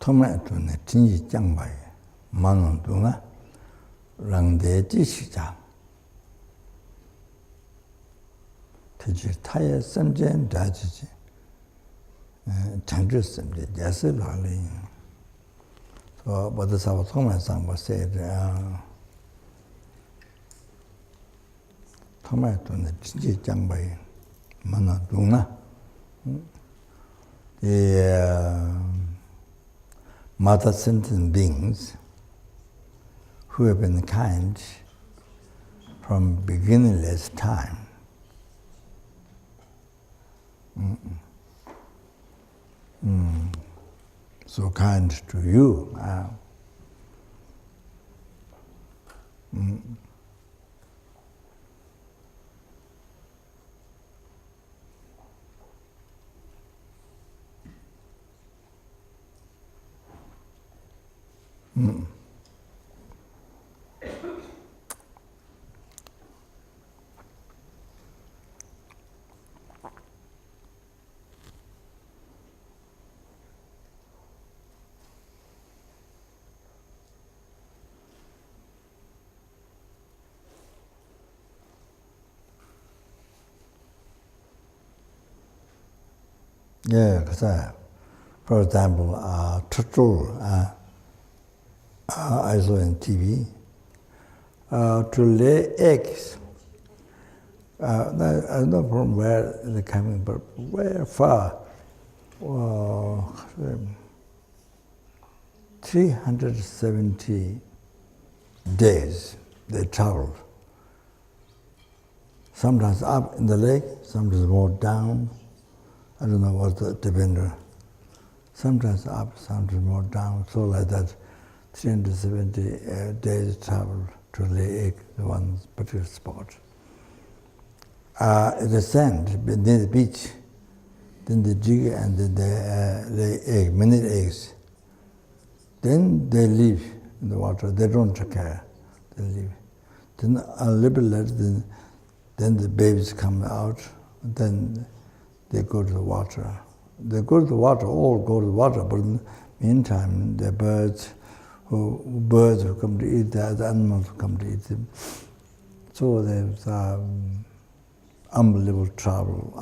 토마토는 진지 짱바이 만원 동안 랑대지 시장 대지 타에 썸젠 다지지 장주 썸제 야슬라리 저 뭐더사고 토마상 뭐세야 토마토는 진지 짱바이 만원 동안 mother sentient beings who have been kind from beginningless time. So kind to you. Yeah, because for example, turtle, I saw in TV, to lay eggs. I don't know from where they're coming, but where far? 370 days they traveled. Sometimes up in the lake, sometimes more down. I don't know what the depender. Sometimes up, sometimes more down. So like that, 370 days travel to lay egg in one particular spot. At the sand near the beach, then they dig and then they lay egg, many eggs. Then they live in the water. They don't take care. They live. Then a little later, then the babies come out. Then they go to the water. They go to the water, all go to the water, but in the meantime, the birds who come to eat, the other animals who come to eat them. So there's unbelievable trouble,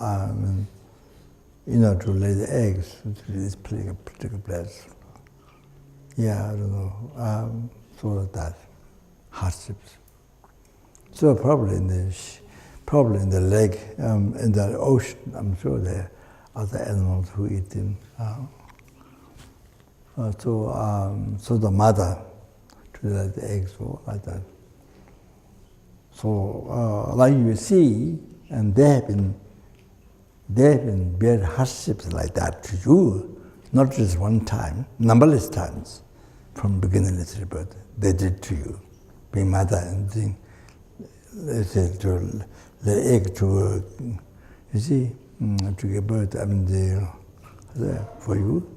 to lay the eggs to this particular place. Yeah, I don't know, sort of that, hardships. So probably in the lake, in the ocean, I'm sure there are other animals who eat them. So the mother to lay the eggs like that. So like you see, and they have been bear hardships like that to you, not just one time, numberless times, from beginningless rebirth. They did to you, being mother and thing. They say to the egg to, you see, to give birth, for you,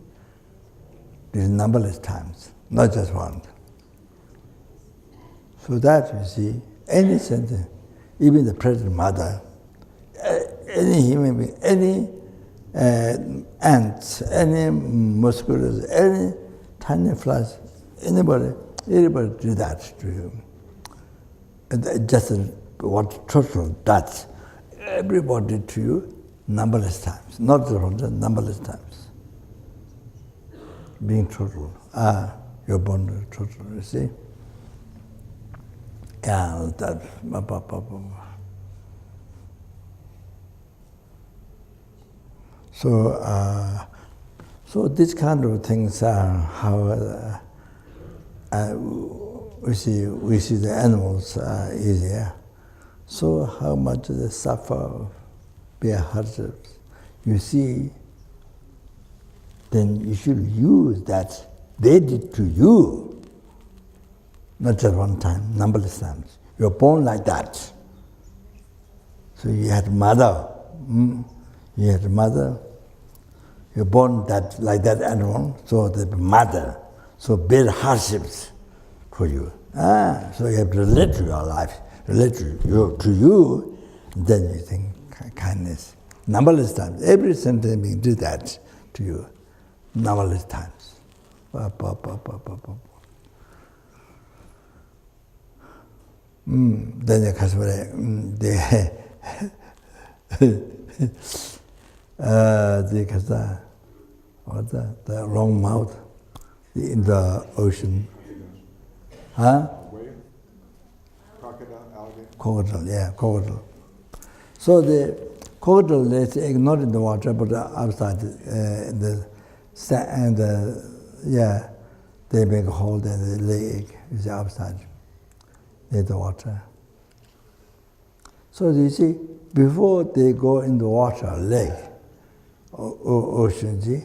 there's numberless times, not just one. So that, you see, any sentence, even the present mother, any human being, any ants, any mosquitoes, any tiny flies, anybody do that to you. And just what total does, everybody to you, numberless times, not the one, numberless times. Being total, you're born total, you see? Yeah, that. So these kind of things are how we see the animals easier. So how much they suffer, bear hardships. You see, then you should use that they did to you, not just one time, numberless times. You're born like that. So you had mother. You're born like that animal, so the mother, so bear hardships for you. So you have to relate to your life, relate to you, then you think kindness. Numberless times, every sentient being do that to you, numberless times. Then the customer, the wrong mouth in the ocean. Huh? Whale? Crocodile, alligator? Crocodile, yeah, crocodile. So the crocodile, let's say, not in the water, but outside in the sand, and yeah, they make a hole, then they lay egg, is outside, near the water. So you see, before they go in the water, lake, ocean, see,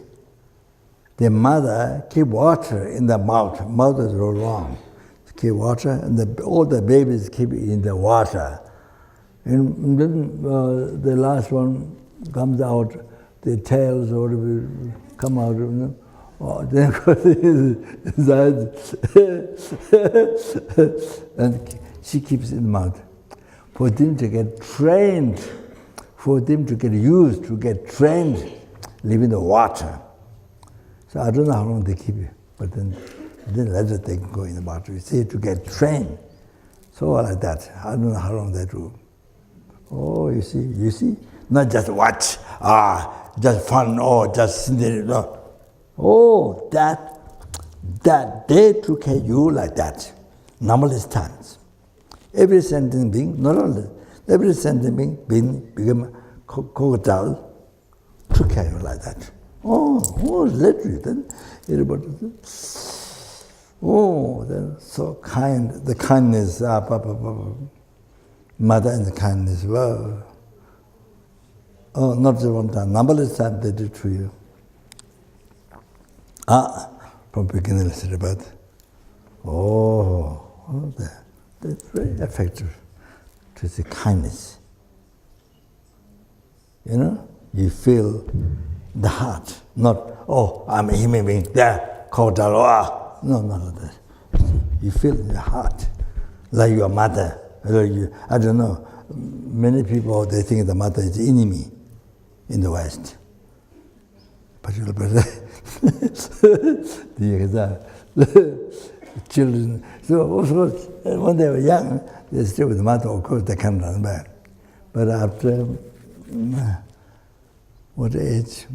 the mother keep water in the mouth. Mouth is wrong. Keep water, and all the babies keep in the water. And then the last one comes out, the tails or come out. Then inside, and she keeps in the mouth. For them to get trained, for them to get used, to get trained, live in the water. So I don't know how long they keep it, but then later they can go in the water. You see, to get trained. So like that. I don't know how long they do. Oh, you see? Not just watch, just fun, or just sit there. No. Oh, that they took care of you like that. Numberless times. Every sentient being, not only, every sentient being become crocodile, took care of you like that. Oh, literally, then everybody, then so kind, the kindness, mother and the kindness, well, not just one time, numberless times they did to you. From beginning, let's say about, that's very effective to see kindness. You know, you feel the heart, not, I'm a human being, there, crocodile, no, not that. You feel the heart, like your mother. I don't know, many people, they think the mother is the enemy in the West. Particularly, the children, so also, when they were young, they stay with the mother, of course they can run back. But after, what age?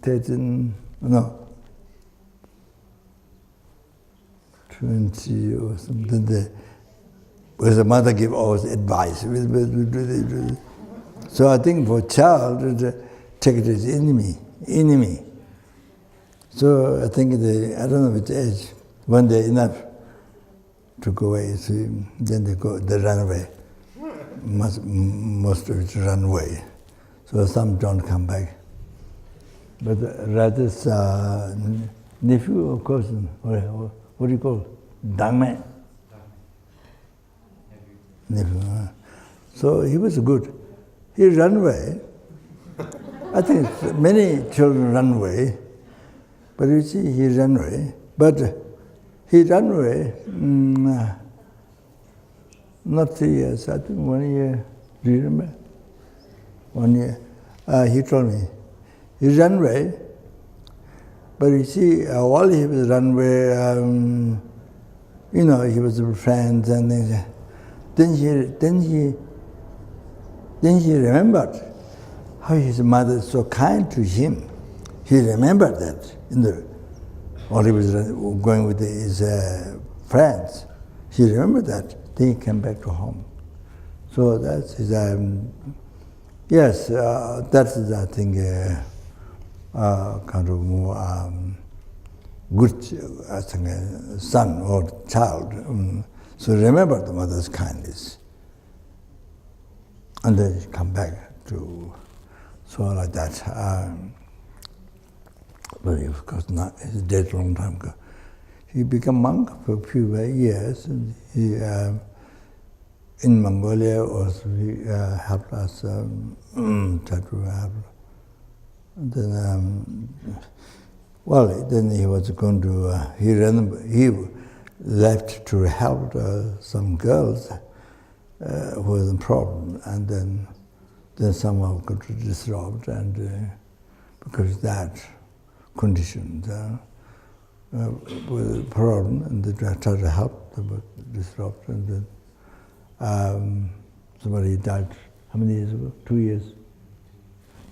13, no, 20 or something. Because the mother give always advice. So I think for child, take it as enemy. So I think I don't know which age, when they're enough to go away, so then they run away. Most of it run away. So some don't come back. But Radha's nephew, of course, what do you call it? Dharma. Nephew. So he was good. He ran away. I think many children run away. But you see, he ran away. But he ran away, not 3 years, I think 1 year. Do you remember? 1 year. He told me. He ran away. But you see, while he was run away, he was with friends and things. Then he remembered how his mother was so kind to him. He remembered that while he was going with his friends. He remembered that. Then he came back to home. So that's his, that is, I think, kind of more good, I think, son or child. So remember the mother's kindness. And then he come back to, so like that. But of course not, he's dead a long time ago. He became monk for a few years. And he, in Mongolia also, he helped us, try to help. And then, then he was going to, he left to help some girls who was in problem, and then somehow got disrupted, and because of that condition, with a problem, and they try to help them disrupt, and then somebody died. How many years ago? 2 years.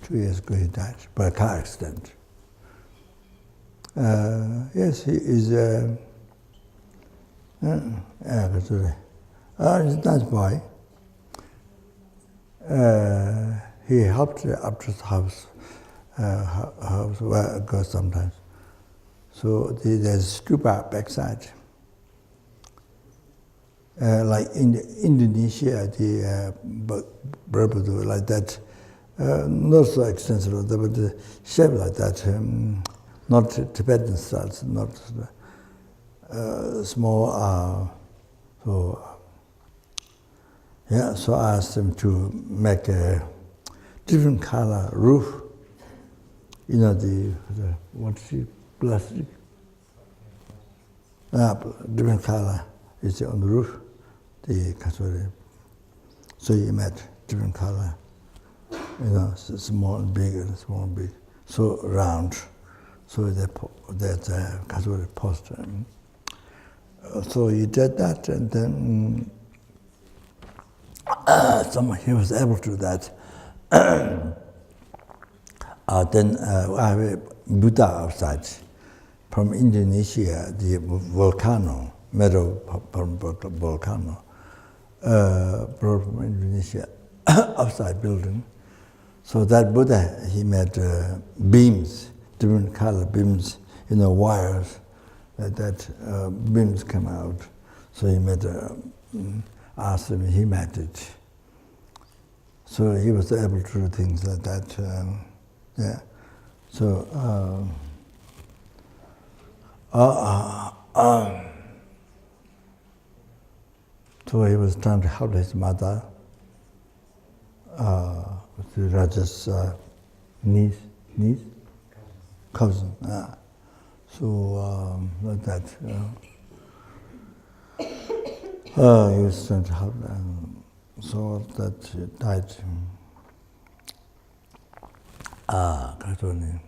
2 years ago he died by a car accident. Yes, he is. He's a nice boy. He helped up to his house where I go sometimes. So there's stupa backside. Like in Indonesia, the Borobudur like that, not so extensive, but the shape like that, not Tibetan styles, not small. So I asked him to make a different color roof. You know what's it, plastic? Different color is on the roof. So he made different color. You know, small and big, and small and big. So round. So that's a Kasuri poster. So he did that, and then he was able to do that. Then I have a Buddha outside from Indonesia, the volcano, metal volcano, brought from Indonesia, outside building. So that Buddha, he made beams, different color beams, wires, that beams come out. So he made asked him, he made it. So he was able to do things like that. So so he was trying to help his mother, Raja's niece, cousin. So like that. He was trying to help them. So that she died. Katoni.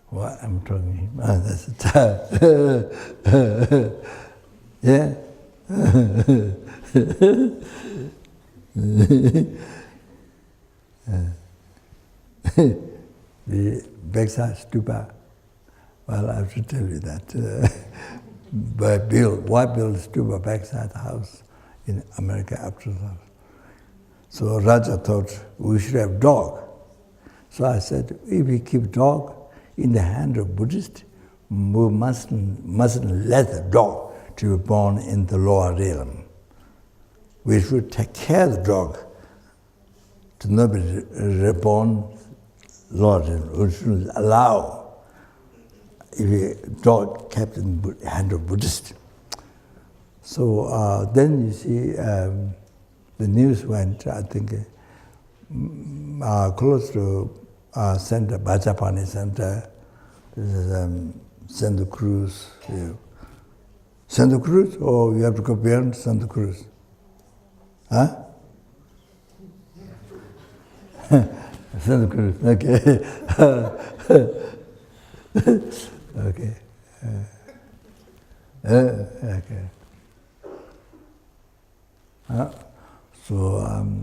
What I'm talking about? That's it. Yeah. The backside stupa. Well, I have to tell you that. Why build stupa backside the house in America after that? So Raja thought we should have dog. So I said, if we keep dog in the hand of Buddhist, we mustn't let the dog to be born in the lower realm. We should take care of the dog to not be reborn lower realm. We should allow if a dog kept in the hand of Buddhist. So then you see the news went, I think, close to center, Bajapani Center. This is Santa Cruz. Santa Cruz, or you have to go beyond Santa Cruz? Huh? Santa Cruz, okay. Okay. Okay. So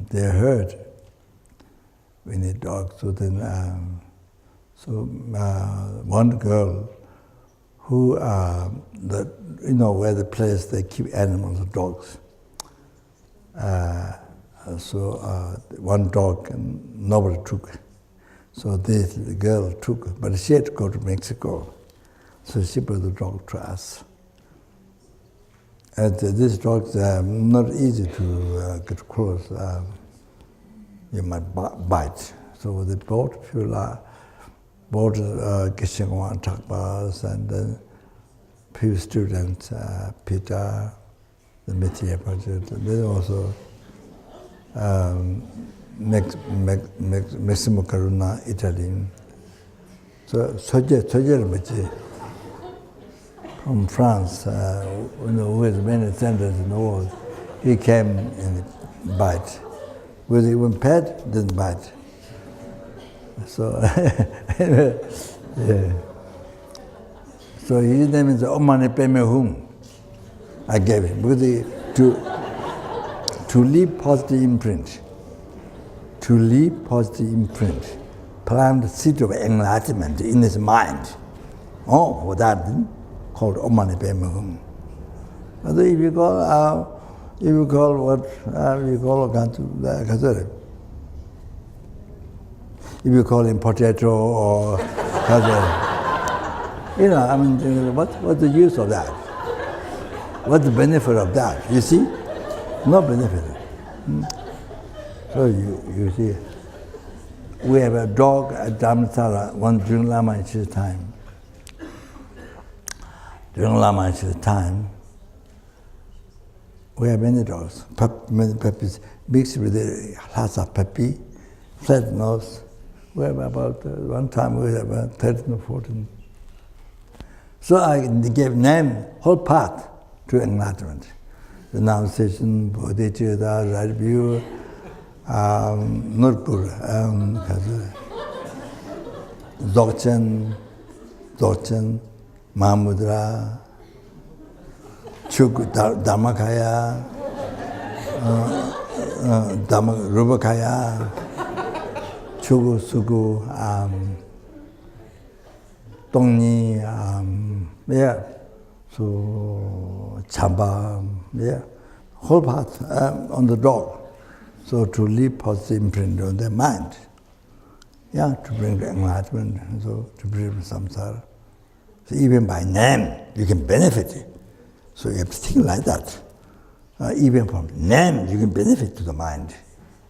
they heard we need dogs. So then, one girl who, where the place they keep animals, dogs. One dog and nobody took. So the girl took, but she had to go to Mexico. So she brought the dog to us. And these dogs are not easy to get close. You might bite. So they bought a few Geshe Sopa and a few students, Peter, the Métier project. They also Massimo Caruna, Italy. So Sojer from France, who has many centers in the world, he came and bite. When pet, didn't bite. So, yeah. So his name is Omane Peme Hum. I gave him because to leave positive imprint. To leave positive imprint. Plant the seed of enlightenment in his mind. Oh, for that called Omane Peme Hum. But if you call what you call Kazare. If you call him potato or you know, I mean, what's the use of that? What's the benefit of that? You see? No benefit. So you see, we have a dog at Dharmakaya one during Lama Yeshe's time. During Lama Yeshe's time, we have many dogs, many puppies, mixed with the Lhasa puppy, flat nose. We have about, one time we had about 13 or 14. So I gave name, whole path to enlightenment. Renunciation, bodhicitta, right view, Nurpur, Dzogchen, Mahamudra, Dharmakaya, Rubakaya, Chugu, Sugu, Tongni, so Chamba, whole path on the dog. So to leave positive imprint on their mind. To bring the enlightenment, so to bring samsara. So even by name, you can benefit. So you have to think like that. Even from name, you can benefit to the mind.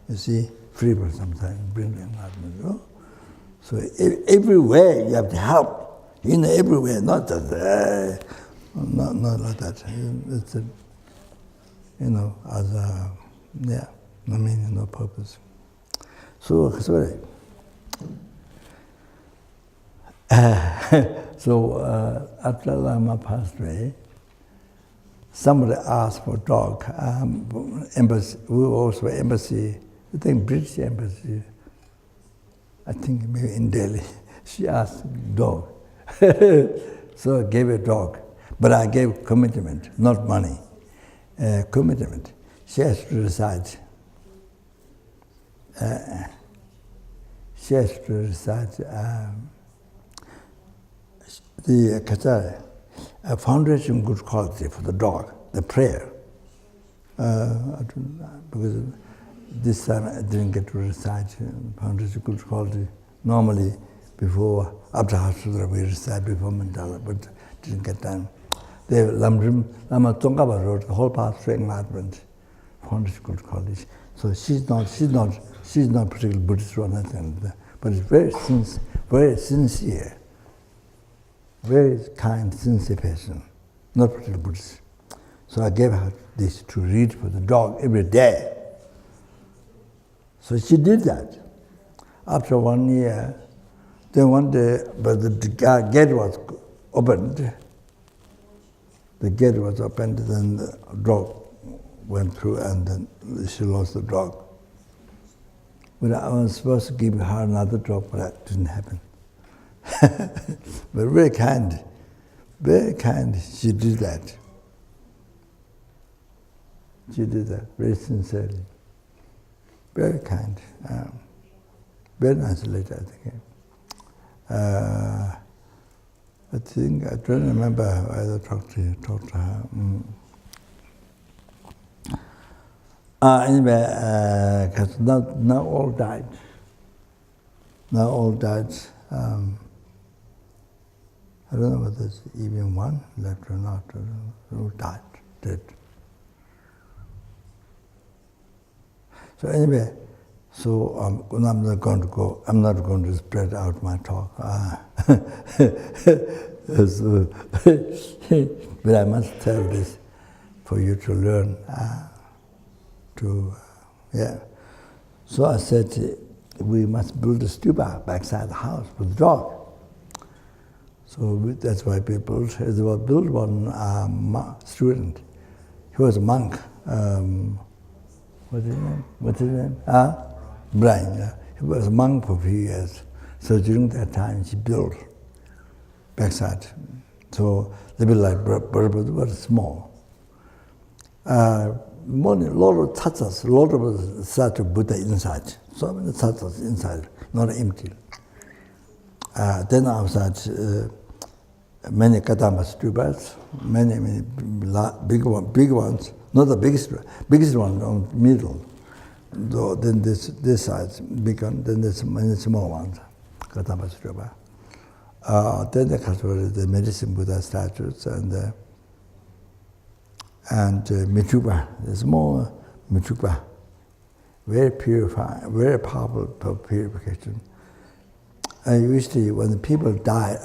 You see, free from samsara, bring the enlightenment. So everywhere you have to help. Everywhere, not just not like that. It's as a no meaning, no purpose. So sorry. So after Lama passed away, somebody asked for a dog. Embassy, we also embassy, I think British embassy, I think maybe in Delhi. She asked dog. So I gave a dog. But I gave commitment, not money. Commitment. She has to recite. She has to recite the Kachara, a foundation good quality for the dog, the prayer. Because this time I didn't get to recite foundation good quality. Normally, after Hasudra, we recite before Mandala, but didn't get done. Lama Tsongkhapa wrote the whole path to enlightenment, foundation good quality. So she's not particularly Buddhist or nothing, but it's very sincere, very kind, sincere person, not particularly Buddhist. So I gave her this to read for the dog every day. So she did that. After 1 year, then one day, but the gate was opened. The gate was opened, then the dog went through, and then she lost the dog. But I was supposed to give her another dog, but that didn't happen. But very kind, she did that. She did that very sincerely. Very kind. Very nice lady, I think. I don't remember whether I talked to her. Anyway, because now all died. Now all died. I don't know whether there's even one left or not. All died, dead. So anyway, I'm not going to go. I'm not going to spread out my talk. But I must tell this for you to learn. So I said we must build a stupa backside the house for the dog. So that's why we built. There was built one student. He was a monk. What's his name? Brian. Yeah. He was a monk for a few years. So during that time, she built backside. So they be like but very small. A lot of tatas, a lot of statue Buddha inside. So many tatas inside, not empty. Then outside, many Kadama stupas, many big ones, not the biggest one on middle. So then this side big one, then there's many small ones, Kadama stupa. Then the medicine Buddha statues and Michupa, the small Michupa, very purifying, very powerful for purification. Usually when the people die,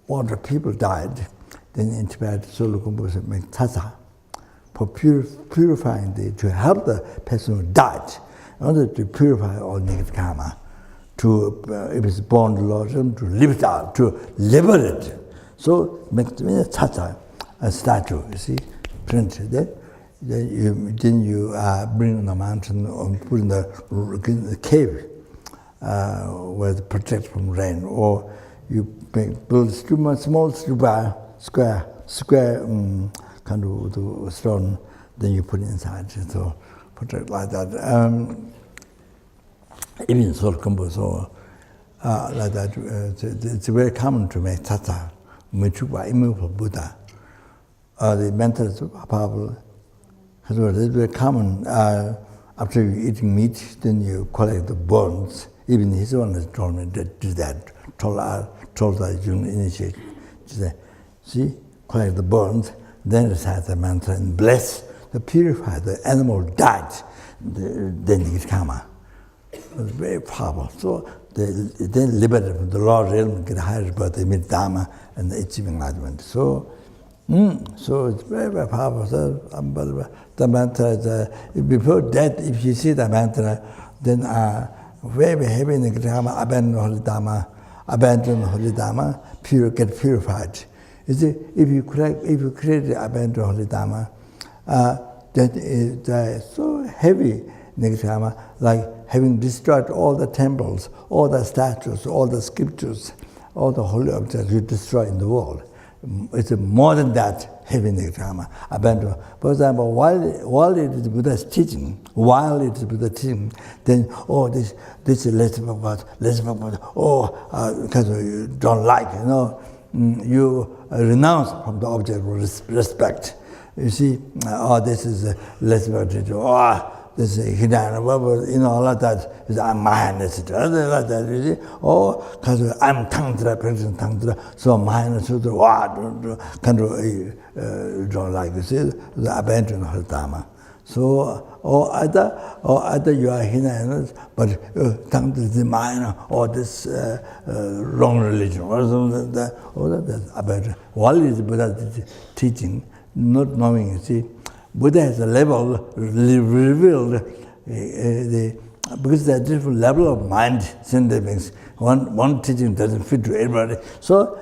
older people died, then in Tibet, Solo Kumbhu make tata for purifying to help the person who died, in order to purify all negative karma, to if it's born to Lord, to live it out, to liberate. So make tata, a statue, you see, printed there. Then you bring on the mountain or put in the cave where it protects from rain, or you build a small stupa, square kind of stone, then you put it inside, so protect like that. Even Sol Kumbo, so like that, it's very common to make tata, Michupa, immovable Buddha. The mental is powerful. It's very common. After you eating meat, then you collect the bones. Even his one has told me to do that. Told that you initiate. See, collect the bones, then recite the mantra and bless, to purify the animal died. Then you get karma. It's very powerful. So they then liberated from the lower realm, get higher birth, they meet dharma and the achieving enlightenment. So it's very, very powerful. So, the mantra, before death, if you see the mantra, then very heavy in the dharma, abandon holy dharma, get purified. You see, if you create the abandon holy dharma, that is so heavy negative dharma, like having destroyed all the temples, all the statues, all the scriptures, all the holy objects you destroy in the world. It's more than that, heavy negative karma. For example, while it is Buddha's teaching, then this is less about, because you don't like, you renounce from the object of respect. You see, this is less about it. This is hidden, all of that is mindless, like that, you see. Because I'm Tantra, practicing Tantra, so mindless, kind of don't like, you see, the abandon of Dharma. So, or either you are hidden, but Tantra is the mind, or this wrong religion, or something like that, that's abandon. While is Buddha's teaching, not knowing, you see, Buddha has a level revealed because there are different level of mind beings. One teaching doesn't fit to everybody. So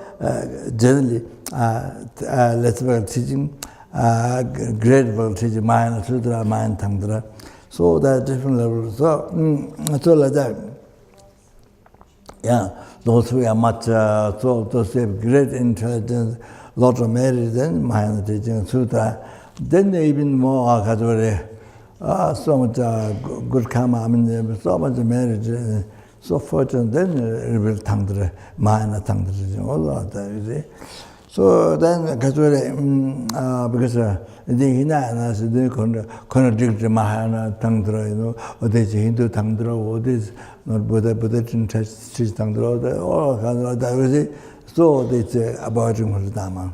generally, level teaching, great level teaching, mind sutra, mind tantra. So there are different levels. So like that. Yeah, those who are much those who have great intelligence, lot of merit, then mind teaching sutra. Then even more so much good karma, so much marriage, so fortunate, then reveal tantra, mind tantra, all of that, you see. So then, because the contradict Mahayana tantra, or this Hindu tantra, or this not Buddha teach tantra, all kinds of that, you see. So it's avoiding for the Dharma.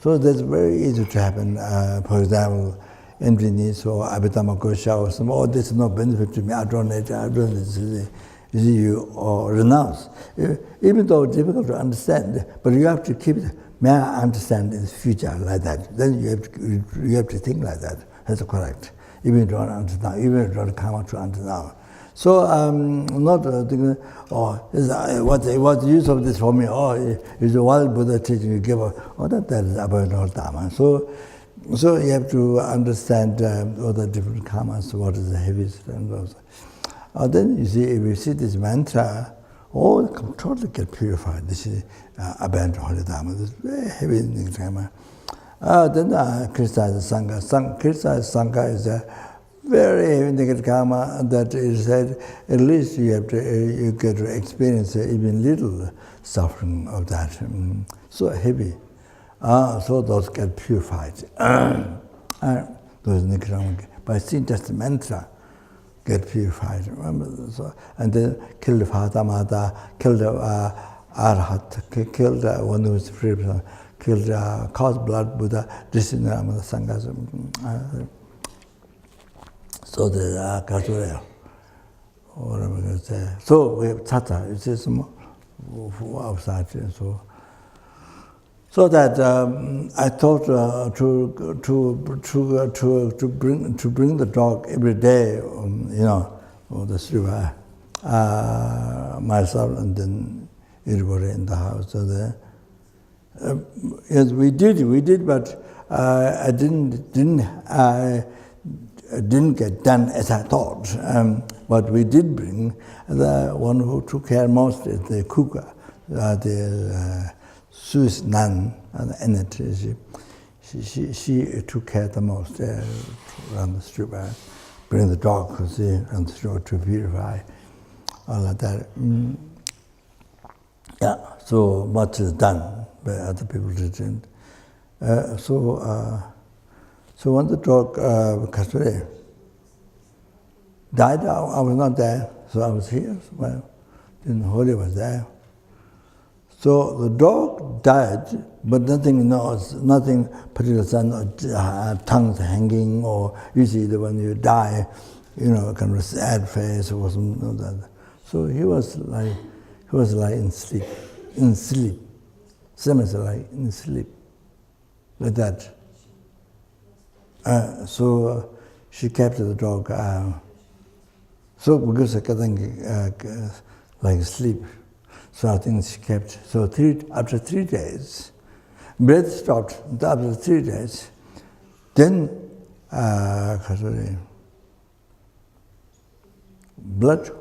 So that's very easy to happen. For example, emptiness or abhidhamma kosha or some, this is no benefit to me, I don't need it, you renounce. Even though it's difficult to understand, but you have to keep it, may I understand in the future like that. Then you have to think like that. That's correct. Even if you don't understand, even if you don't come out to understand. So not thinking, what's the use of this for me? It's a wild Buddha teaching you give up. That is abandoned dharma. So you have to understand all the different karmas, what is the heaviest and those. Then you see, if you see this mantra, all totally get purified. This is abandoned holy dharma. This is very heavy dharma. Then criticize Sangha. Criticize Sangha is a very heavy negative karma that is said at least you get to experience even little suffering of that. So heavy. So those get purified. Those negative karma by seeing just the mantra get purified. So, and then kill the Father, Mother, kill the Arhat, kill the one who is free, kill the cause blood Buddha, this is the Sanghas. So the Kasura. So we have Tata, it is outside. So that I thought to bring the dog every day, the stupa, myself and then everybody in the house. So yes, we did, but I didn't get done as I thought. What we did bring, the one who took care most is the kuka, the Swiss nun, and she took care the most around the stupa, bring the dog around the stupa to purify, all of that. Yeah, so much is done, but other people didn't. So when the dog Kasture died, I was not there, so I was here. Well, then Holy was there. So the dog died, but nothing particular tongues hanging, or usually when you die, kind of sad face or something like that. So he was like in sleep, same as like in sleep, like that. So she kept the dog. So because I think like sleep. So I think she kept. So after 3 days, breath stopped. After 3 days, then blood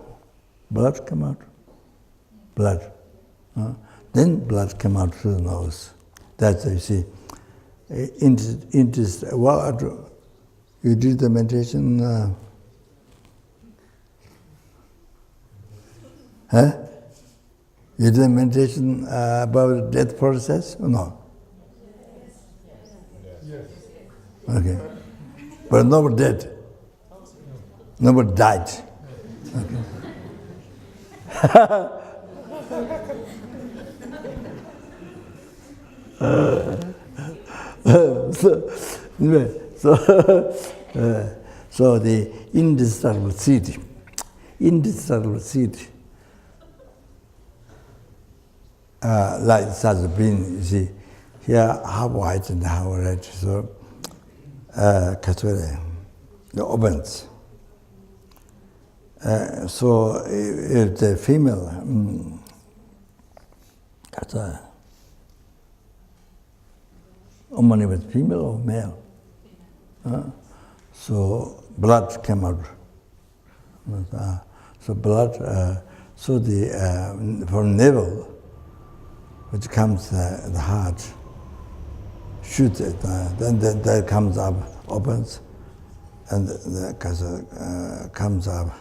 came out. Blood. Then blood came out through the nose. That's you see. You did the meditation. You did a meditation about death process or no? Yes. Okay. But nobody dead. Nobody died. Okay. So the indestructible seed. Like such a being, you see, here half white and half red. So, Kasure, the opens. So, if the female, Omani was female or male? So, blood came out. So, blood, so the, from navel, which comes the heart, shoots it, then that comes up, opens, and the comes up,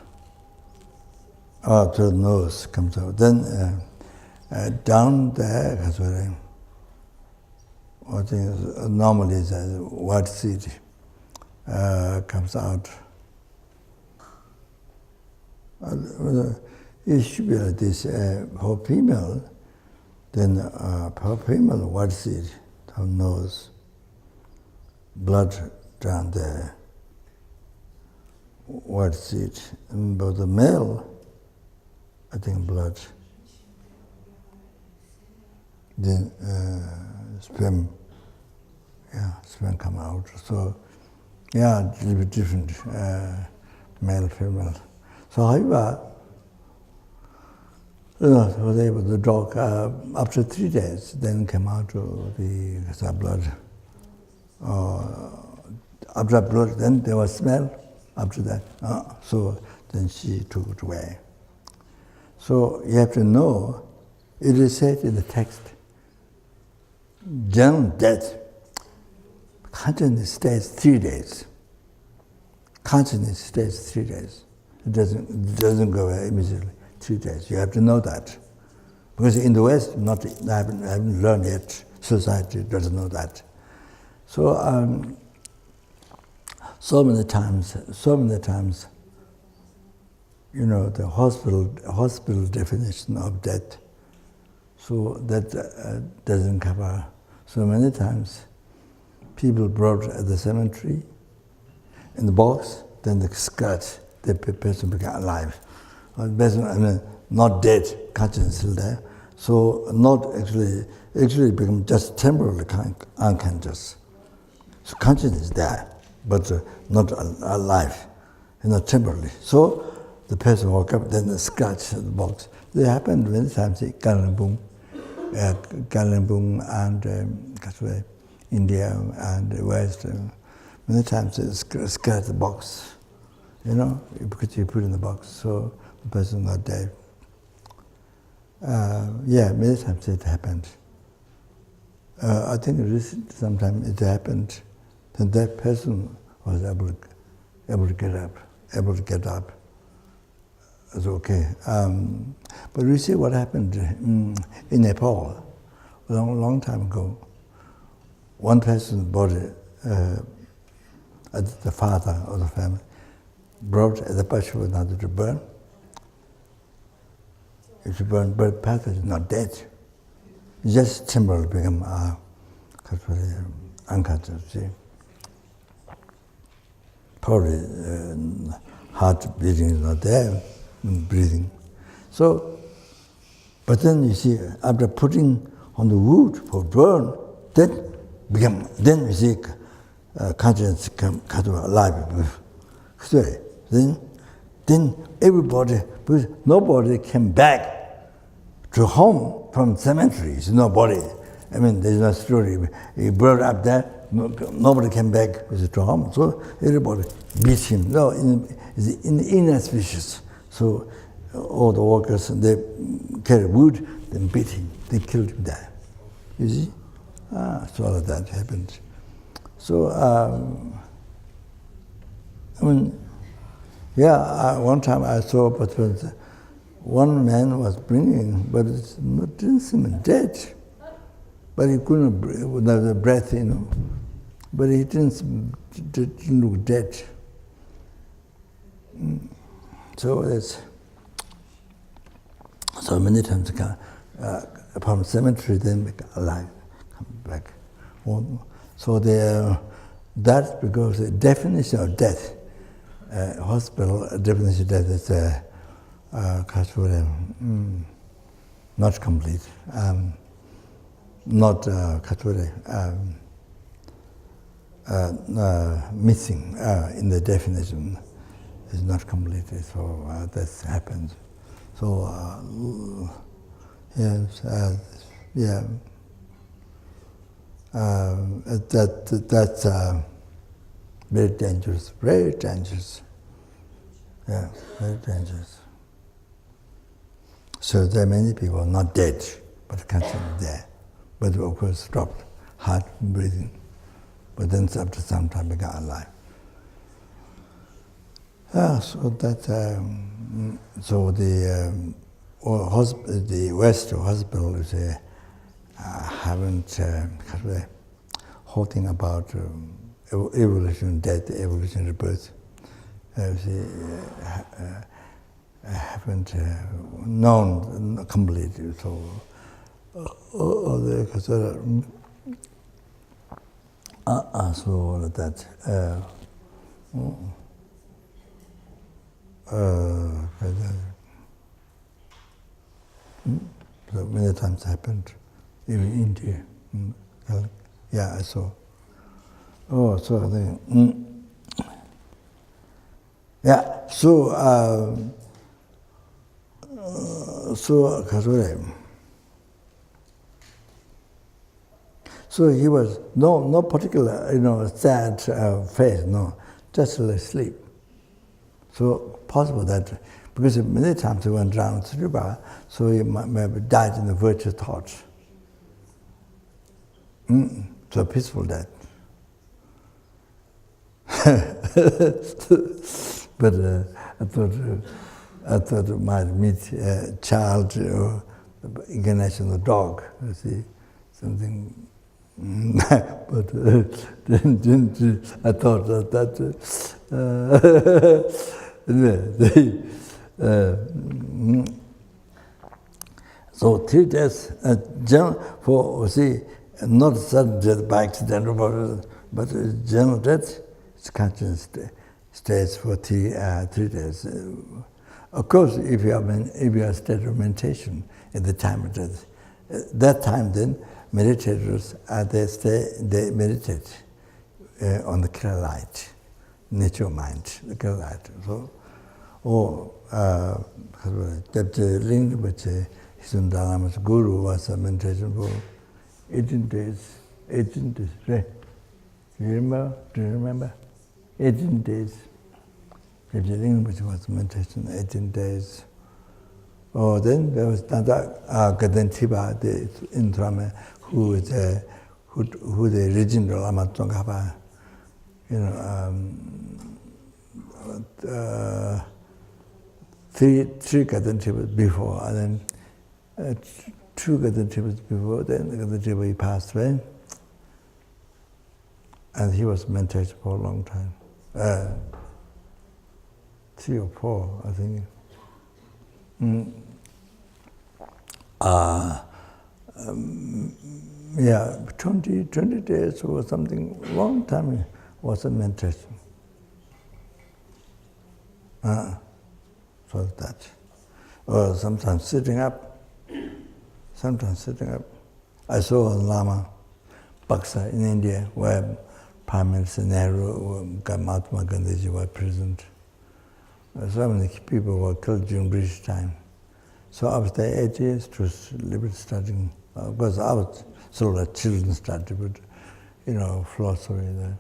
to the nose comes up. Then down there, I think normally it's a white seed comes out. It should be like this for female. Then per female white seed, down nose, blood down there, white seed. But the male, I think blood. Then sperm, sperm come out. So, a little bit different, male, female. So however, the dog, after 3 days, then came out to the blood. After blood, then there was smell after that. So then she took it away. So you have to know, it is said in the text, general death, consciousness stays 3 days. Consciousness stays 3 days. It doesn't go away immediately, 3 days. You have to know that. Because in the West, I haven't learned yet, society doesn't know that. So, so many times, you know, the hospital definition of death, so that doesn't cover. So many times, people brought at the cemetery, in the box, then the skirt, the person became alive. Or the person, not dead, conscience still there. So not actually become just temporarily unconscious. So consciousness is there, but not alive, temporarily. So the person woke up, then the scratch the box. They happened many times in Kalimpong and India and the West. Many times they scratch the box, because you put in the box, so the person not dead. Many times it happened. I think sometimes it happened, and that person was able to get up. It's okay. But we see what happened in Nepal a long time ago. One person's body, the father of the family, brought the Pashupanath to burn. It's burned, but the person is not dead. It's just temporarily become unconscious. See? Probably heart beating is not there, breathing. So, but then you see, after putting on the wood for burn, then we see consciousness come alive. Then everybody, because nobody came back to home from cemeteries. Nobody. I mean, there's no story. He brought up there. Nobody came back to home. So everybody beat him. No, it's inauspicious. So all the workers, they carry wood, then beat him. They killed him there. You see? So all of that happened. So, one time I saw, but one man was bringing, but it didn't seem dead. But he couldn't breathe without the breath, But he didn't look dead. So so many times from cemetery, then alive, come back. So that's because the definition of death, hospital definition of death is not complete, not missing in the definition is not complete. So that happens. So that's very dangerous. Very dangerous. Yeah, very dangerous. So there are many people not dead, but consciously there. But of course stopped, heart breathing. But then after some time they got alive. So that the West hospital is haven't whole thing about evolution, death, evolution, rebirth. Haven't known completely. So, so all of that. So many times happened, even in India. Yeah, I saw. Oh, so yeah, so he was no particular sad face, no, just like sleep. So possible that Because many times he went down to stupa, so he maybe died in the virtuous thoughts. So peaceful death. But I thought I might meet a child or incarnation of the dog, you see, something. But didn't I thought that so 3 days, for see, not sudden death by accident, but general death, conscious stays for 3 days. Of course, if you are in state of meditation at the time of death, that time then meditators they meditate on the clear light, nature mind, the clear light. So, Dr. Rinpoche, his Dharma's guru, was a meditation for 18 days. 18 days, right? Do you remember? 18 days. Dr. Rinpoche was meditation 18 days. Then there was another Gadantiba, the Indrama, who the original Lama Tsongkhapa, three Gadantibas before, and then 2 Gadantibas before, then the Gadantiba he passed away, and he was meditating for a long time, 3 or 4, I think. 20 days or something, long time was a meditation. So that. Or sometimes sitting up. I saw a Lama Baksa in India where Prime Minister Nehru and Mahatma Gandhi were present. So many people were killed during British time. So after 8 years to liberty studying, because I was sort of a children's study, but philosophy there.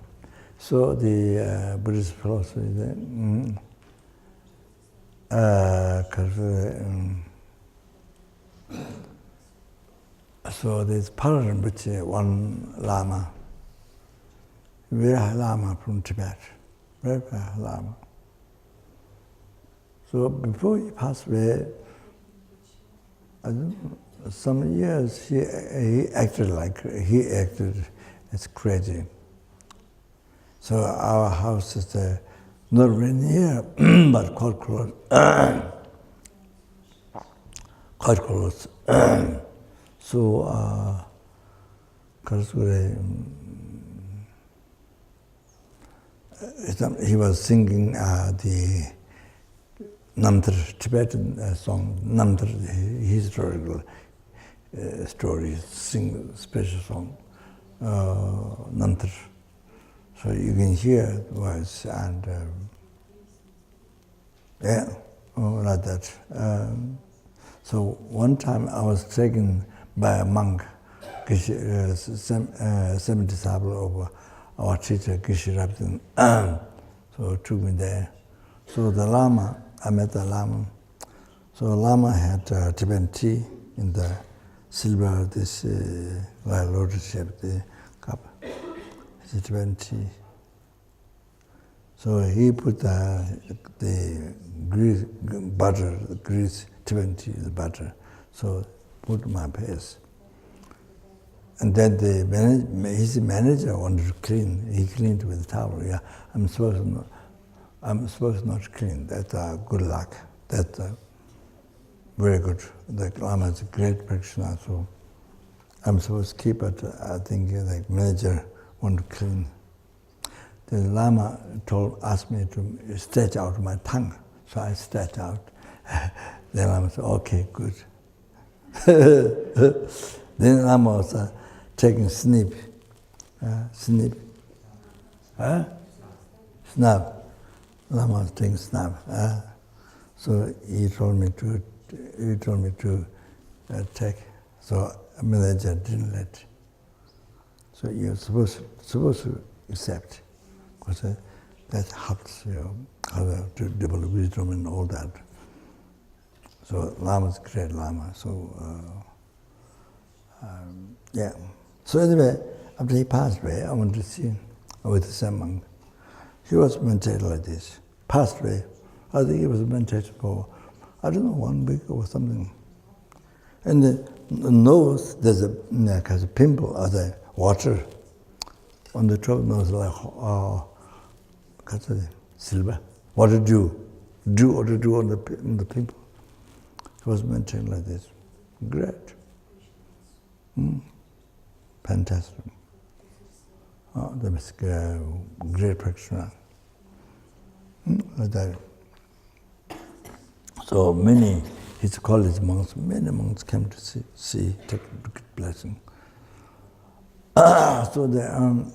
So the British philosophy there, so there's Rinpoche, one Lama, very high Lama from Tibet, very high Lama. So before he passed away, some years he acted as crazy. So our house is not very near, but quite close. Quite close. So, he was singing the Namtar, Tibetan song, Namtar, historical stories, sing special song, Namtar. So you can hear the voice and like that. So one time I was taken by a monk, semi-disciple of our teacher, Geshe Sopa. So took me there. So the Lama, I met the Lama. So the Lama had Tibetan tea in the silver, this like lotus-shaped cup. It's a Tibetan tea. So he put the grease, butter, the grease, Tibetan tea, the butter. So put my face. And then his manager wanted to clean. He cleaned with a towel. Yeah, I'm supposed not to clean. That's good luck. That's very good. The Lama is a great practitioner, so I'm supposed to keep it. I think the manager wanted to clean. The Lama asked me to stretch out my tongue, so I stretched out. The Lama said, "Okay, good." Then the Lama was taking snip. Snap. Lama was taking snap. So he told me to take. So a manager didn't let. So you're supposed to accept, because that helps you how to develop wisdom and all that. So Lama's great Lama. So yeah. So anyway, after he passed away, I went to see him with the same monk. He was meditating like this. Passed away. I think he was meditating for, I don't know, 1 week or something. And the nose, there's a pimple or the water on the top of the nose, like silver. Water dew on the pimple. He was meditating like this. Great. Fantastic. That was great practitioner. Like that. So many, his college monks, many monks came to see, take good blessing. So the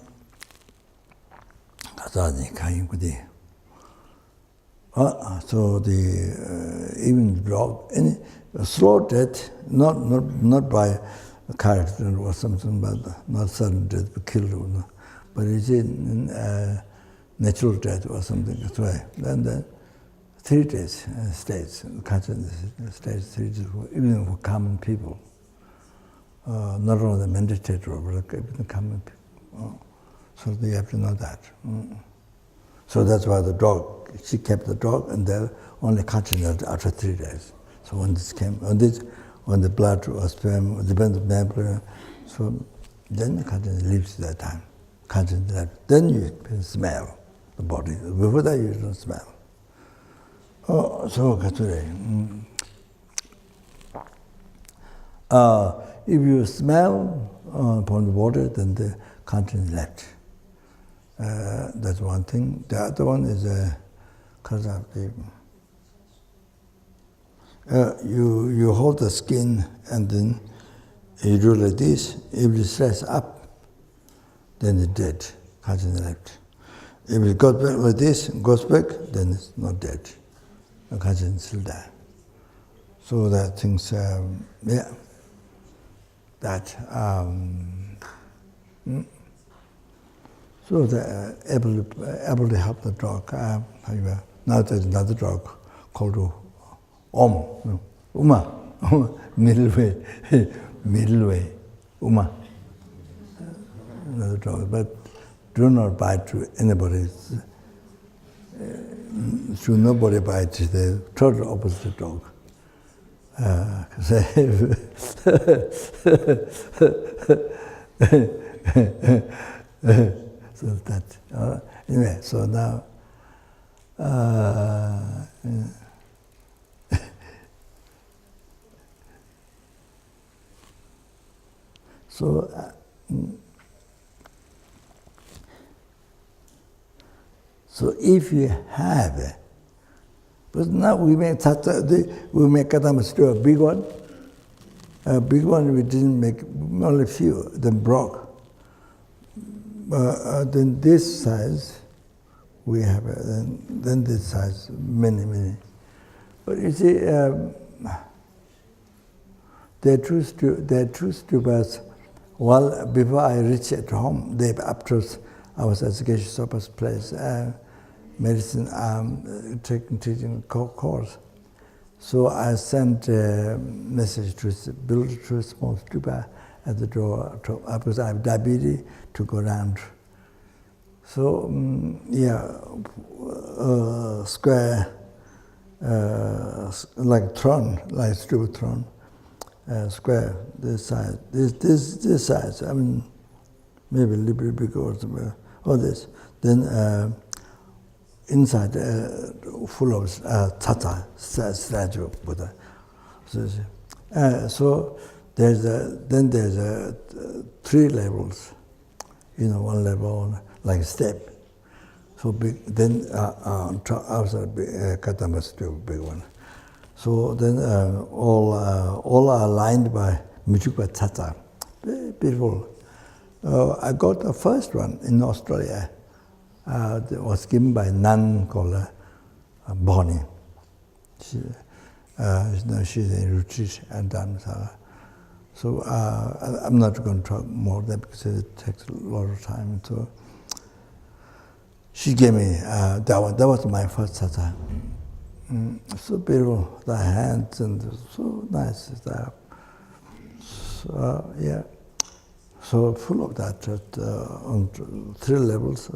so the even dog, any slow death, not by a car accident or something, but not sudden death, but killed, but it's in natural death or something. That's why. Then 3 days stays, stays 3 days, even for common people. Not only the meditator, but even common people. So they have to know that. So that's why the dog, she kept the dog, and they only continued after 3 days. So when this came, when the blood was sperm, depends on the so then the continent leaves that time. Continent left. Then you can smell the body. Before that, you don't smell. So if you smell upon the water, then the continent left. That's one thing. The other one is because of the you hold the skin and then you do like this. If you stress up, then it's dead. Continent left. If it goes back like this, goes back, then it's not dead. The continent is still there. So that things, yeah. That so they're able to help the dog. Now there's another dog called Uma, middle way, Uma. Another dog, but do not bite to anybody. Should nobody bite the total opposite dog. So that anyway. So now, so if you have, but now we make Kadama still a big one. A big one we didn't make, only a few, then broke. Then this size, we have, then this size, many. But you see, they're true stupas. Well, before I reached at home, they after I was at Geshe Sopa's place, medicine, teaching course. So I sent a message to build a small stupa at the door, because I have diabetes, to go around. So, square, like throne, like stupa throne, square, this size, this size, I mean, maybe a little bit bigger or something, all this. Then inside, full of tata, statue Buddha. So there's 3 levels, one level like a step. So big. Then outside Katama still big one. So then all are lined by Michukpa Tata. Very beautiful. I got the first one in Australia. It was given by a nun called Bonnie. She's in retreat and dharma. So I'm not going to talk more than because it takes a lot of time. So she gave me that one. That was my first tata. So beautiful, the hands and so nice. So, yeah. So full of that on 3 levels.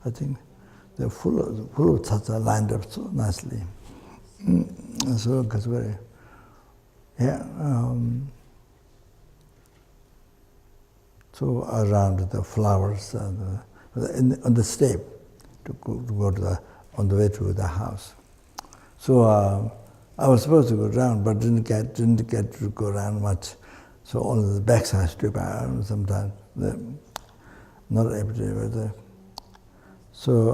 I think they're full of tattva lined up so nicely. So it's very, yeah. So around the flowers on the step to go to on the way to the house. So I was supposed to go around, but didn't get to go around much. So only the backside stupa sometimes, not every day, but so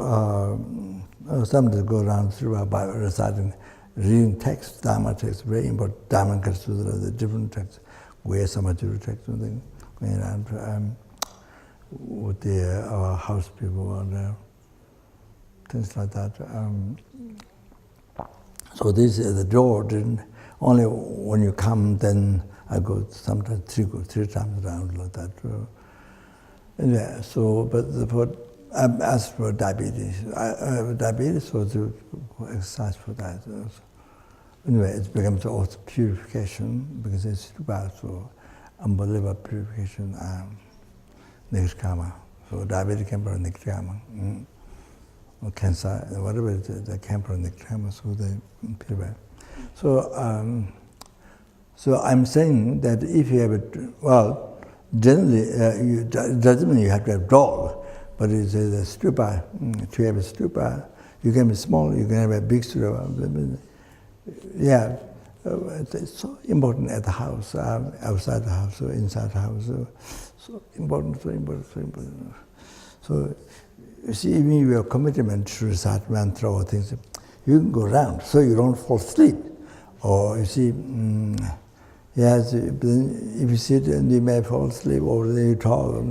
I was sometimes go around stupa by reciting, reading text, dharma text, very important, dharmakaya sutra, the different texts, where samajuru text, going around with the house people and things like that. So this is the door. Didn't only when you come, then I go sometimes three times around like that. Yeah. So, but I asked for diabetes. I have diabetes, so to exercise for that. Anyway, it becomes also purification because it's about so unbelievable purification. Nirkama. So diabetes can burn nirkama. Or cancer, whatever it is, they can burn nirkama, so they purify. So, so I'm saying that if you have generally, doesn't mean you have to have dog, but it's a stupa. To have a stupa, you can be small, you can have a big stupa. Yeah, it's so important at the house, outside the house, or inside the house. So important, so important, so important. So, you see, even your commitment to recite mantra or things, you can go around so you don't fall asleep. Or you see, yes, if you sit and you may fall asleep, or then you talk,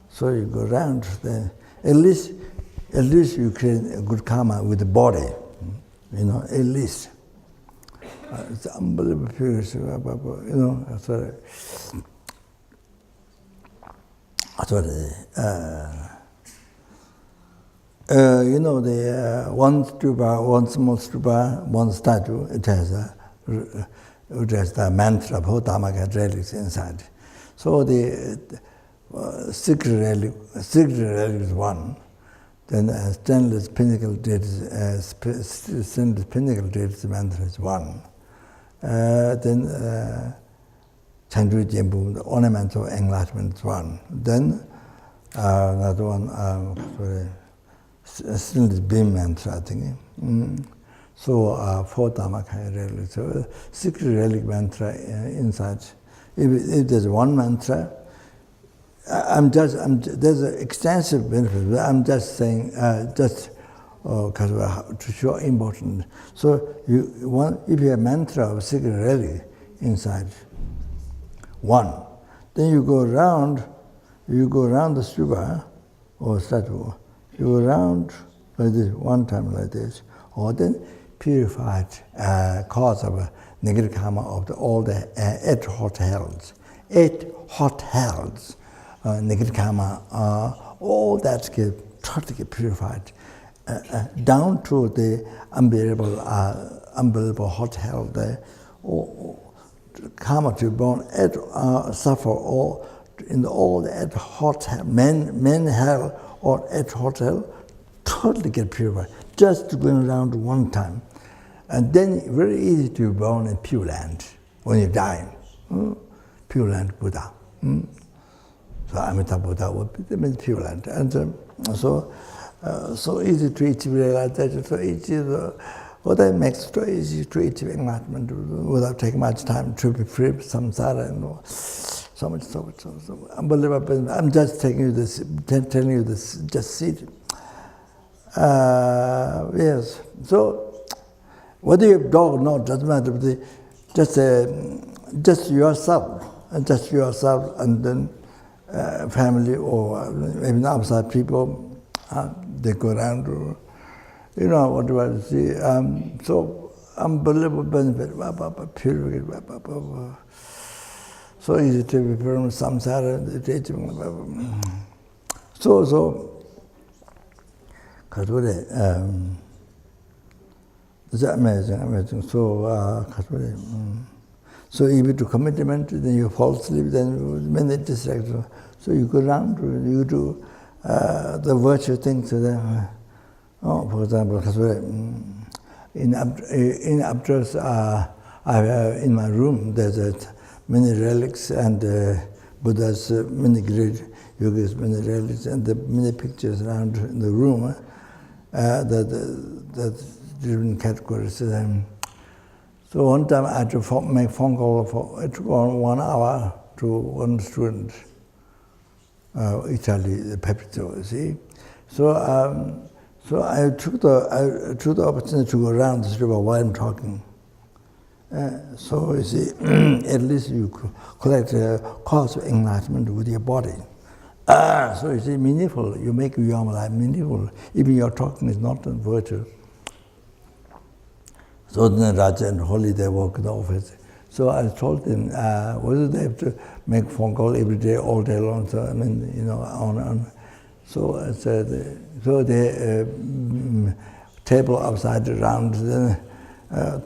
so you go around. Then at least you create a good karma with the body, at least. It's unbelievable purity, the one stupa, one small stupa, one statue, it has the mantra of dharmakaya relics inside. So the secret relic is one. Then stainless pinnacle mantra is one. Then Chandru Jembu, the ornament of enlightenment is one. Then another one, stainless beam mantra, I think. So 4 dharmakaya relics. So secret relic mantra inside. If there's one mantra, there's an extensive benefit, but I'm just saying, to show importance. So if you have mantra of secret relic inside, one, then you go around the stupa or statue, you go around like this, one time like this, or then purified cause of negative karma of all the 8 hot hells. 8 hot hells. Negative karma, all that totally get purified, down to the unbearable hot hell. The karma to be born, suffer all in all the 8 hot hell, men hell or 8 hot hell, totally get purified. Just to go around one time, and then very easy to be born in Pure Land when you die. Pure Land Buddha. So Amitabha Buddha would be Pure Land, and so easy to achieve realization. So easy, what that makes so easy to achieve enlightenment without taking much time to be free from samsara and so much, unbelievable. I'm just telling you this, just see it. Yes. So whether you have dog or not doesn't matter. But just yourself, and then family or even outside people, they go around. What do I see? So unbelievable benefit. Purity. So easy to be from samsara. So. It's amazing, amazing. So, so if you do commitment, then you fall asleep, then many distractions. So you go around, you do the virtue things. For example, in Abdras, I have in my room, there's many relics and Buddha's many great yogis, many relics, and the many pictures around in the room. That different categories. So one time I had to make phone call for it took 1 hour to one student, Italy, Pepito. See, so so I took the opportunity to go around the stupa while I'm talking. So you see, at least you collect a cause of enlightenment with your body. So you see, meaningful. You make your life meaningful. Even your talking is not a virtue. So then Raja and Holy, they work in the office. So I told them, whether they have to make phone call every day, all day long. So I mean, you know, on and on. So I said, so the table upside around, then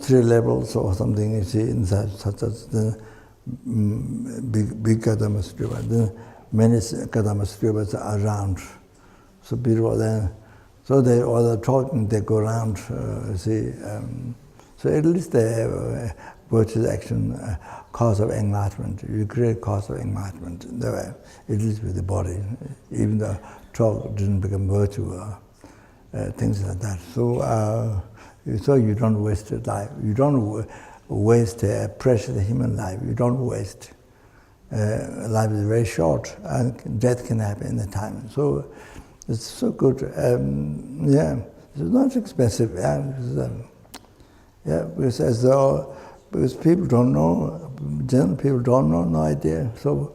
3 levels or something. You see, inside such as the big Kadama stupa. Then many Kadama stupas are around. So beautiful. Then, so they all are talking. They go around. See. So at least they have virtuous action, cause of enlightenment. You create cause of enlightenment. At least with the body, even the talk didn't become virtue, things like that. So, so you don't waste your life. You don't waste precious human life. You don't waste. Life is very short, and death can happen any time. So it's so good. Yeah, it's not expensive. Yeah, because people don't know, general people don't know, no idea. So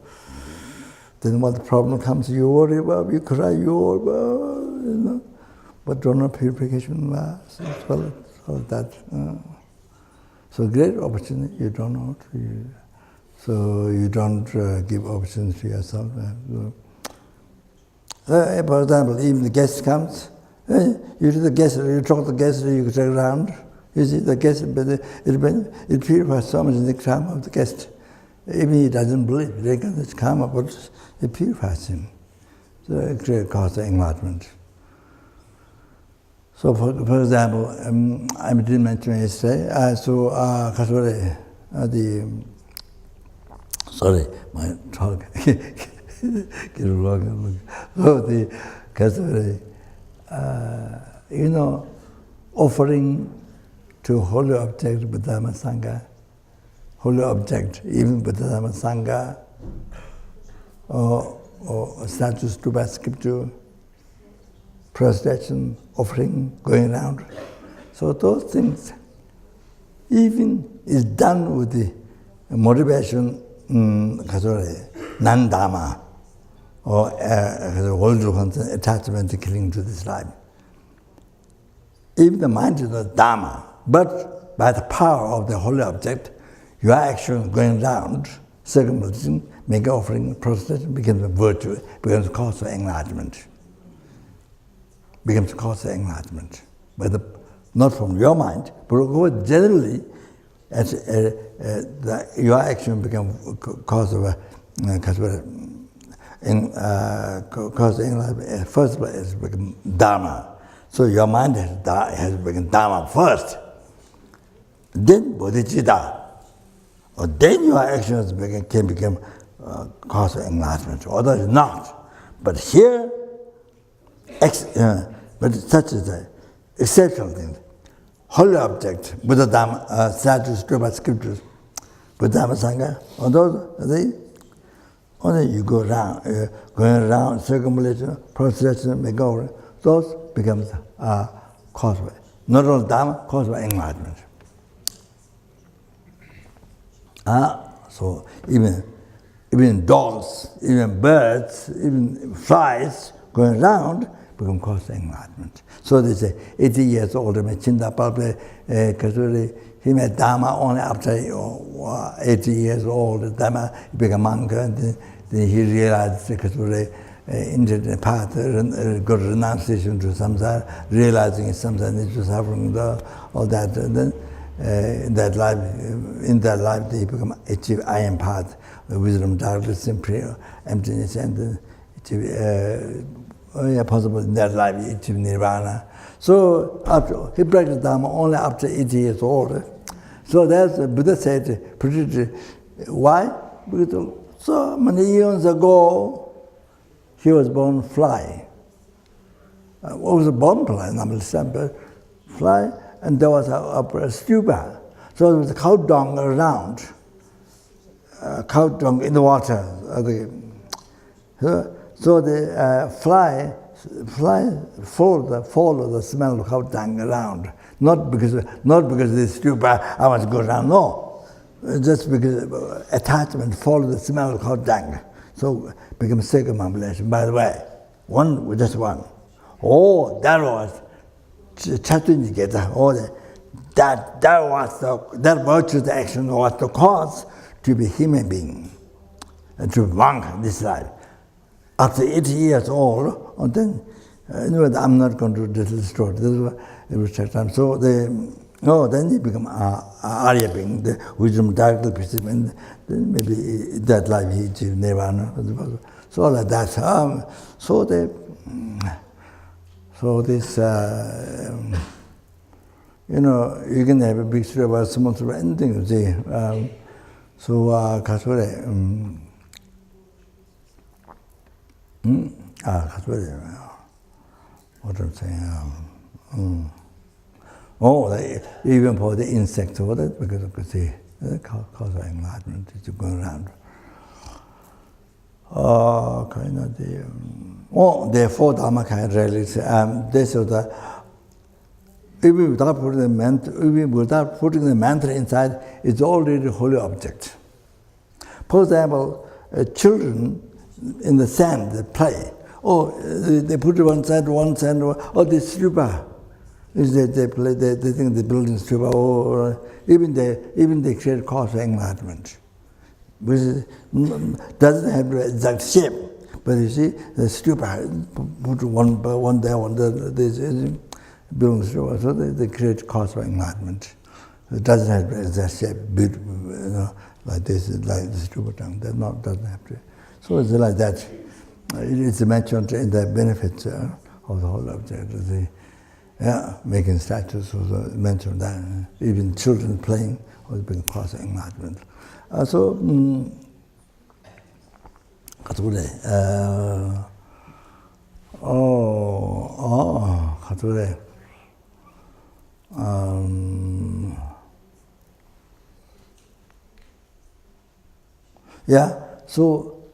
then when the problem comes, you worry about, you cry, you worry about, you know. But don't know purification lasts, all that. So great opportunity, you don't know. So you don't give opportunity to yourself. For example, even the guest comes, you do the guest, you talk to the guest, you take around. You see, the guest, it purifies so much in the karma of the guest. Even he doesn't believe, they get this karma, but it purifies him. So it creates cause of enlightenment. So for example, I didn't mention yesterday, sorry, my talk, get wrong. So the Kasuri, you know, offering to holy object, Buddha Sangha, holy object, even Buddha Sangha, or statues, stupa, sculpture, prostration, offering, going around. So those things, even is done with the motivation, non-dharma, or attachment, clinging to this life. Even the mind is not dharma, but by the power of the holy object, your action going around, circumambulation, make offering, prostration becomes a virtue, becomes a cause of enlightenment. Becomes a cause of enlightenment. But not from your mind, but generally, your action becomes cause of enlightenment. First place is become dharma. So your mind has become dharma first. Then bodhicitta. Or then your actions can become cause of enlightenment. Otherwise not. But here, but such is the exceptional thing. Holy object, Buddha Dhamma, statues, stupas, sculptures, Buddha Dhamma Sangha, on those, only you go around, going around, circumambulation, prostration, makeover, those becomes cause of, not only Dhamma, cause of enlightenment. So even dogs, even birds, even flies going around become cause of enlightenment. So they say 80 years old, Chinda Palpe Kasuri, he met Dharma only after 80 years old. Dharma, he became a monk, and then he realized Kasuri, into the path, good renunciation to samsara, realizing samsara needs to suffering, all that. And then in that life they become achieve I am path, wisdom, darkness, emptiness, and then achieve, possible in that life achieve nirvana. So after he practiced dharma only after 80 years old. So that's Buddha said, predicted. Why? Because so many years ago, he was born fly. Was born fly, but fly, and there was a stupa. So there was cow dung around, cow dung in the water. So the fly follow the smell of cow dung around. Not because of the stupa, I want to go around. No. Just because attachment follow the smell of cow dung. So become second manipulation. By the way, just one. Oh, that was Chatunjiketa. Oh, that virtuous action was the cause to be human being, and to be monk in this life. After 80 years old, and then anyway, I'm not going to do this story. This was time. So then you become Arya being, the wisdom directly perceived, and then maybe that life he achieved nirvana. So like that. So this, you can have a big story about small story, anything you see. Kasure, what I'm saying. Even for the insects, because you could see cause of enlightenment is going around. The four dharmakaya relics. This is the even without putting the mantra inside, it's already a holy object. For example, children in the sand they play. They put it one side, this stupa. They play. They think the building stupa. Or even they create cause of enlightenment, which doesn't have the exact shape. But you see, the stupa put one there, one there. This building stupa, so they create cause of enlightenment. It doesn't have the exact shape, like this, like the stupa tongue. Doesn't have to. So it's like that. It's mentioned in the benefits of the whole object. Making statues was mentioned that. Even children playing was being cause of enlightenment. So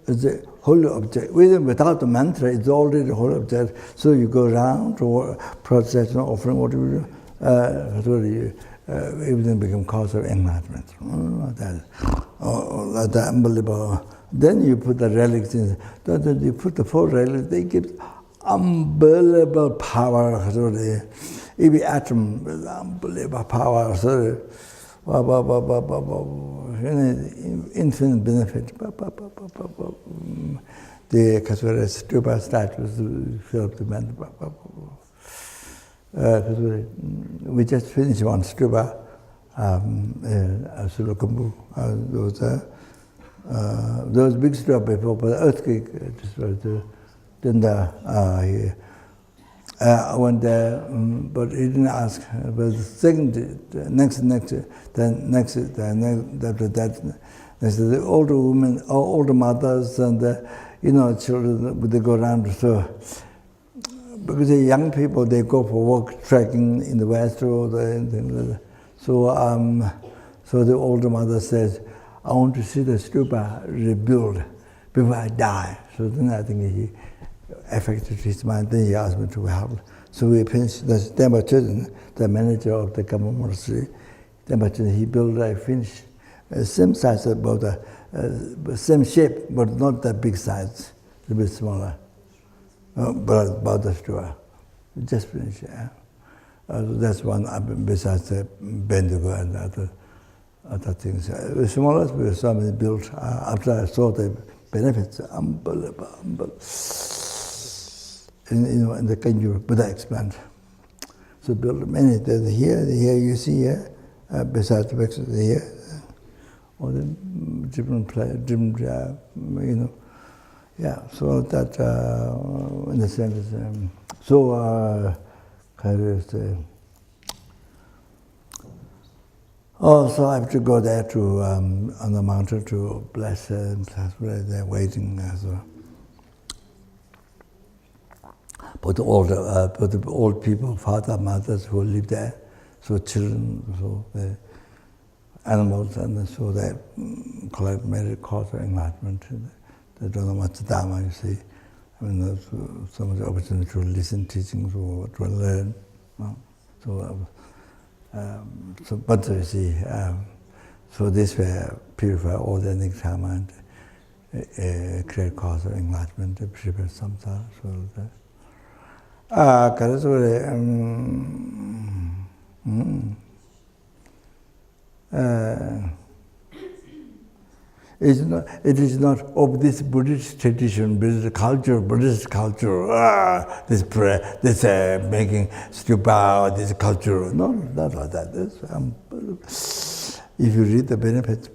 it's a holy object. Even without the mantra, it's already a holy object. So you go around to procession, offering, whatever you everything becomes cause of enlightenment. That's unbelievable. Then you put the relics in. Then you put the four relics. They give unbelievable power. Every atom with unbelievable power. Infinite benefit. The stupa statues fill up the man. We just finished one stupa, those big stupa before, but the earthquake destroyed. Then I went there, but he didn't ask. But the second, after that, the older women, older mothers, and children, they go around. So because the young people, they go for work, trekking in the west or anything like that. So the older mother says, "I want to see the stupa rebuild before I die." So then I think he affected his mind. Then he asked me to help. So we finished. The Dharma Children, the manager of the Kopan monastery, Dharma Children, he built. I finished same size, about same shape, but not that big size, a bit smaller. But about the stupa, just finished. That's one. Besides the Bendigo and other things, the smallest we saw built. After I saw the benefits are unbelievable. In the Kanjur Buddha explained. So build many. Here you see here, besides the here, all the different different, yeah. So that in the sense, so I have to go there to on the mountain to bless where they're waiting. But the old people, father, mothers who live there, so children, so the animals, and so they collect many cause of enlightenment. They don't know what's dharma, you see. I mean, there's so much opportunity to listen teachings or to learn. But you see, so this way purify all the dharma and create cause of enlightenment, prepare samsara. It is not of this Buddhist tradition, Buddhist culture, this prayer, this making stupa, this culture. No, not like that. If you read the benefits,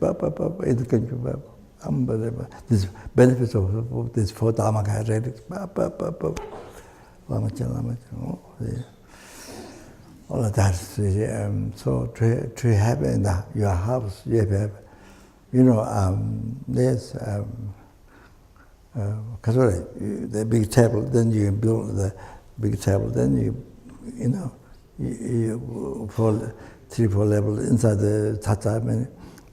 unbelievable. This benefits of this four dharmakaya relics, all of that. So to have in your house, you have, there's the big table. Then you build the big table. Then you fall 3-4 levels inside the tatami.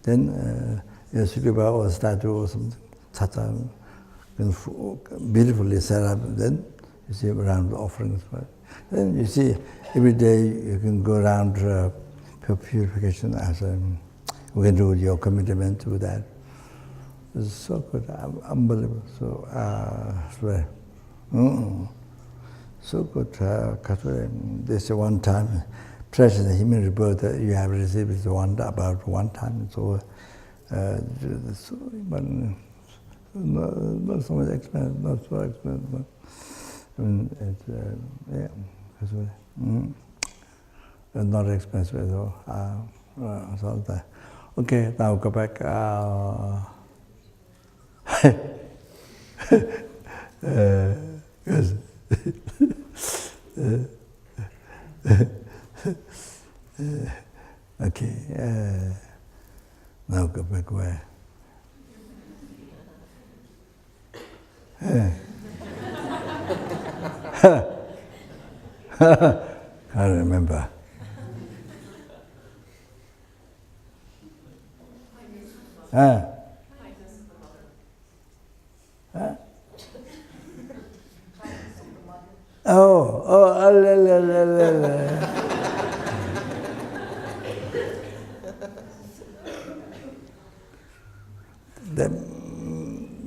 Then you stupa or statue or something, tatami, beautifully set up. Then you see around the offerings. Then you see every day you can go around for purification as we can do your commitment to that. It's so good, unbelievable. So, so good. This one time, precious human rebirth you have received is about one time. So, but not so much expensive, not so expensive. But, I mean, it's not expensive at all. So that. Okay, now go back. Yes. Okay. Now go back where? I remember.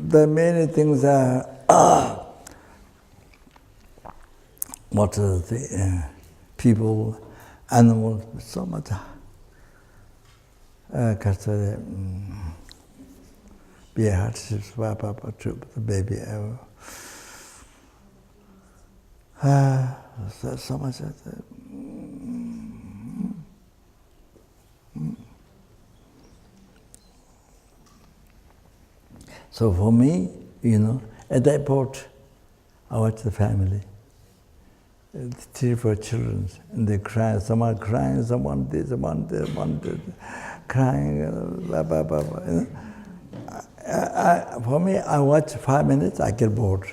The many things are what are the people, animals, so much. Be a hardships, the baby. So much. So for me, at the airport, I watch the family, 3-4 children, and they cry. Someone crying, someone this, crying, blah, blah, blah, blah. For me, I watch 5 minutes, I get bored.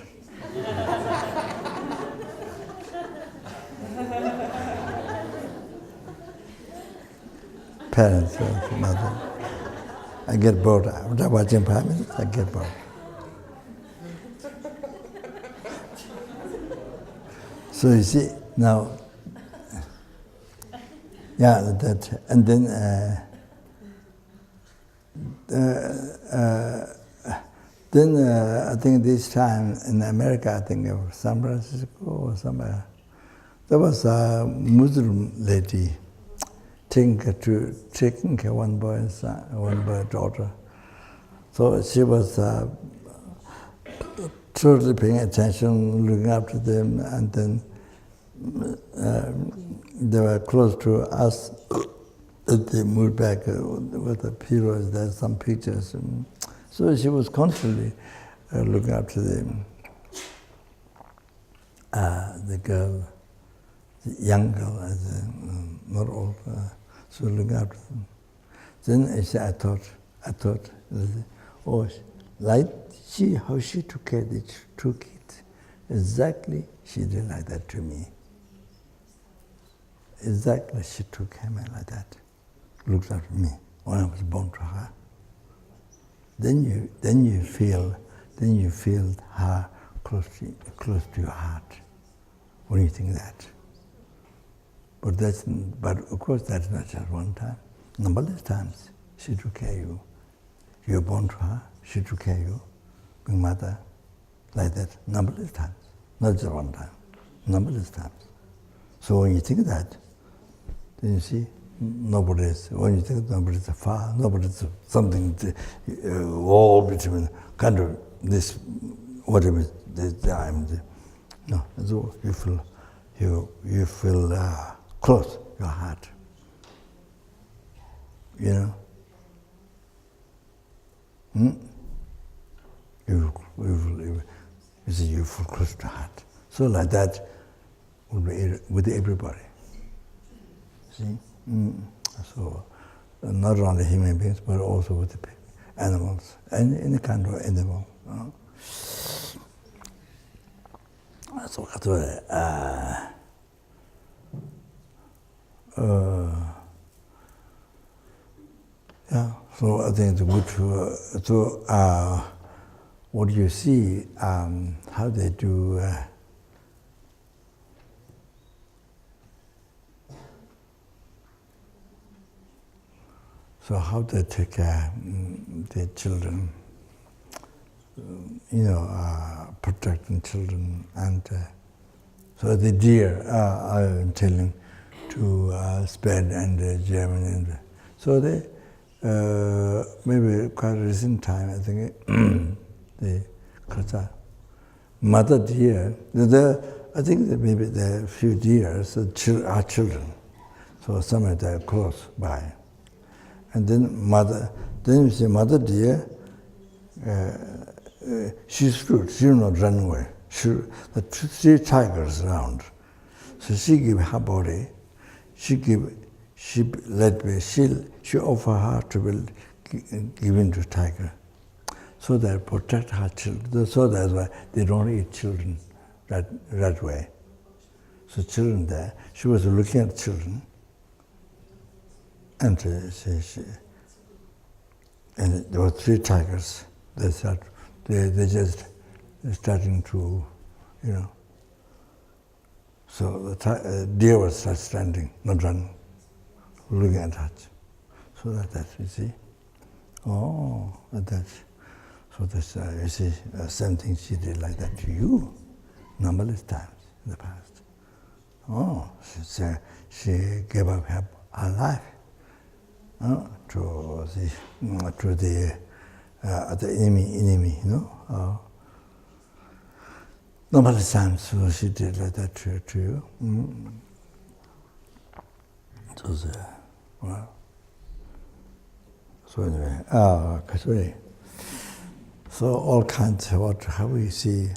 Parents, mother. I get bored. After watching 5 minutes, I get bored. So you see, now, yeah, that, and then, I think this time in America, I think of San Francisco or somewhere, there was a Muslim lady taking care one boy and son, one boy daughter. So she was totally paying attention, looking after them, and then they were close to us. They moved back with the pillows. There's some pictures. So she was constantly looking after them. The girl, the young girl, not old, so looking after them. Then I thought, oh, like how she took care of the two kids, exactly she did like that to me. Exactly, she took care of me like that. Looked after me when I was born to her. Then you feel her close to your heart when you think that. But of course that's not just one time. Numberless times she took care of you. You were born to her, she took care of you, being mother, like that, numberless times. Not just one time, numberless times. So when you think that, then you see, when you think nobody's far, nobody's something, all between, kind of this, whatever this time. No, so you feel close, your heart. You know? You feel close to heart. So like that with everybody. See? So not only human beings, but also with the animals, and any kind of animal. So yeah, so I think it's good to what do you see, how they do so how they take care their children, protecting children, and so the deer are telling to spread and German, and so they maybe quite recent time, I think the mother deer. I think that maybe there are few deers are children, so somewhere they're close by. And then you see mother deer, she stood, she did not run away. The three tigers around. So she gave her body, she let me, she offered her to be given to tiger. So that protect her children, so that's why they don't eat children that way. So children there, she was looking at children, and and there were three tigers. They just starting to, So the deer was standing, not running, looking at her. So that you see. Oh, that's. So this, you see, same thing she did like that to you, numberless times in the past. Oh, she gave up her life to the enemy, numberless times. So she did like that to you. It was well. So anyway, sorry. So all kinds of how we see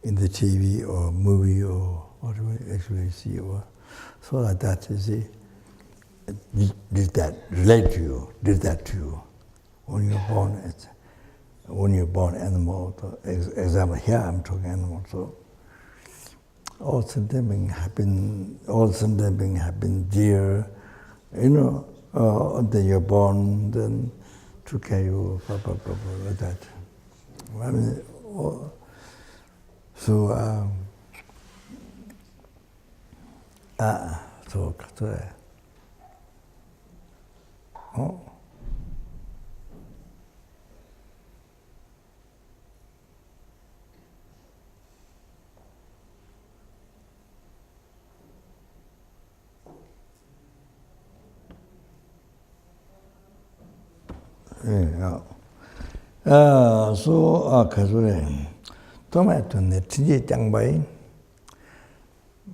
in the TV or movie or what we actually see, or so like that, you see, did that relate to you? Did that to you when you're born? When you're born animal, for example, here I'm talking animal. So all something happen, deer, then you're born, then took care of you, like that. I mean, so oh. Yeah. So, tomato ne tiji tangbai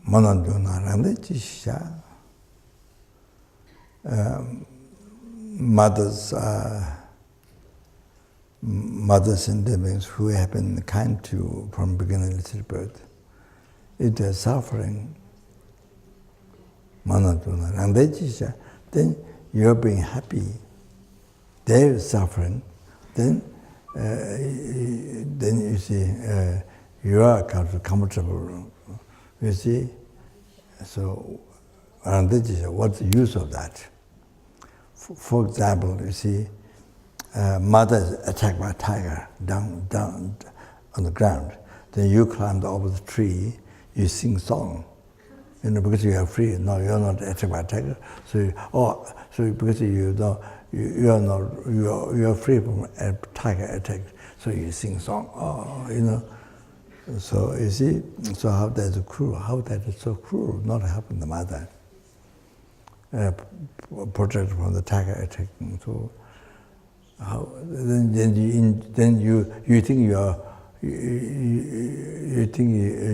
mananduna ramde chisha mothers and siblings who have been kind to you from beginning to birth. If they're suffering, mananduna ramde chisha, then you're being happy. They're suffering, then you see you are comfortable. You see, so and this is what's the use of that? For example, you see, mother is attacked by a tiger down on the ground. Then you climb over the tree, you sing song, because you are free. No, you're not attacked by a tiger. So because you are free from a tiger attack. So you sing song. So you see, so how that is cruel? How that is so cruel? Not helping the mother. Protect from the tiger attacking. So then you think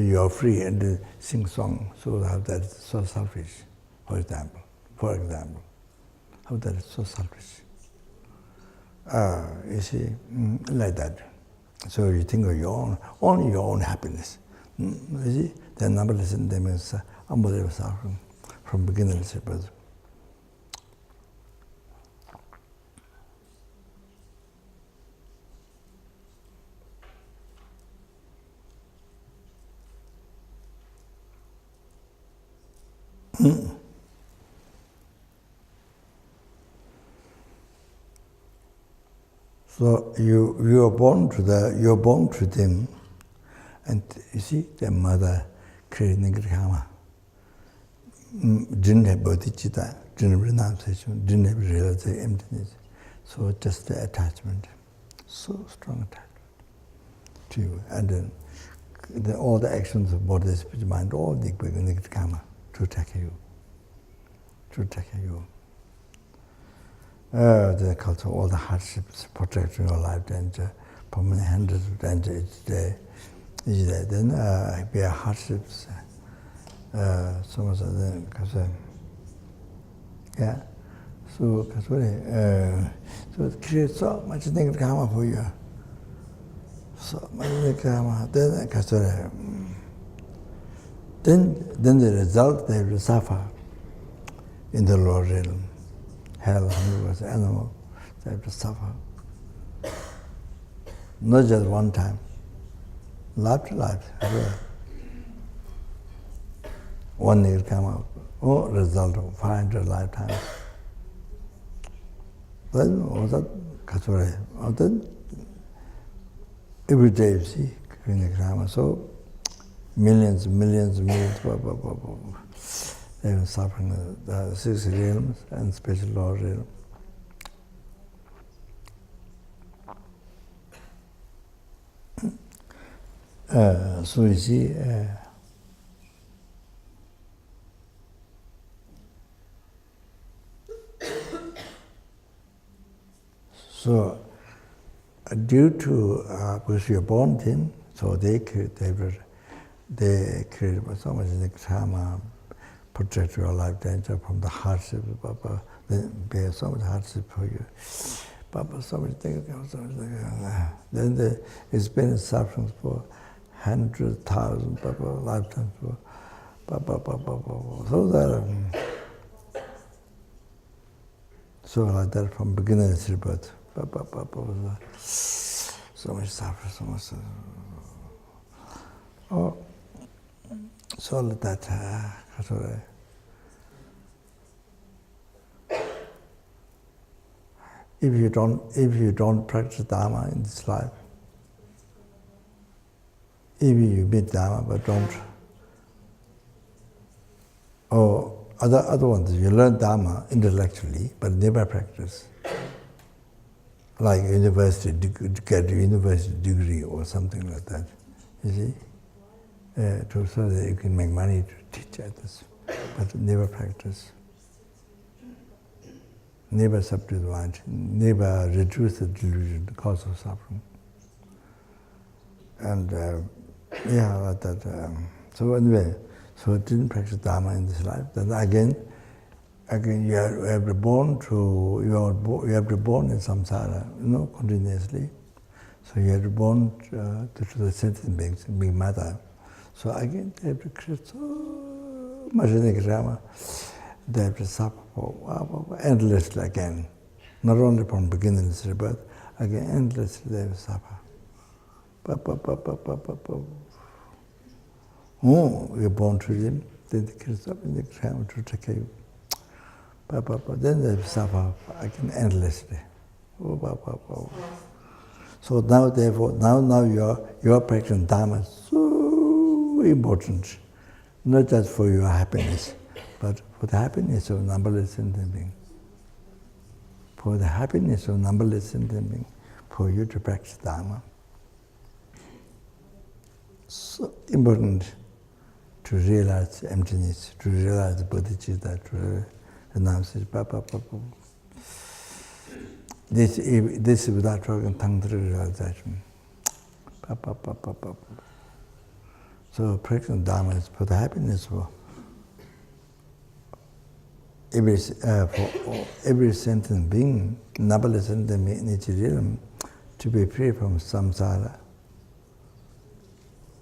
you are free and sing song. So how that is so selfish. For example, how that is so selfish. You see, like that. So you think of only your own happiness. You see, the numberless in them is unbelievable suffering from beginning to birth. So you're born to them, and you see the mother creating karma. Didn't have bodhicitta, didn't have renunciation, didn't have realization, emptiness. So just the attachment, so strong attachment to you, and then all the actions of body, speech, mind, all the negative karma to attack you. The culture, all the hardships, protecting your life, danger, permanent hundreds of danger each day. Then there are hardships. So much of them, so it creates so much negative karma for you. So much negative karma. Then the result, they will suffer in the lower realm. Hell, universe, animal, they have to suffer. Not just one time, life to life. One year come out, result of 500 lifetimes. Then, every day you see, so millions, they were suffering the 6 realms and special lower realm. So you see, so due to because you're born in, so they create so much karma, protect your life danger from the hardship, then bear so much hardship for you. So much then it's been suffering for 100,000 lifetimes for so like that from beginning to birth. So much suffering, so much. So like that. If you don't practice dharma in this life, if you meet dharma but don't, or other ones, you learn dharma intellectually but never practice, like university to get a university degree or something like that. You see, so that you can make money to teach others, but never practice. Never subdue the mind, never reduce the delusion, the cause of suffering. yeah, like that. So anyway, so I didn't practice dharma in this life. Then again, you have to born to you have to born in samsara, continuously. So you have to born to the sentient beings, being matter. So again, they have to create so much drama. They have to suffer for endlessly again. Not only from beginning of the birth, again endlessly they will suffer. Oh, you're born to them, then they create up in the drama to take care of you. Then they will suffer again endlessly. So now, therefore, now your practicing dharma is so important, not just for your happiness, but for the happiness of numberless sentient beings. For the happiness of numberless sentient beings, for you to practice dharma. So important to realize emptiness, to realize bodhicitta, to renounce it. This is without talking tantric realization. So practicing dharma is for the happiness for every sentient being, numberless sentient being in each realm, to be free from samsara.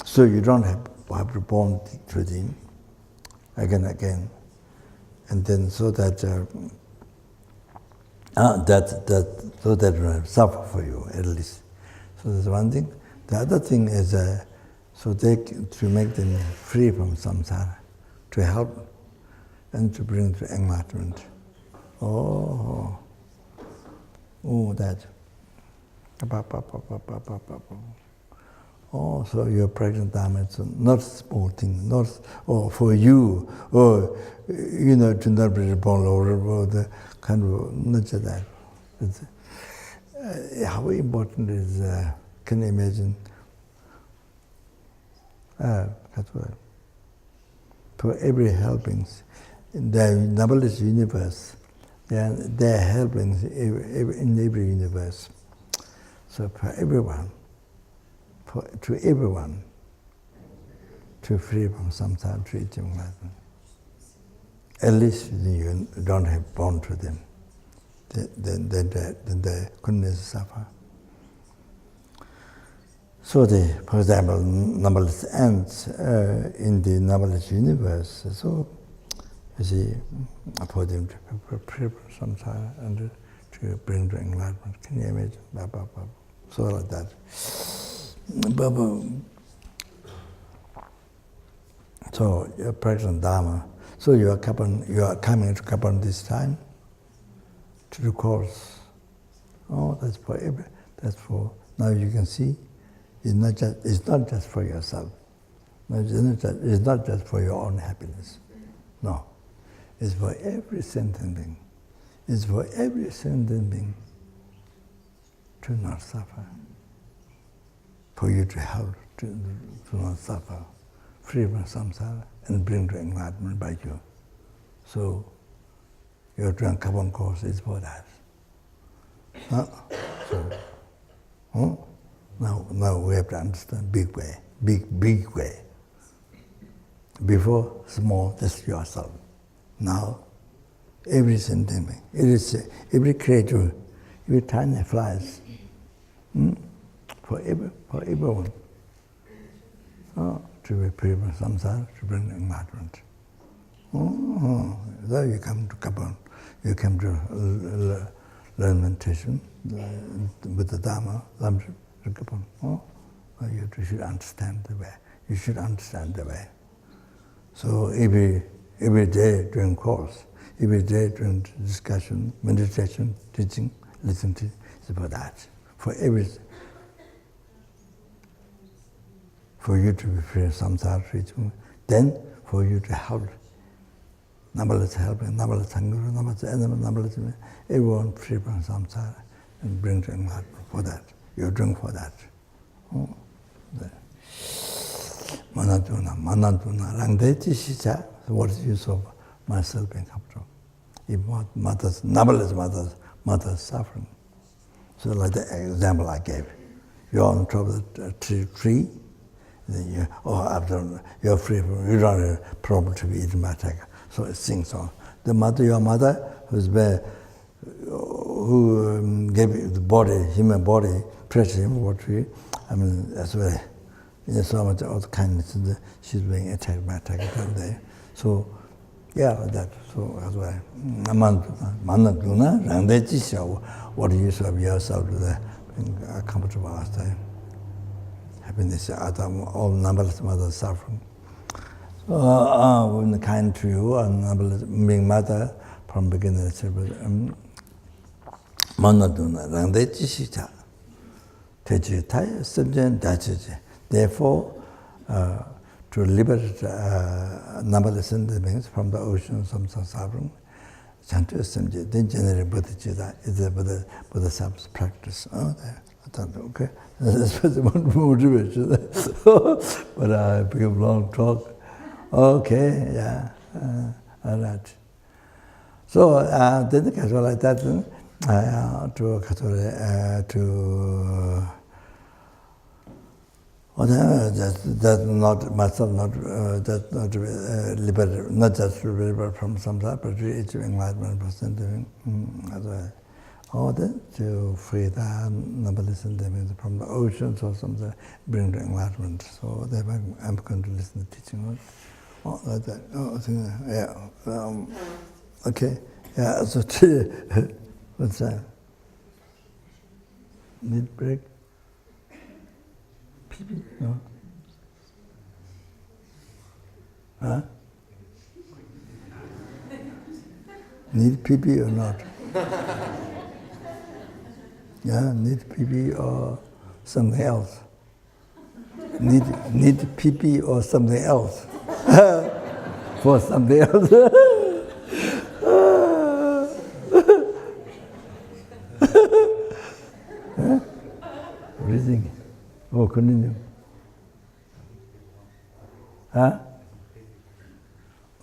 So you don't have to born to them again, and then so that so that will suffer for you at least. So that's one thing. The other thing is so to make them free from samsara, to help and to bring to enlightenment. That. So your practicing dharma is not a small thing, not for you, or to not be born or the kind of not just that. How important is can you imagine? For every helpings in the numberless universe, there are helpings in every universe. So for everyone. To everyone, to free from samsara, to reach enlightenment. At least you don't have born to them. Then they couldn't suffer. So for example, numberless ants in the numberless universe. So you see, for them to free from samsara and to bring to enlightenment. Can you imagine? So like that. So you're practicing dharma. So you are coming to Kopan this time to the course. That's for now you can see. It's not just for yourself. No, it's not just for your own happiness. No, it's for every sentient being. It's for every sentient being to not suffer. For you to help to not suffer, free from samsara, and bring to enlightenment by you. So, your Kopan course is for that. Now we have to understand big way, big way. Before, small, just yourself. Now, every sentient being, it is every creature, every tiny flies. For everyone, to be free from samsara, to bring enlightenment. There you come to Kopan, you come to learn meditation with the dharma, to Kopan. You should understand the way. You should understand the way. So every day during course, every day during discussion, meditation, teaching, listening to, it's about that. For you to be free from samsara, then for you to help, numberless helping, numberless hunger, numberless enemy, numberless everyone free from samsara and bring to enlightenment for that. You're doing for that. Manantuna, Langdechi Shicha, what is the use of myself being comfortable? If mothers, numberless mothers suffering. So like the example I gave. you're on top of the tree, then after you're free from, you don't have a problem to be eaten by tiger. So it sings on. Your mother, who gave you the body, human body, precious human body, I mean, that's why there's so much of kindness. She's being attacked by a tiger down there. So, yeah, that. So that's why. What do you serve yourself to the comfortable lifestyle? Happiness, all numberless mothers suffering. So, when kind to you, numberless being mother from beginning to therefore, to liberate numberless beings from the oceans of suffering, then generate Buddha is a Buddha practice. Okay, that's one motivation. But I become long talk. Okay, yeah, all right. So then the case like that, that's not myself, that's not liberated, not just liberated from samsara, but it's enlightenment person doing. To free the numberless endeavors from the oceans or something, bring to enlightenment. So I'm going to listen to teaching. Like that. Yeah. Okay. Yeah. So what's that? Need break? Pee-pee? No. Huh? Need pee-pee or not? Yeah, need pee-pee or something else. Need pee-pee or something else. For something else. Breathing. Oh, continue. Huh?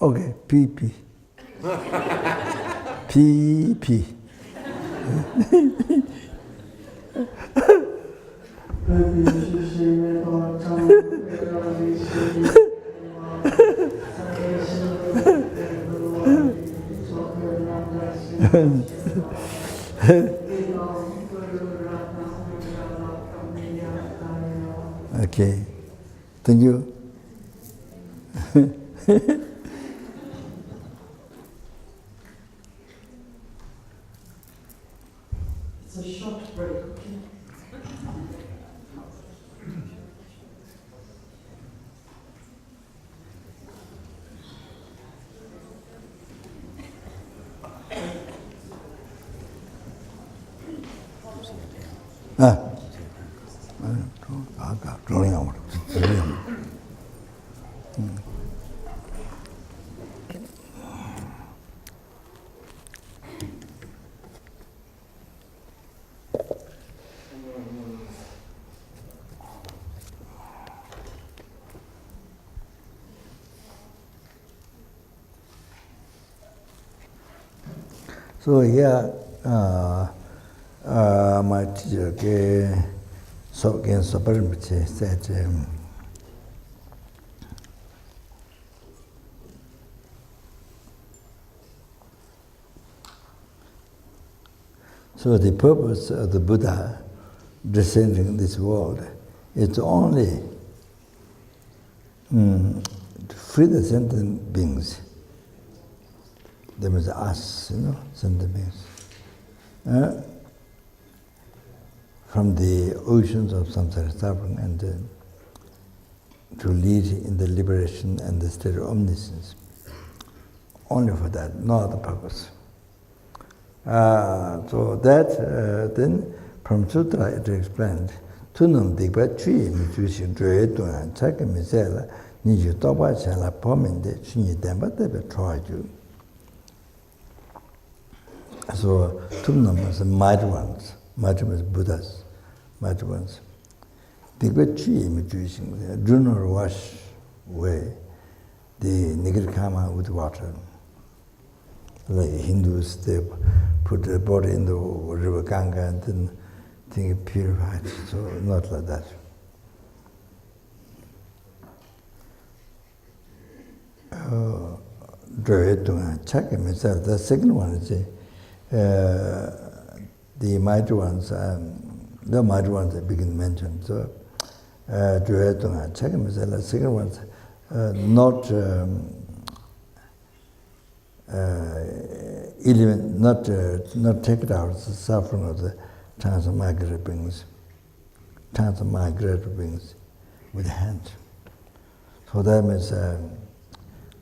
Okay, pee-pee. Pee-pee. Okay, thank you. It's a short break, okay? So here, my teacher, Geshe Sopa Rinpoche, said, so the purpose of the Buddha descending this world is only to free the sentient beings. That means us, sentient beings, from the oceans of samsara suffering and to lead in the liberation and the state of omniscience. Only for that, no other purpose. So that then from Sutra it explained, Tunum Dikpa Chui Mi Jushin Dre Duan Chaka Misela Niju Toba Chala Pominde Chunyi Demba Debe Troju. So Tunum is the mighty ones, Buddhas, mighty ones. Dikpa Chui Mi Jushin, do not wash away the negative karma with water. Like Hindus, they put the body in the river Ganga and then thing purified, so not like that. The second one is the mighty ones, the mighty ones that begin mentioned. So, the second one, not not take it out the suffering of the transmigratory beings, with the hand. So that means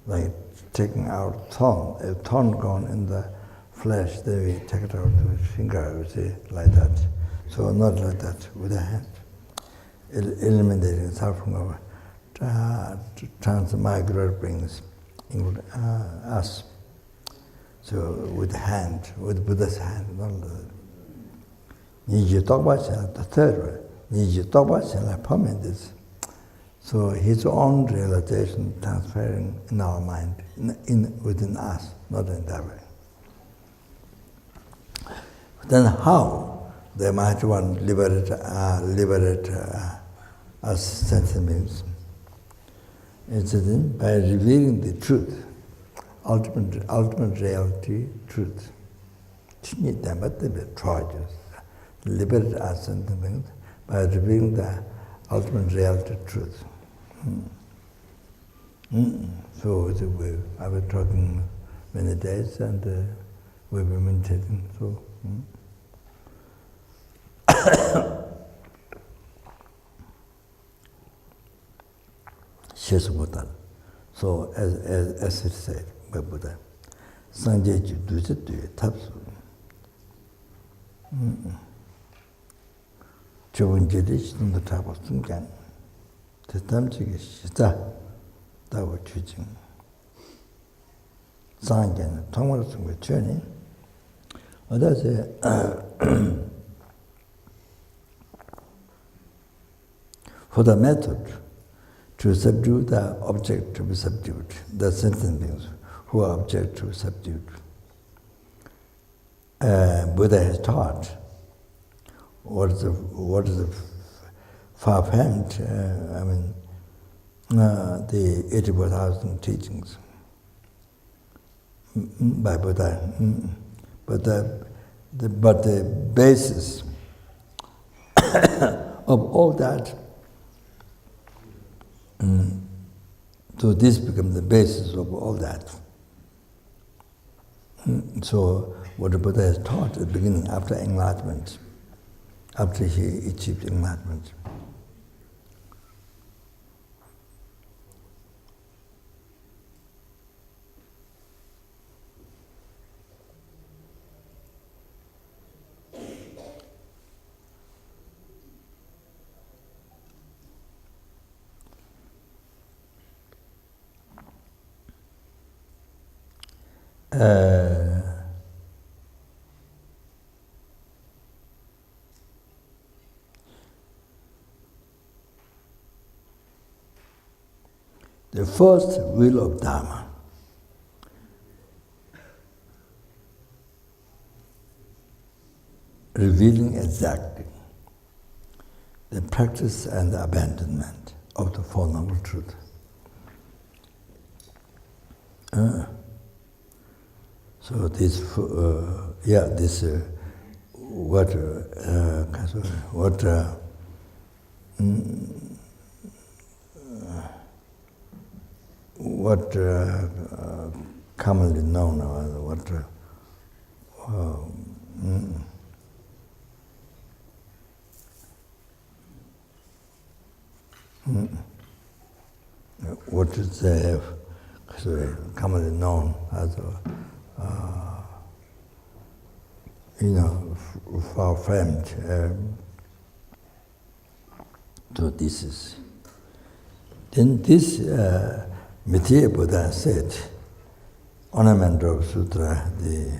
like taking out thorn, a thorn gone in the flesh, they take it out with finger, you see, like that. So not like that, with the hand. Eliminating suffering of transmigratory beings, including us. So with the hand, with Buddha's hand, not the third way, permanent is. So his own realization transferring in our mind, within us, not in that way. Then how the mighty one liberate us sentient beings? It's by revealing the truth, ultimate reality, truth. Liberate us sentient beings by revealing the ultimate reality, truth. So I was talking many days and we were meditating. So. So as it said by Buddha, Sanjeji Dujit Tapsu. Chobunjedish in the top of Tungan. The Tamchik Shita, that was teaching. Sangan, Thomas with journey. Well, that's for the method to subdue the object to be subdued, the sentient beings who are object to be subdued. Buddha has taught what is the far-famed, the 84,000 teachings by Buddha. But the basis of all that, so this becomes the basis of all that. So what the Buddha has taught at the beginning, after enlightenment, after he achieved enlightenment. The first will of dharma revealing exactly the practice and the abandonment of the Four Noble Truths. So this, what commonly known, or what is commonly known as far-famed. So this is. Then this Mithya Buddha said, ornament of Sutra, the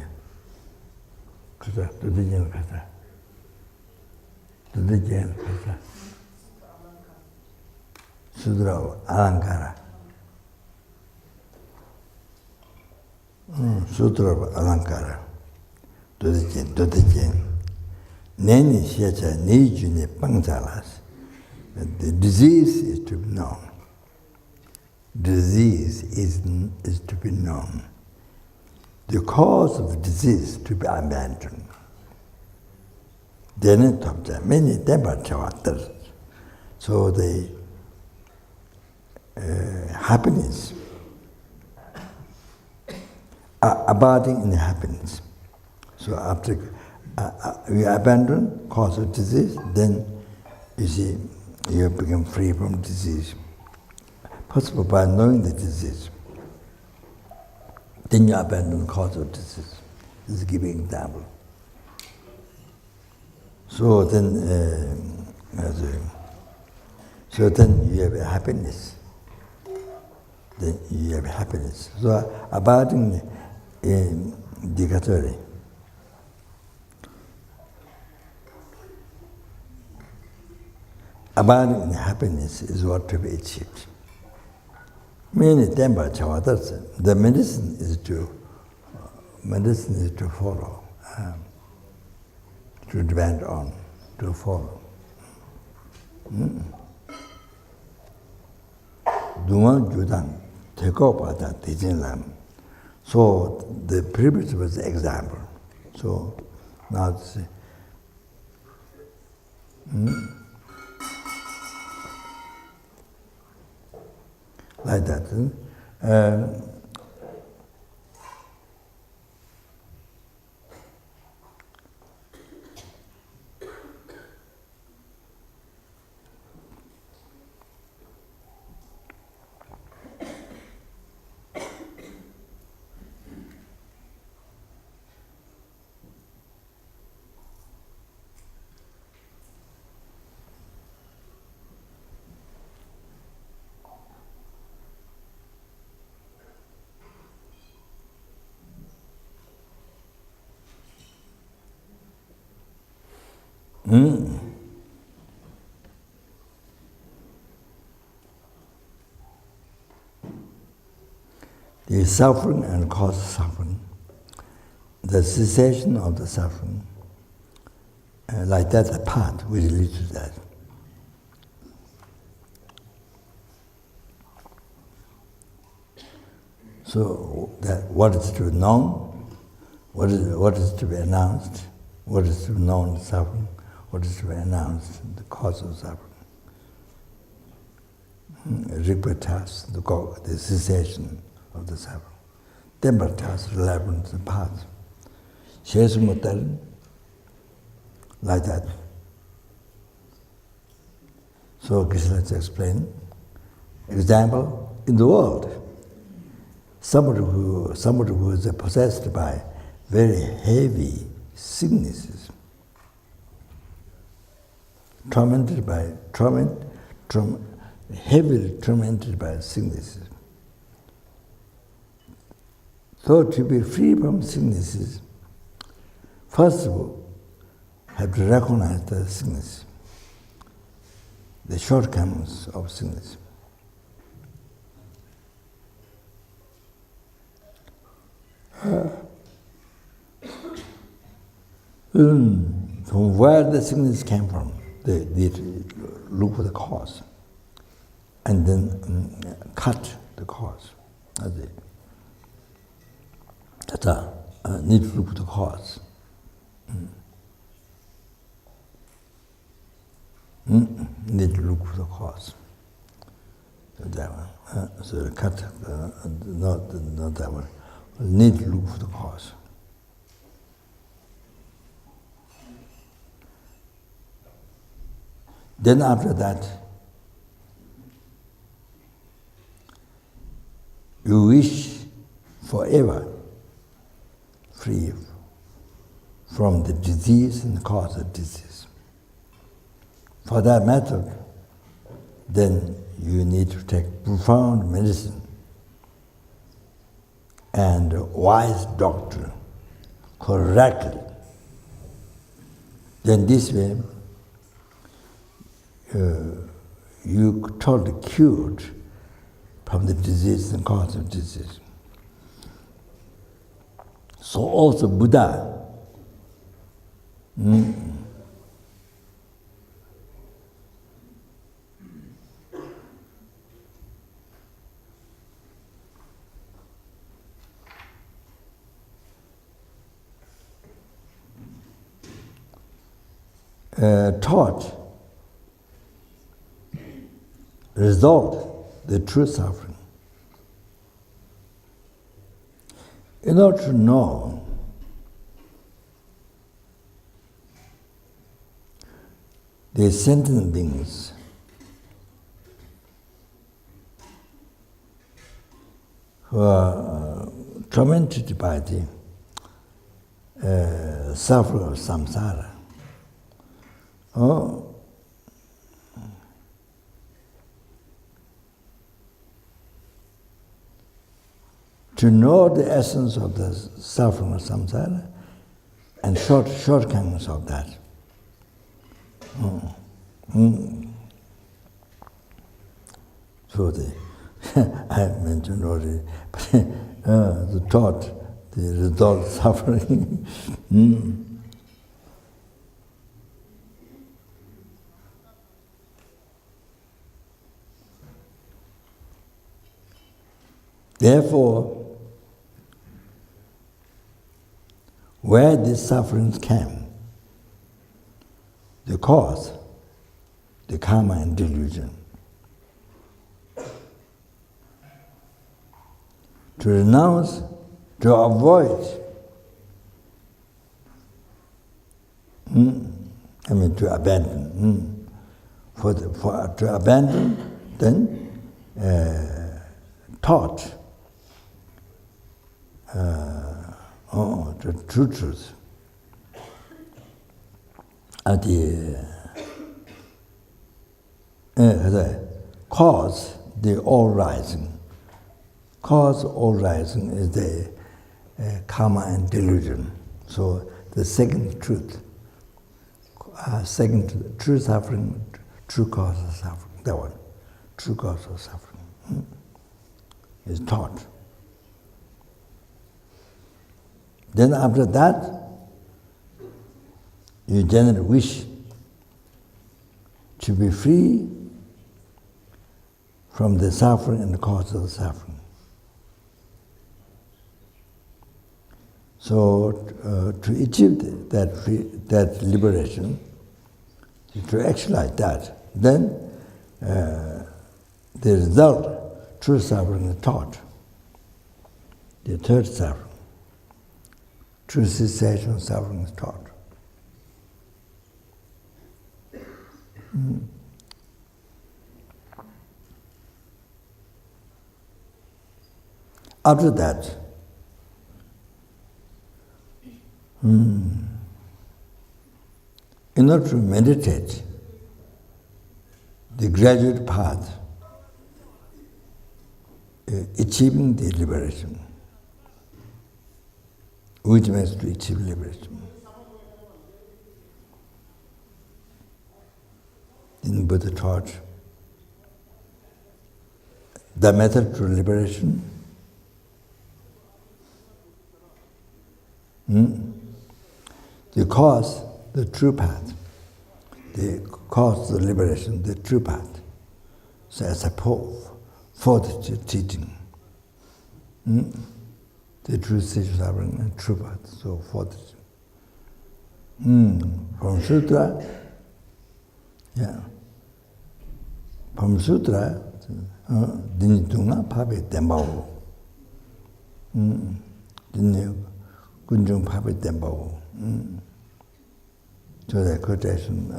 Sutra of Alankara. Sutra of Alankara. Dodejen. Neni Shecha Nijuni Pangjalas. The disease is to be known. Disease is to be known. The cause of the disease to be abandoned. Then many temperatures. So the happiness, abiding in happiness. So after you abandon cause of disease, then you see you become free from disease. Possible by knowing the disease. Then you abandon cause of disease. This is giving example. So then, you have happiness. Then you have happiness. So abiding in Dikatori. Abiding in happiness is what to be achieved. Many temperature, that's it. The medicine is to follow, to depend on, to follow. Dungan Judan, Tekopada, Tijinlam. So the previous was the example. So now it's like that. The suffering and cause of suffering, the cessation of the suffering, like that, the path which leads to that. So that what is to be known, what is to be announced, what is to be known, suffering, what is to be announced, the cause of suffering. Rigvatas, the cessation of the suffering. Tempertas, relevant to the path. Shesumutal, like that. So Geshe explained. Example, in the world, somebody who is possessed by very heavy sicknesses, heavily tormented by sicknesses. So to be free from sicknesses, first of all, have to recognize the sickness, the shortcomings of sickness. From where the sickness came from, they look for the cause, and then cut the cause. Need to look for the cause. Need to look for the cause. That one. So cut, not that one. Need to look for the cause. Then after that, you wish forever free from the disease and the cause of disease. For that method, then you need to take profound medicine and wise doctrine correctly. Then this way, you totally cured from the disease and cause of disease. So also Buddha, taught, resolved the true suffering. In order to know the sentient beings who are tormented by the suffering of samsara, or to know the essence of the suffering of samsara and shortcomings of that. So I mentioned already, the thought, the result suffering. Therefore, where these sufferings came, the cause, the karma and delusion. To renounce, to avoid, to abandon. To abandon, then taught the true truth. At the cause, the all rising. Cause all rising is the karma and delusion. So the second truth, true suffering, true cause of suffering. That one, true cause of suffering, is taught. Then after that, you generally wish to be free from the suffering and the cause of the suffering. So to achieve that liberation, to actualize that, then the result, true suffering is taught. The third suffering, true cessation suffering is taught. After that, in order to meditate the graduate path, achieving the liberation, which means to achieve liberation. In Buddha taught the method to liberation, the cause, the true path, the cause, the liberation, the true path. So as a fourth teaching, the true suffering and true path. So fourth teaching. From sutra, from sutra, dinitunga pabe dembao. Kunjung pabe dembao. So the quotation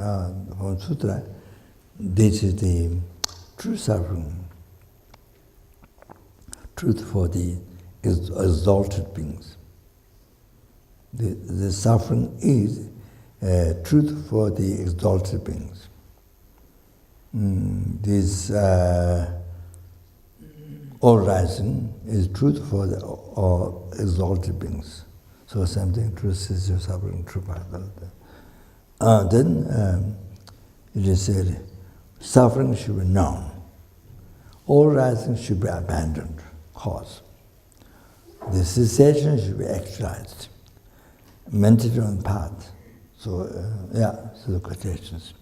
from sutra, this is the true suffering, truth for the exalted beings. The suffering is truth for the exalted beings. This all rising is truth for the all exalted beings. So something truth is your suffering, true path. Then it is said, suffering should be known. All rising should be abandoned, cause. The cessation should be actualized, meditated on path. So, so the quotations.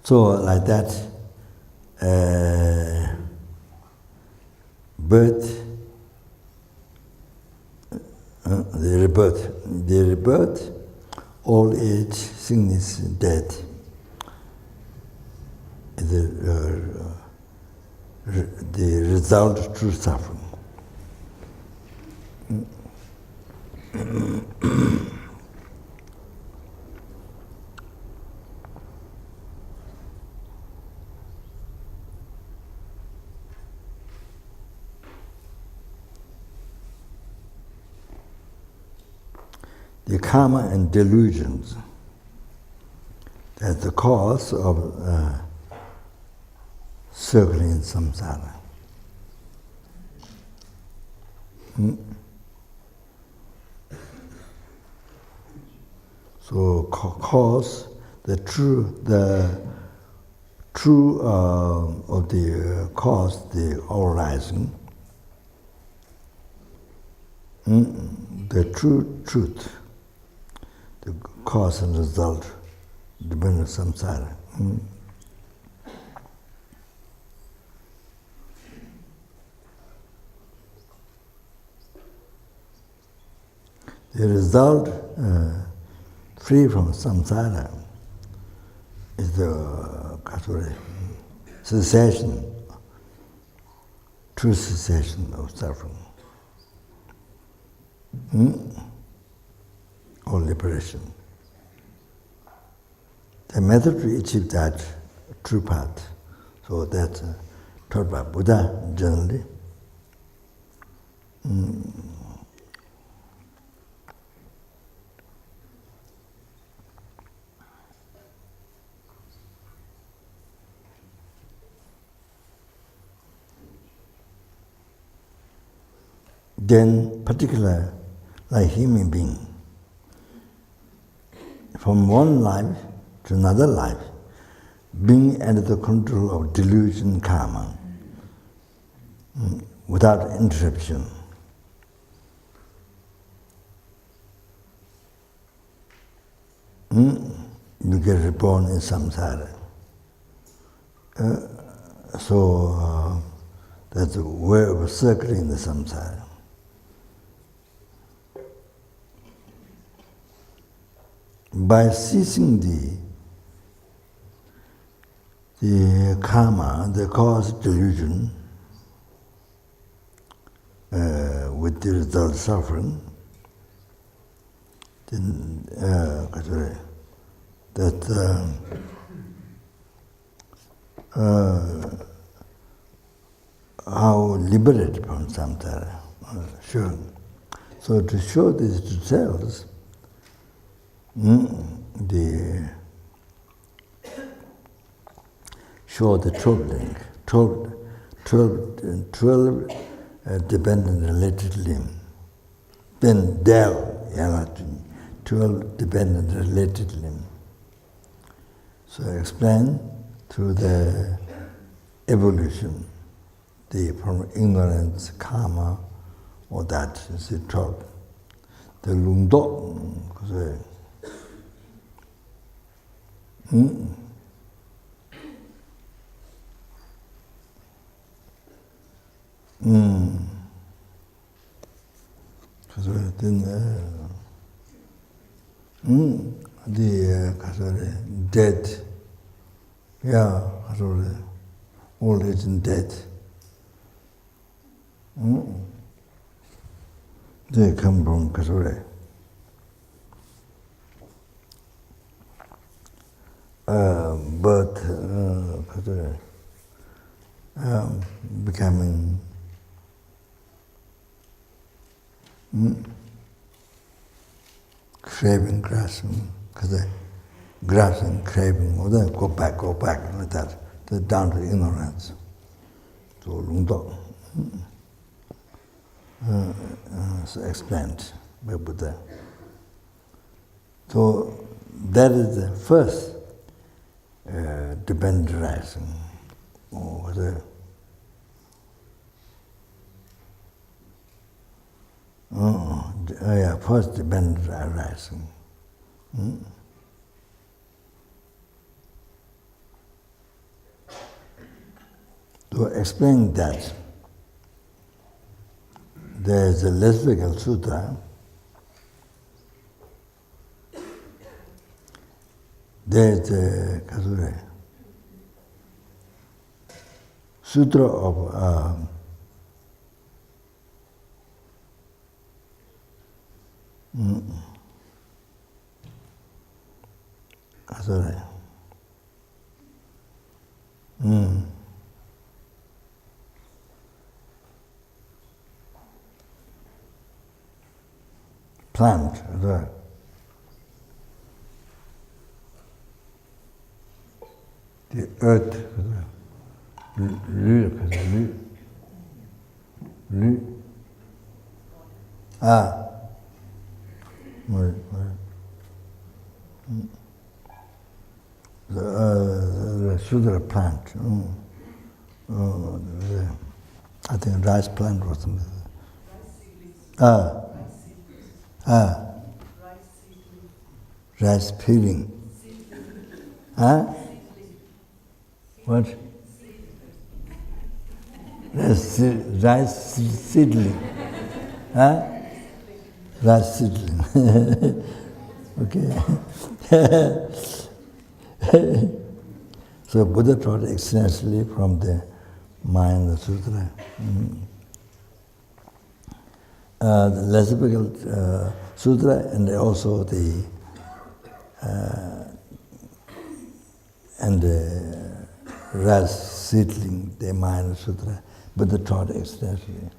So like that, birth, the rebirth, old age, sickness, death, the result of true suffering. The karma and delusions, that's the cause of circling in samsara. So cause, the true of the cause, the all rising, the true truth, the cause and result, depending on samsara. The result, free from samsara, is the cessation, true cessation of suffering, or liberation. The method to achieve that true path, so that's taught by Buddha generally. Then, particular, like human being, from one life to another life, being under the control of delusion karma, without interruption. You get reborn in samsara. So that's a way of circling the samsara. By ceasing the karma, the cause delusion, with the result suffering, then how liberated from samsara. Sure. So to show these details, show the 12 link, 12 dependent related limb. Then 12 dependent related limb. So I explain through the evolution, from ignorance, karma, or that is the 12. The lungdo, the death, old age and death, They come from Kasure. But Kasure, becoming craving, grasping, grasping, craving, or then go back like that, down to ignorance. So Lungdo explained by Buddha. So that is the first dependent rising, or the first dependent rising. To explain that, there is a lesbical sutra. There is the sutra of plant, the earth, the sugar plant. I think rice plant or something. Rice peeling. What? Rice seedling. Rice seedling. Okay. So Buddha taught extensively from the Mind Sutra. The lesbical sutra and also the Ras seedling, the Mind Sutra, Buddha taught extensively.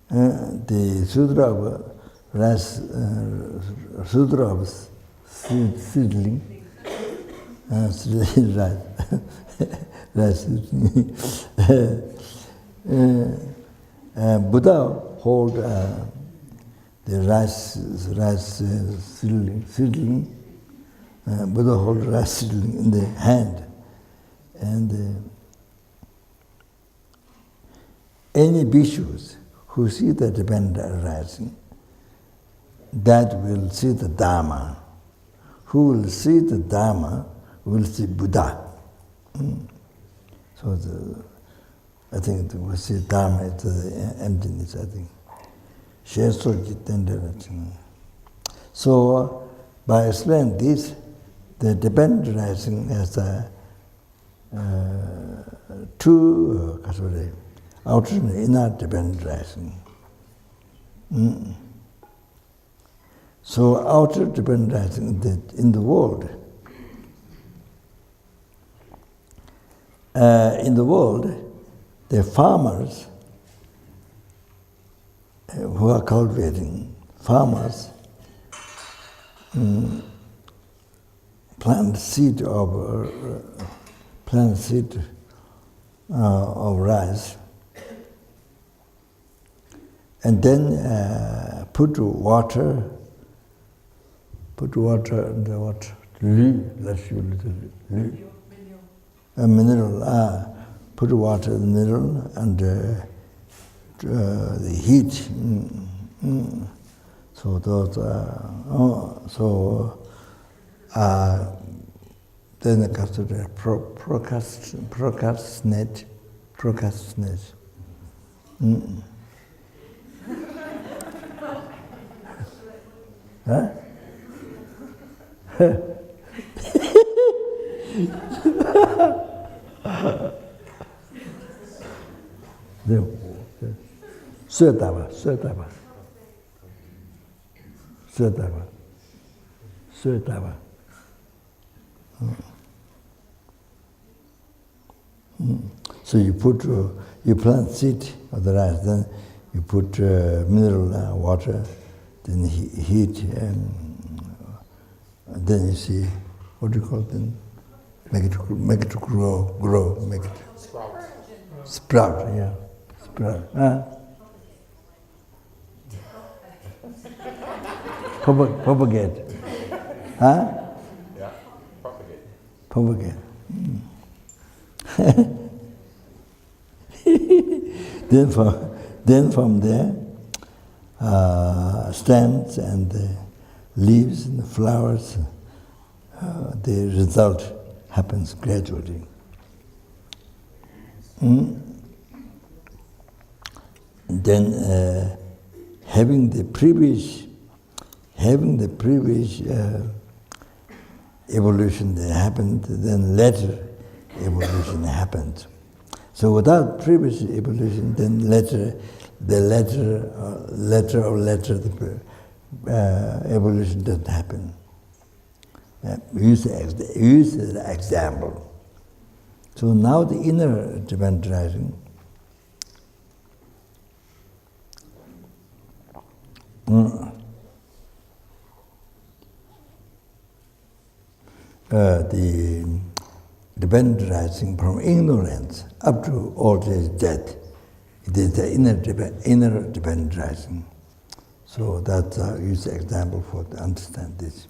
The sutra of Ras sutra of seedling, right, Ras seedling. Buddha hold the rice seedling. Buddha hold rice seedling in the hand, and any bhikshus who see the dependent arising, that will see the dharma. Who will see the dharma will see Buddha. So I think we see dharma is the emptiness, I think. So, by explaining this, the dependent rising has two outer and inner dependent rising. So, outer dependent rising in the world. The farmers who are cultivating, farmers plant seed of rice, and then put water in the water, mineral. Put water in the middle and the heat. So those then it comes to the procrastinate. Huh? Sutapa. So you put, you plant seed of the rice, then you put mineral water, then heat, and then you see, what do you call it then? Make it grow, make it sprout, yeah, sprout. Propagate. Huh? Yeah, propagate. Propagate. Then from there, stems and leaves and flowers, the result happens gradually. Then having the previous evolution that happened, then later evolution happened. So without previous evolution, then the evolution doesn't happen. Use the example. So now the inner dependent rising. The dependent rising from ignorance up to old age death. It is the inner dependent rising. So that's use the example for to understand this.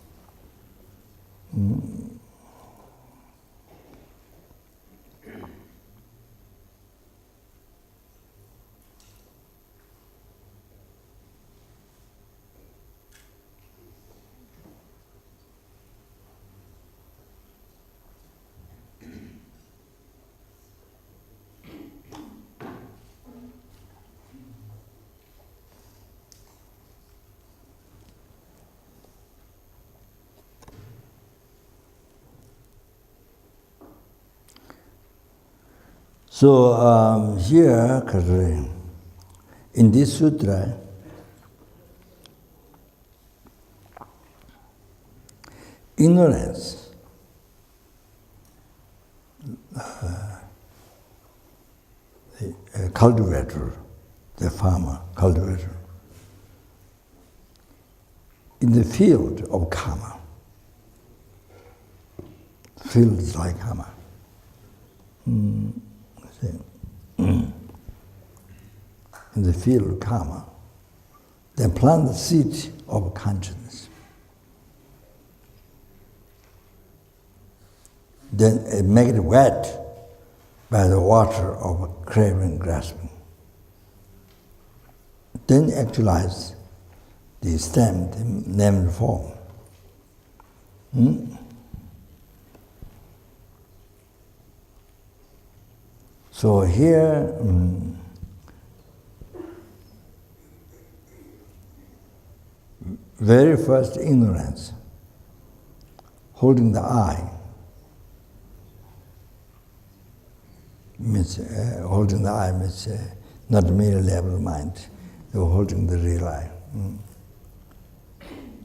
So here, in this sutra, ignorance, the cultivator, the farmer, cultivator, in the field of karma, field is like karma. In the field of karma, they plant the seed of consciousness. Then it make it wet by the water of craving, grasping. Then actualize the stem, the named form. So here, very first ignorance, holding the eye, means holding the eye means not mere level mind, you're holding the real eye.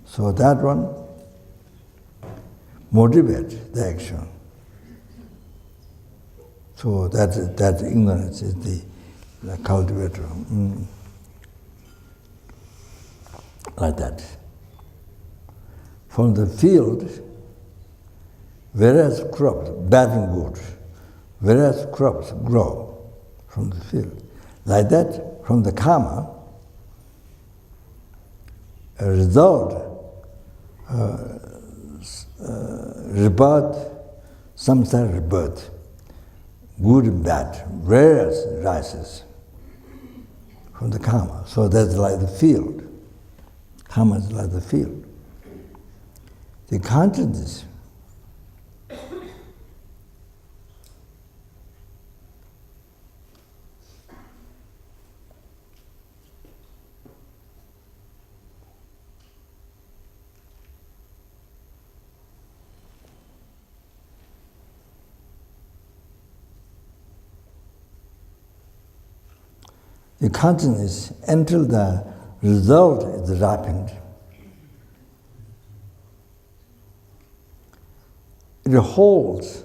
So that one motivates the action. So that ignorance is the cultivator. Like that. From the field, various crops, bad and good, various crops grow from the field. Like that, from the karma, a result, rebirth, samsara rebirth, good and bad, various rises from the karma. So that's like the field. Karma is like the field. The consciousness the consciousness until the result is ripened. It holds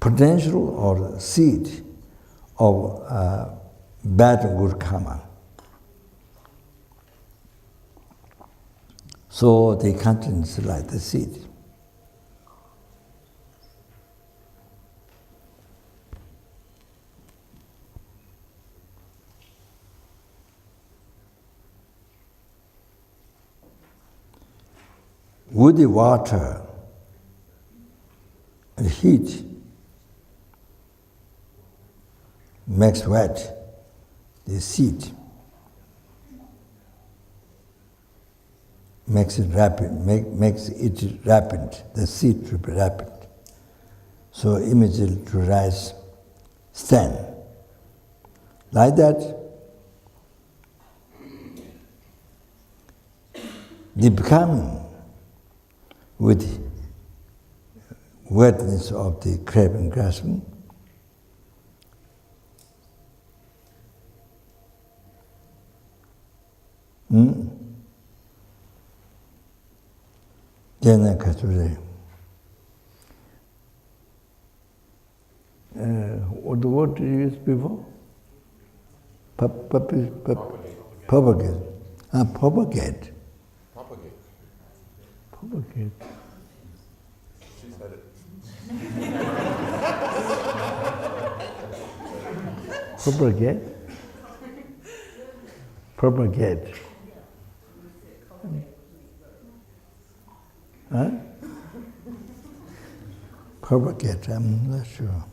potential or seed of bad and good karma. So the consciousness is like the seed. With the water and heat makes wet the seed, makes it rapid, makes it rapid, the seed to be rapid. So immediately to rise, stand. Like that, the becoming with wetness of the craving, grasping, Jana Kature. What word did you use before? Propagate. Propagate. Propagate. Propagate. She said it. Propagate. Propagate. Huh? Propagate, I'm not sure.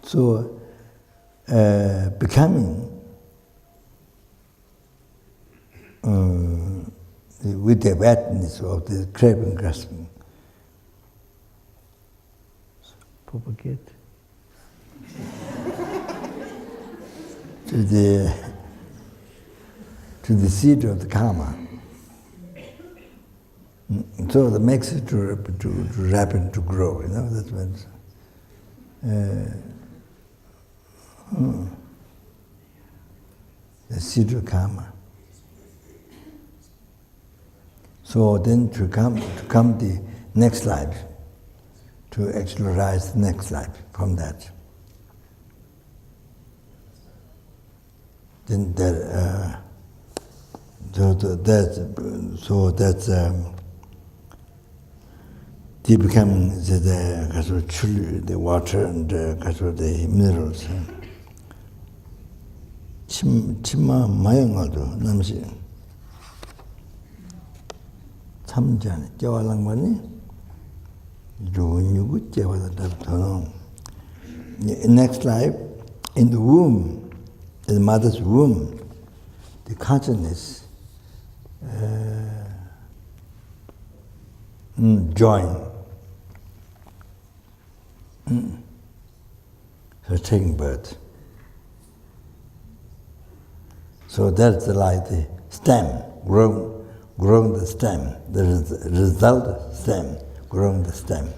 So, becoming with the wetness of the craving, grasping, propagate to the seed of the karma. So that makes it to rapid to grow. You know, that's what. The seed of karma. So then to come the next life, to actually rise the next life from that. Then that, the becoming the water and the minerals. Chima mayangado namsi 참자네 깨와랑만이 조뉴구 깨와다. Next life, in the womb, in the mother's womb, the consciousness join. So taking birth. So that's like the stem, growing the stem, the result stem, growing the stem.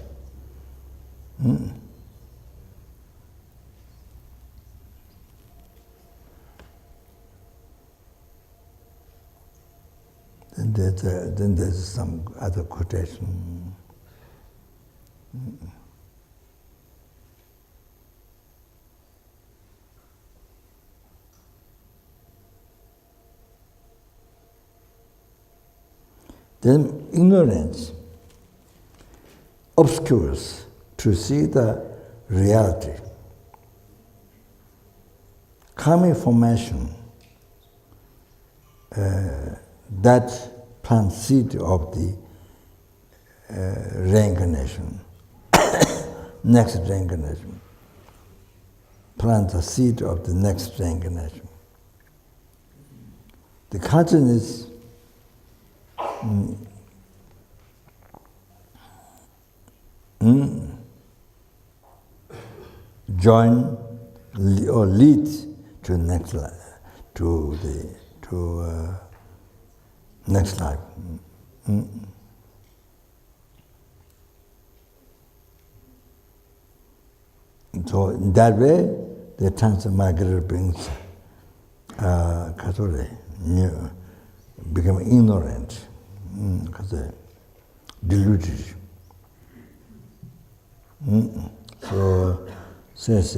Then there's some other quotation. Then ignorance obscures to see the reality. Karmic formation, that plant seed of the reincarnation, next reincarnation, plant the seed of the next reincarnation. The consciousness join or lead to next life, to next life. So in that way, the transmigrator brings become ignorant, deluded. So says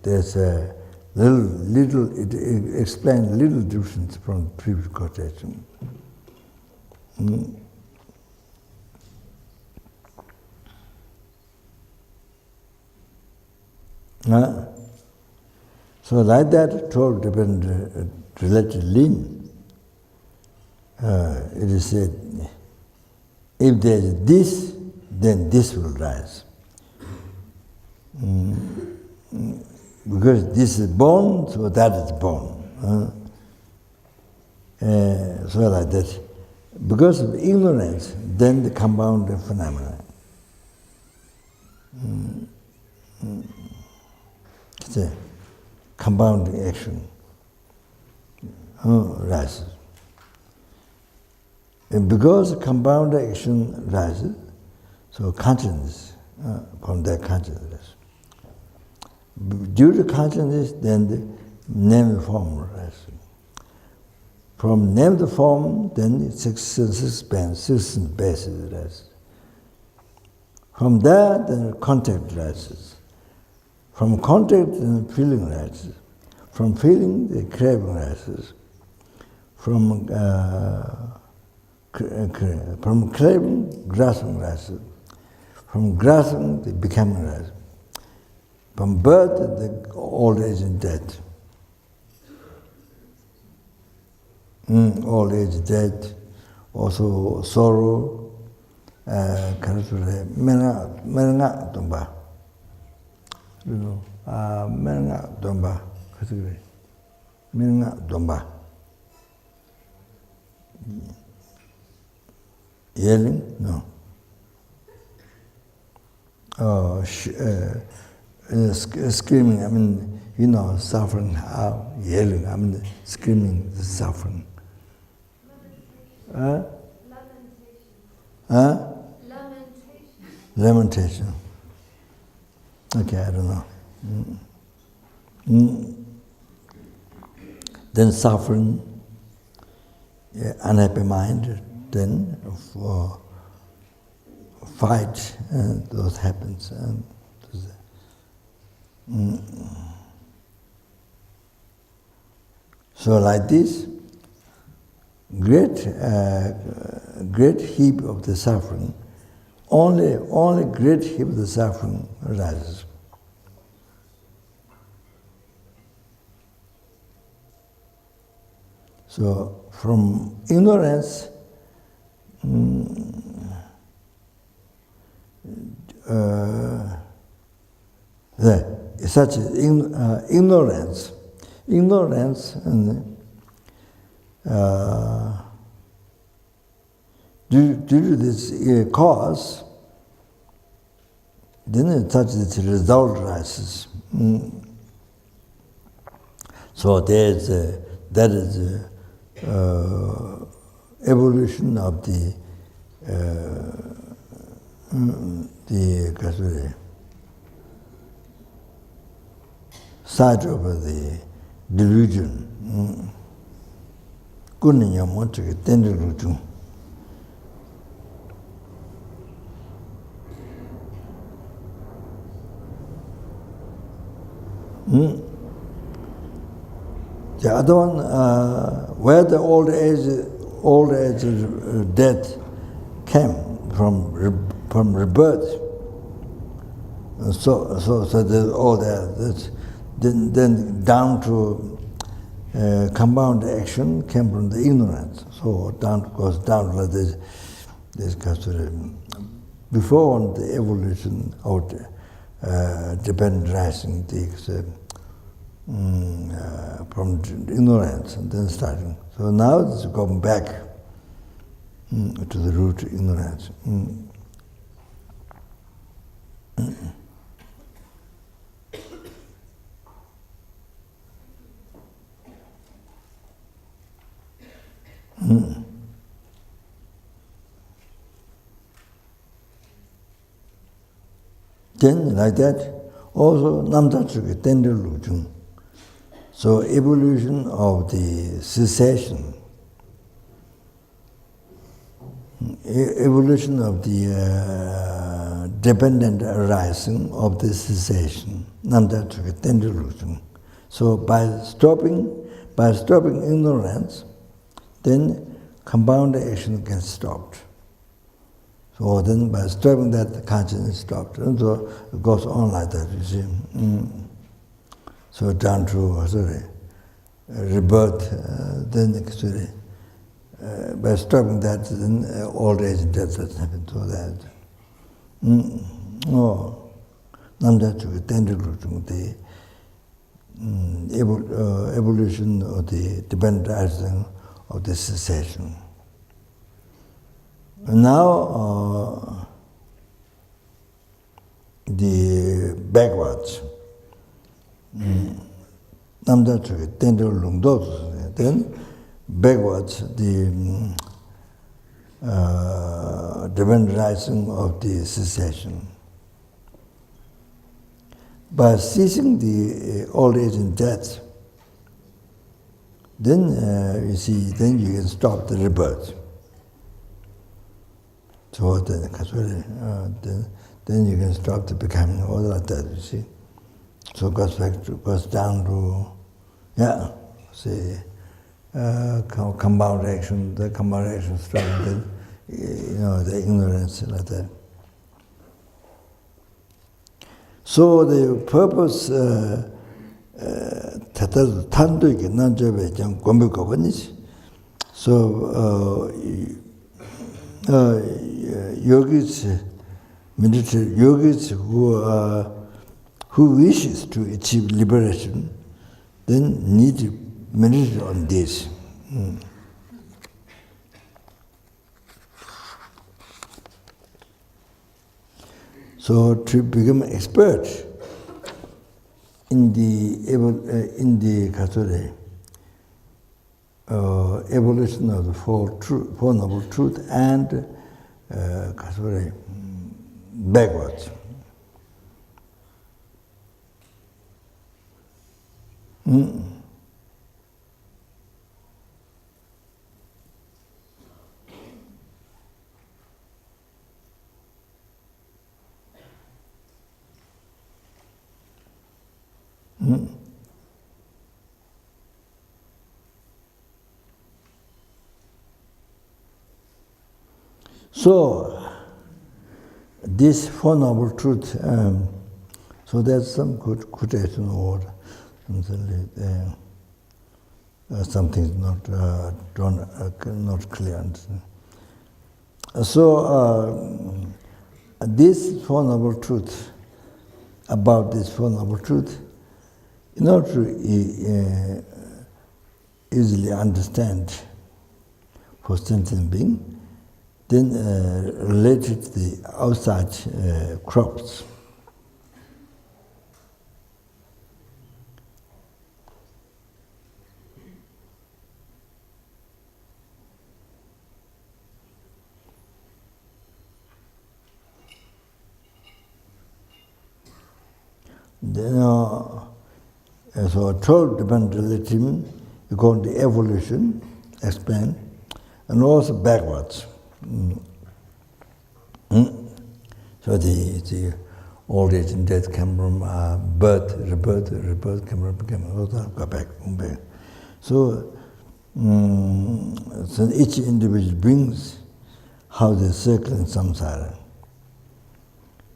there's a little it explains little difference from previous quotation. So like that, 12 different related limb. It is said, if there is this, then this will rise. Because this is born, so that is born. So like that. Because of ignorance, then the compound phenomena. It's a compounding action rises. And because compound action rises, so consciousness, from that consciousness. Due to consciousness, then the named form rises. From named form, then six bases rises. From there, then contact rises. From contact, then feeling rises. From feeling, the craving rises. From craving, grasping rises. From grasping, the becoming rises. From birth, the old age and death. Old age, death, also sorrow, menga tumba. You know, menga tumba. Menga tumba. Yelling? No. Screaming, I mean, you know, suffering, yelling, I mean, screaming, suffering. Lamentation. Okay, I don't know. Then suffering, unhappy mind, then fight, those happens. So like this, great heap of the suffering, only great heap of the suffering arises. So from ignorance, such ignorance, and due to this cause, then such this result rises. So that is evolution of the side of the delusion. The other one, where the old age death came from rebirth. So there's all that. Then down to compound action came from the ignorance. So goes down like this. This before the evolution of dependent rising takes from ignorance and then starting. So now it's going back to the root of ignorance. Then, like that, also namdachuki tender lujung. So evolution of the cessation, evolution of the dependent arising of the cessation, namdachuki tender lujung. So by stopping ignorance, then compound action gets stopped. So then by stopping that, consciousness is stopped. And so it goes on like that, you see. So down to rebirth, then by stopping that, then old age and death has happened to that. Oh, namdachuki tenderluchung, the evolution of the dependent arising of the cessation. Now, the backwards. Namdachuki tenderlung dotus. Then backwards, the dependent arising of the cessation. By ceasing the old age and death, then you see, then you can stop the rebirth. So then you can stop the becoming all like that, you see. So it goes down to, see, compound action, the compound action stopping, then, the ignorance like that. So the purpose, so yogis, military yogis who wishes to achieve liberation, then need to meditate on this. So to become expert in the evolution of the Four Noble Truth and backwards. So, this Four Noble Truth, so there's some good quotation word, something's not clear. So, this Four Noble Truth, about this Four Noble Truth, in order to easily understand for sentient being, then related to the outside crops. Then, so 12 dependent relative, you call the evolution, expand, and also backwards. So the old age and death come from birth, rebirth come from becoming, go back. So, so each individual brings how they circle in samsara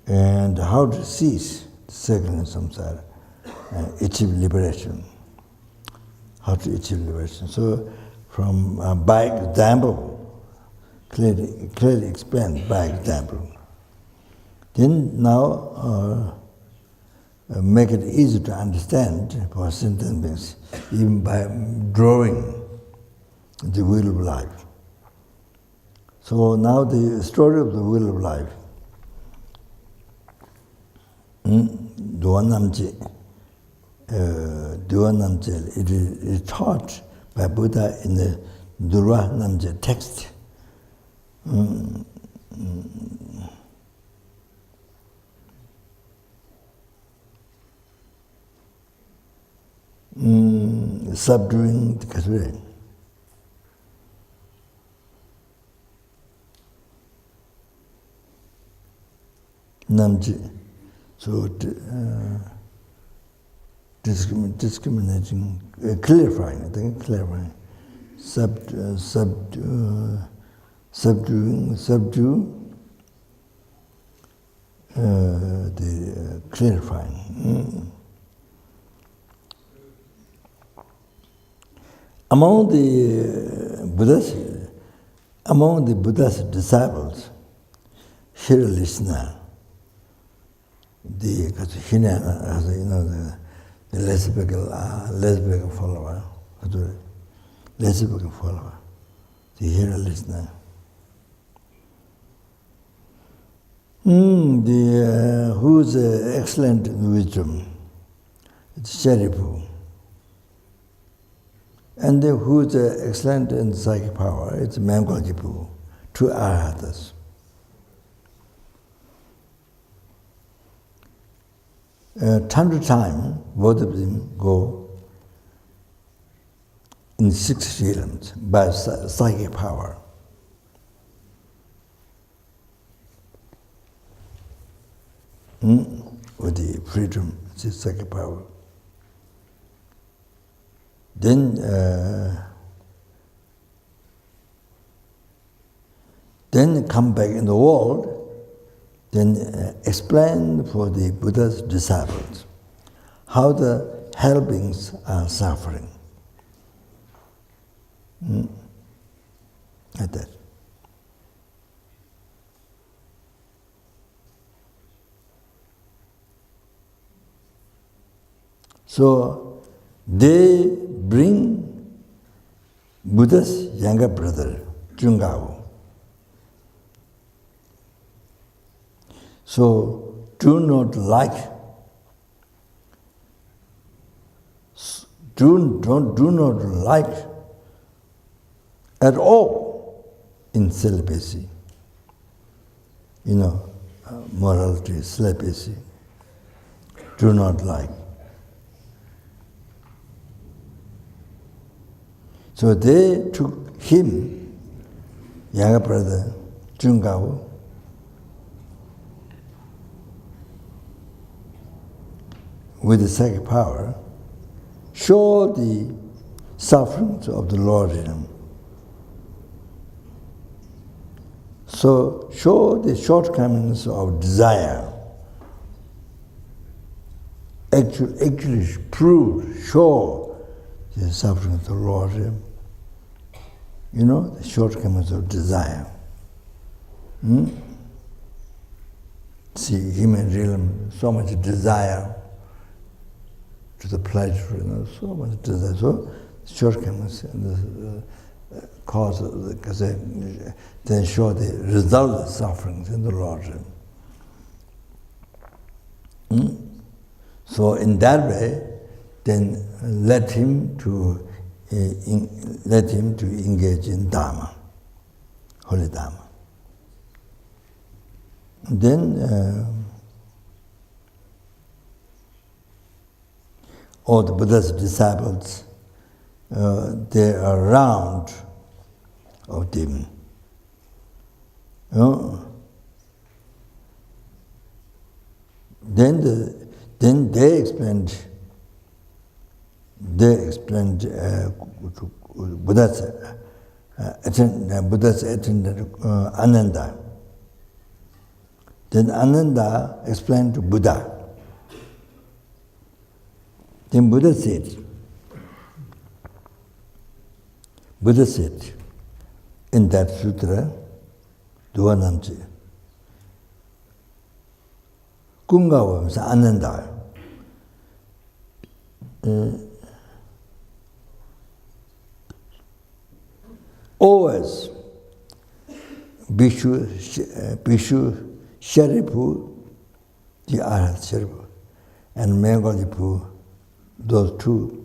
and how to cease the circle in samsara, achieve liberation. How to achieve liberation. So, from by example, clearly explained by example. Then now make it easy to understand for sentient beings, even by drawing the wheel of life. So now the story of the wheel of life. It is taught by Buddha in the Durva Namje text. subduing the kasure. Namji. So discriminating, clarifying, I think clarifying. Subdue the clarifying. Among the Buddha's disciples, Shri listener, the lesbian follower, the hero listener. Who's excellent in wisdom? It's Sharipu. And who's excellent in psychic power? It's Mangaljipu, two arhatas. Time to time, both of them go in 6 realms by psychic power. With the freedom, psychic power. Then come back in the world, then explain for the Buddha's disciples how the hell beings are suffering. Like that. So they bring Buddha's younger brother, Jungavu. So do not like at all in celibacy. Morality, celibacy. Do not like. So they took him, younger brother, Jungavu, with the psychic power, show the sufferings of the Lord in him. So show the shortcomings of desire. Actually prove, show the suffering of the Lord in him. The shortcomings of desire. See, human realm, so much desire to the pleasure, so much desire. So shortcomings and the cause of because they show the result of sufferings in the Lord. So in that way, then let him to engage in dharma, holy dharma. Then all the Buddha's disciples, they are around of them. Then they explained Buddha's attendant Ananda. Then Ananda explained to Buddha. Then Buddha said, in that sutra, Dvanamji, Kungavam is Ananda. Always, Bhishu Sharipu, the Arhat Sharipu, and Megalipu, those two.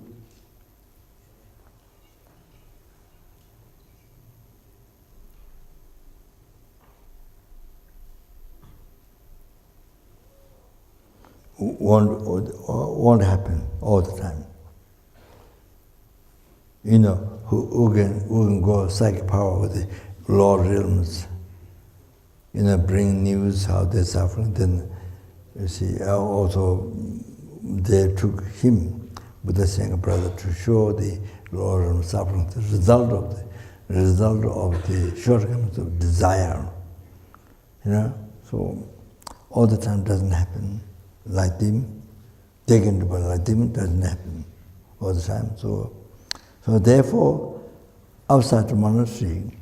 Won't happen all the time. who can go psychic power with the lower realms, bring news how they're suffering. Then you see, also they took him, Buddha saying brother, to show the lower realm suffering, the result of the shortcomings of desire. So all the time doesn't happen like them. Taken to be like them doesn't happen all the time. So therefore, outside the monastery,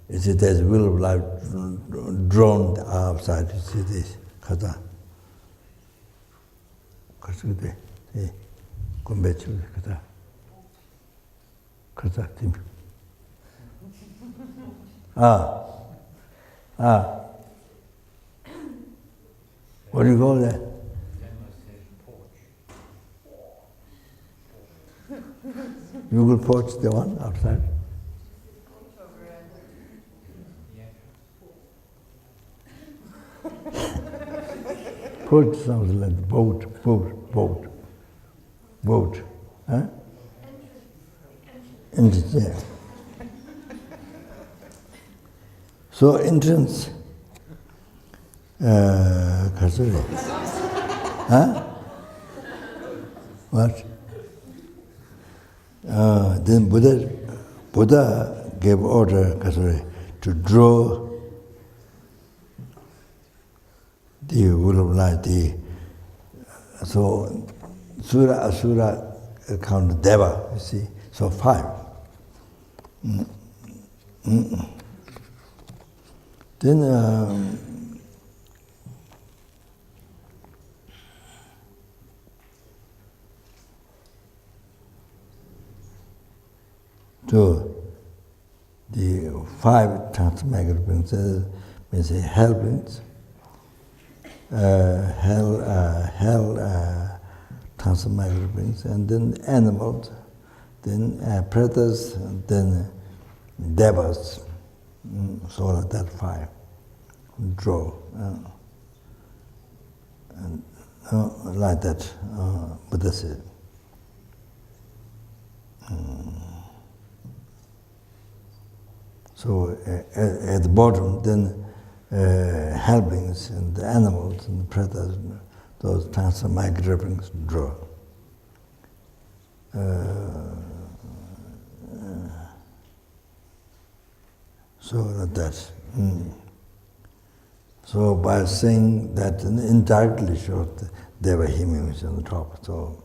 there's will of life drawn outside. You see this, kata. Kata, tim. What do you call that? You will porch the one outside? Porch sounds like boat. Huh? Entrance, yeah. So entrance, Kasuri. Huh? What? Then Buddha gave order, Kasuri, to draw the will of light. So Sura Asura count Deva, you see. So 5. Then to the 5 transmigrant brings means helpings, transmigrant brings, and then animals, then predators, then devas. So like that 5 draw, and like that Buddha said. So at the bottom, then helpings and the animals and the predators, those transmigrants draw. So like that. So by saying that indirectly showed there were hymns on the top. So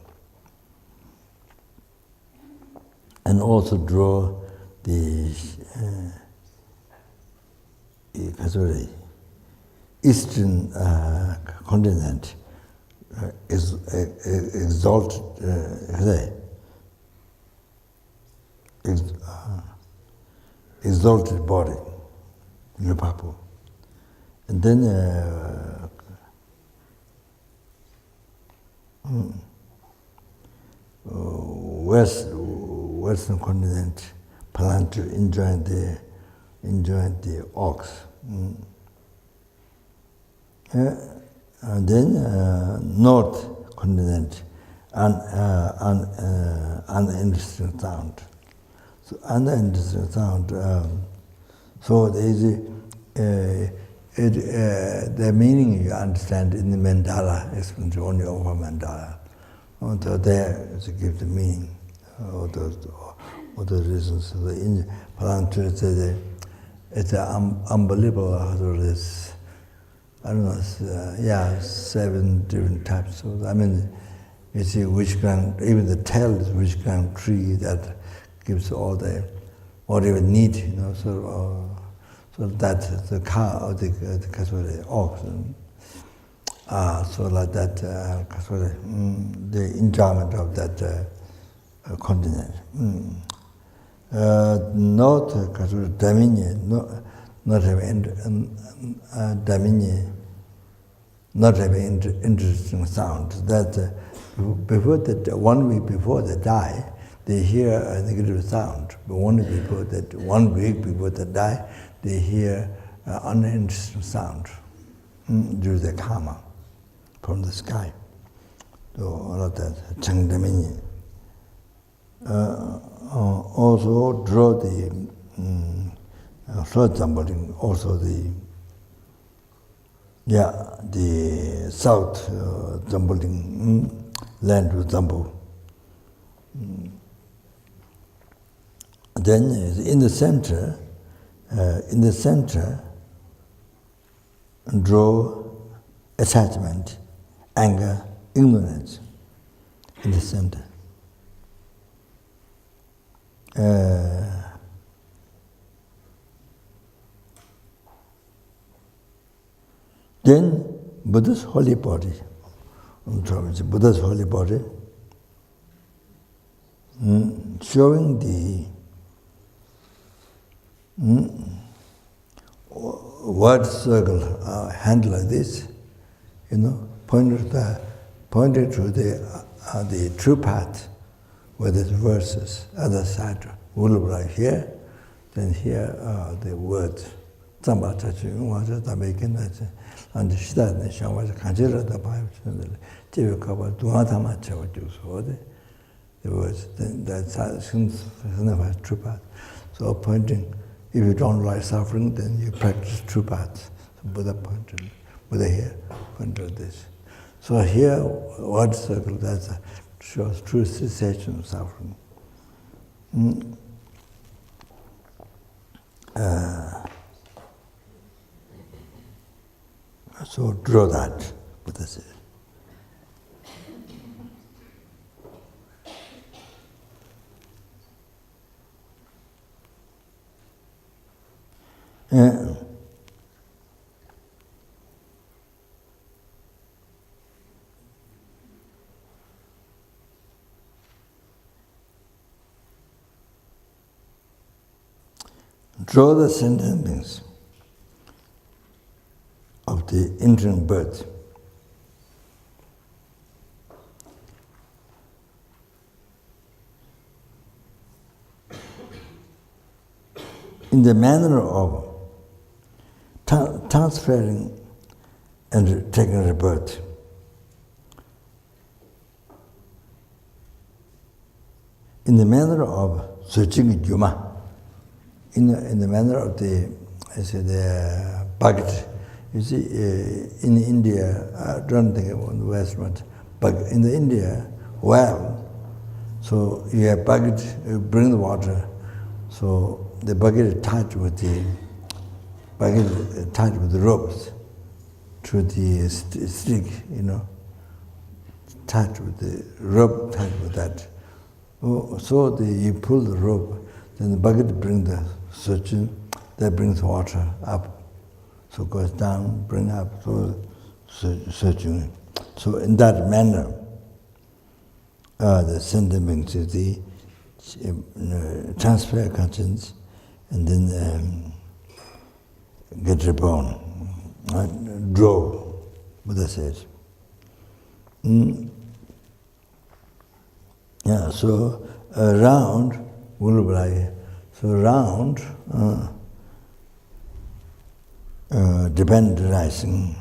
and also draw the eastern continent is exalted exalted body, Lupapu. And then western continent plan to enjoy the ox. And then north continent uninteresting sound. So uninteresting sound. So there is the meaning you understand in the mandala, explains only over mandala. So there to give the meaning, all those reasons. So in Palantu, it's unbelievable how this. I don't know, 7 different types. So I mean, you see which kind, even the tail is which kind of tree that gives all the whatever need, So that the cow or the ox, so like that, the enjoyment of that continent. North Dominion, not having Dominion, not having interesting sound. That before 1 week before they die, they hear a negative sound. But 1 week before they die, they hear an uninteresting sound due to the karma from the sky. Also draw the flood also the south land with Zambu. Then in the center, draw attachment, anger, ignorance in the center. Then Buddha's holy body, Buddha's holy body, showing the word circle, hand like this, pointed to the true path, where there's verses, other side, Ulubra here, then here are the words. Zamba chachi, waja tabekin, and Shida, the Shawaja Kanjira, the Bible, Tibu Kaba, Duatama Chawaju, the words, then that's never true path. So pointing, if you don't like suffering, then you practice true path. So Buddha pointed, Buddha here pointed this. So here, word circle, that shows true cessation of suffering. So draw that, Buddha said. Draw the sentence of the interim birth. In the manner of transferring and taking rebirth. In the manner of searching Yuma. In the manner of the bucket. You see, in India, I don't think on the West, but in the India, well, so you have bucket, you bring the water, so the bucket is tied with the ropes to the stick, tied with the rope, tied with that. So you pull the rope, then the bucket brings the searching, that brings water up. So it goes down, bring up, so searching. So in that manner, the sentiment is the transfer conscience, and then get reborn, draw, Buddha says. So round, so round, dependizing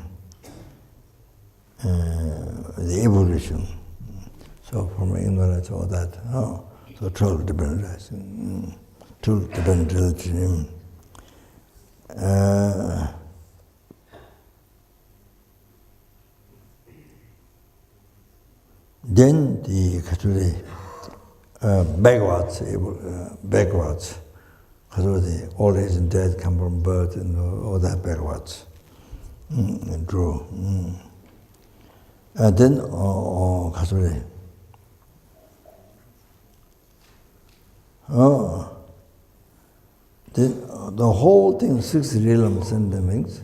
the evolution. So from ignorance, all that. So total dependizing, total dependability. Then the backwards, because the old age and death come from birth and all that backwards. And draw. And then, then the whole thing, 6 realms and domains.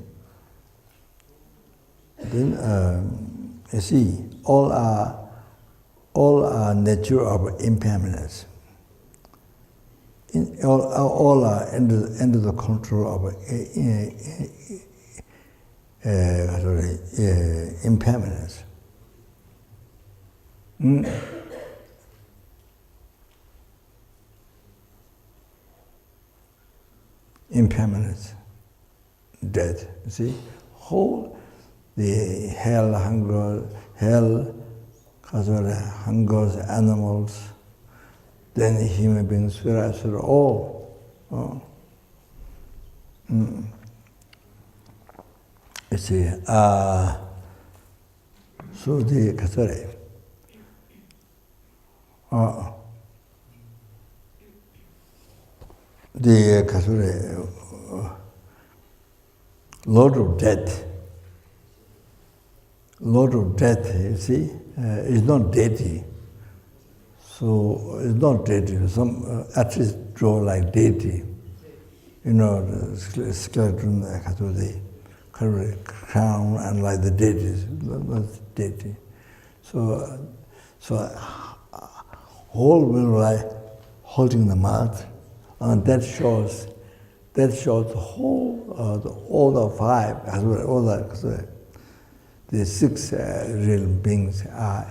Then you see, all are nature of impermanence. All are under the control of impermanence. Impermanence, death. You see, the hell, hunger, hell, hungers, animals, then human beings, all. You see, so the kasare, Lord of death, you see, is not deity. So it's not deity. Some artists draw like deity. You know, the skeleton, the crown, and like the deities. That's deity. So whole will like holding the mouth, and that shows the whole, all the five, as well, all the six real beings are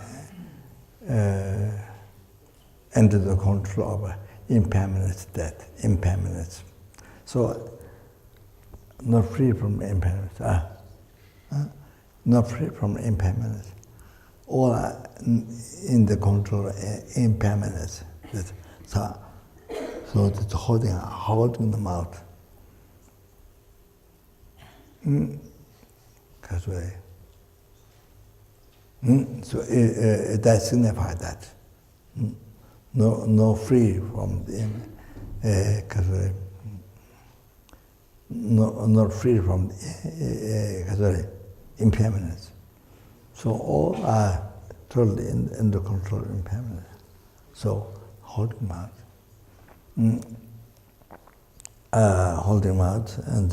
under the control of impermanence, death, impermanence. So, not free from impermanence. Not free from impermanence. All are in the control of impermanence. So it's holding the mouth. So that signifies that. No free from the not free from impermanence. So all are totally in the control of impermanence. So holding mouth. Holding mouth and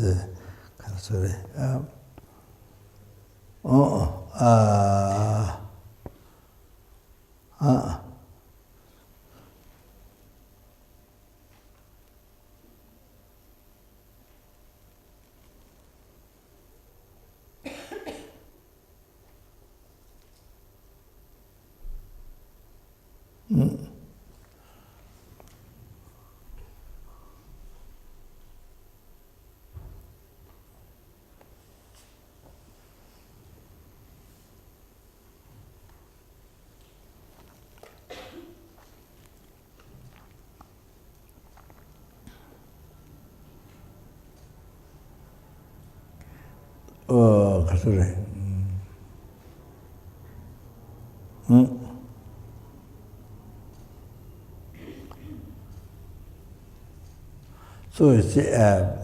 so you see,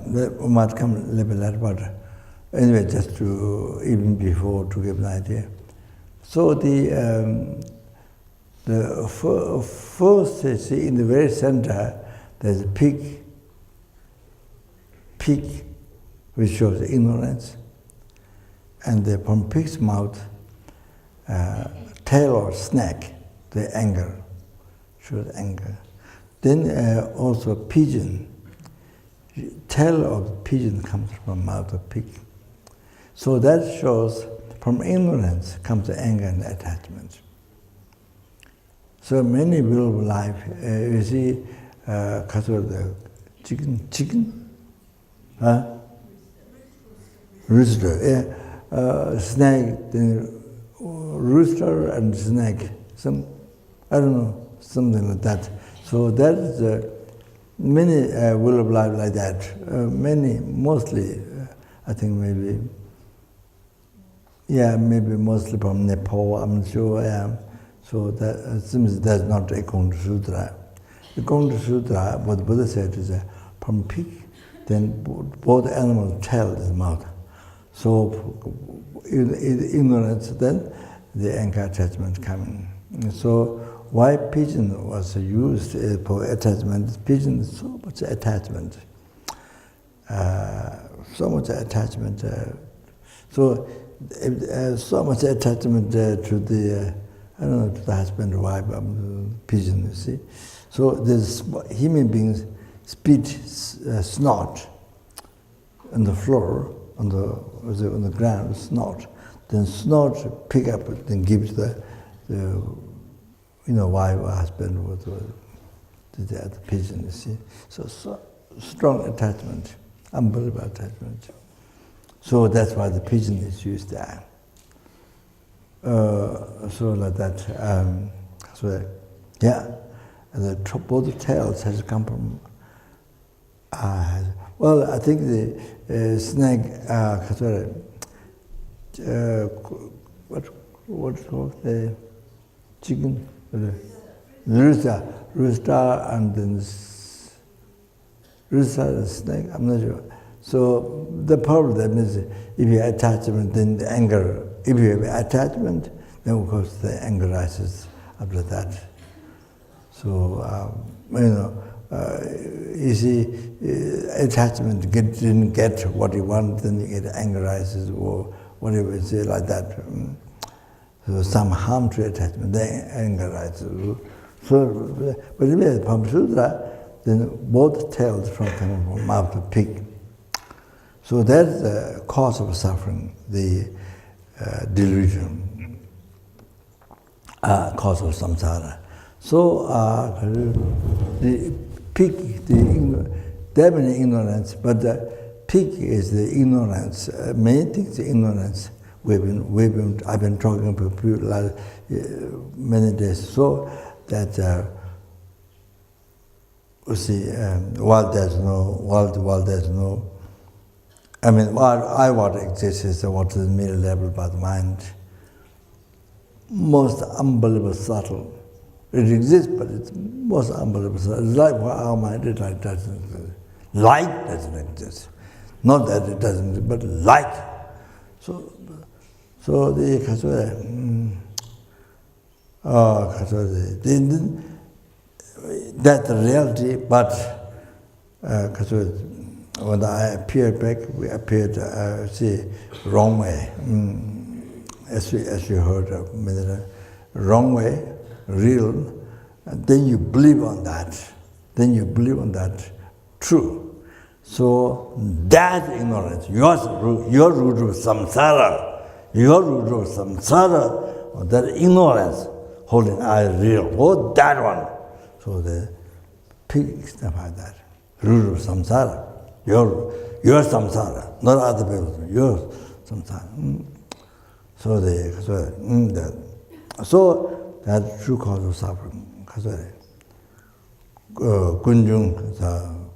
we might come a little bit later, but anyway, just to, even before, to give an idea. So the first, you see, in the very center, there's a pig, which shows ignorance, and from pig's mouth, tail or snake, the anger, shows anger. Then also pigeon. Tail of pigeon comes from mouth of pig. So that shows from ignorance comes anger and attachment. So many will of life, you see, the chicken, rooster, snake, the rooster and snake, I don't know, something like that. So that is many will of life like that. Many, mostly, I think maybe mostly from Nepal, I'm sure. So that seems that's not a Gongda Sutra. The Gongda Sutra, what the Buddha said is from pig, then both animals tail is mouth. So ignorance, then the anger attachment coming. So why pigeon was used for attachment? Pigeon is so much attachment. So much attachment. So much attachment to the, I don't know, to the husband or wife, pigeon, you see. So there's human beings spit snot on the floor, on the ground, snot. Then snot pick up, then give the wife or husband or the other pigeon, you see. So strong attachment, unbelievable attachment. So that's why the pigeon is used there. So like that. So yeah, both tails has come from. Well, I think the snake. What's called the chicken? Rooster, and then rooster and snake. I'm not sure. So the problem is, if you have attachment, then the anger. If you have attachment, then of course the anger rises after that. So you see, attachment didn't get what you want, then you get anger rises or whatever you say like that. So some harm to attachment, then anger rises. So, but if you have Pamsutra, then both tails from coming from mouth to pig. So that's the cause of suffering, the delusion, cause of samsara. So the pig, there many ignorance, but the pig is the ignorance. Many things the ignorance. I've been talking to people many days. So that you see, while there's no. I mean, what exists is what is merely level by the mind. Most unbelievable subtle. It exists, but it's most unbelievable subtle. It's like for our mind, it like doesn't exist. Light doesn't exist. Not that it doesn't exist, but light. So the that's the reality, but when I appeared back, we appeared, wrong way. As you heard, wrong way, real, and then you believe on that. Then you believe on that, true. So that ignorance, your root of samsara, or that ignorance, holding I real, oh, that one. So the pig stuff like that, root of samsara. Your samsara, not other people's, your samsara. So that's true cause of suffering. Kunjung,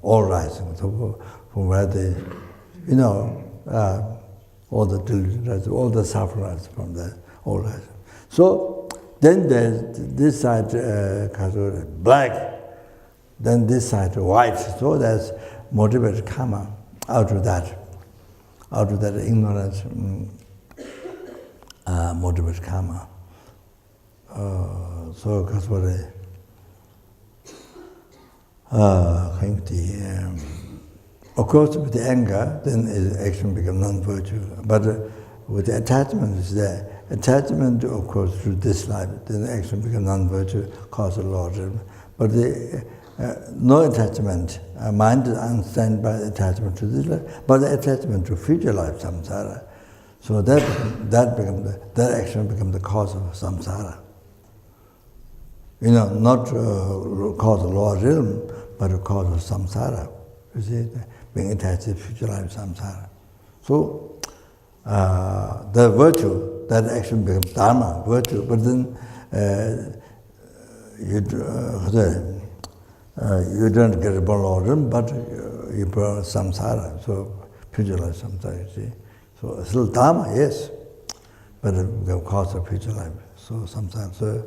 all rising. So from where they, all the delusions, all the suffering from the all rising. So then there's this side black, then this side white. So there's motivated karma out of that ignorance, motivated karma. So that's what of course with the anger, then action becomes non-virtue. But with the attachment is there. Attachment, of course, through this life, then action becomes non-virtue, cause a law. But no attachment. Mind is unstained by attachment to this life, but the attachment to future life, samsara. So that action becomes the cause of samsara. Not cause of lower realm, but a cause of samsara. You see, being attached to future life, samsara. So the virtue, that action becomes dharma, virtue, but then you don't get a born order, but you burn samsara, so future life samsara, you see. So it's still dharma, yes, but it becomes cause of future life, so samsara.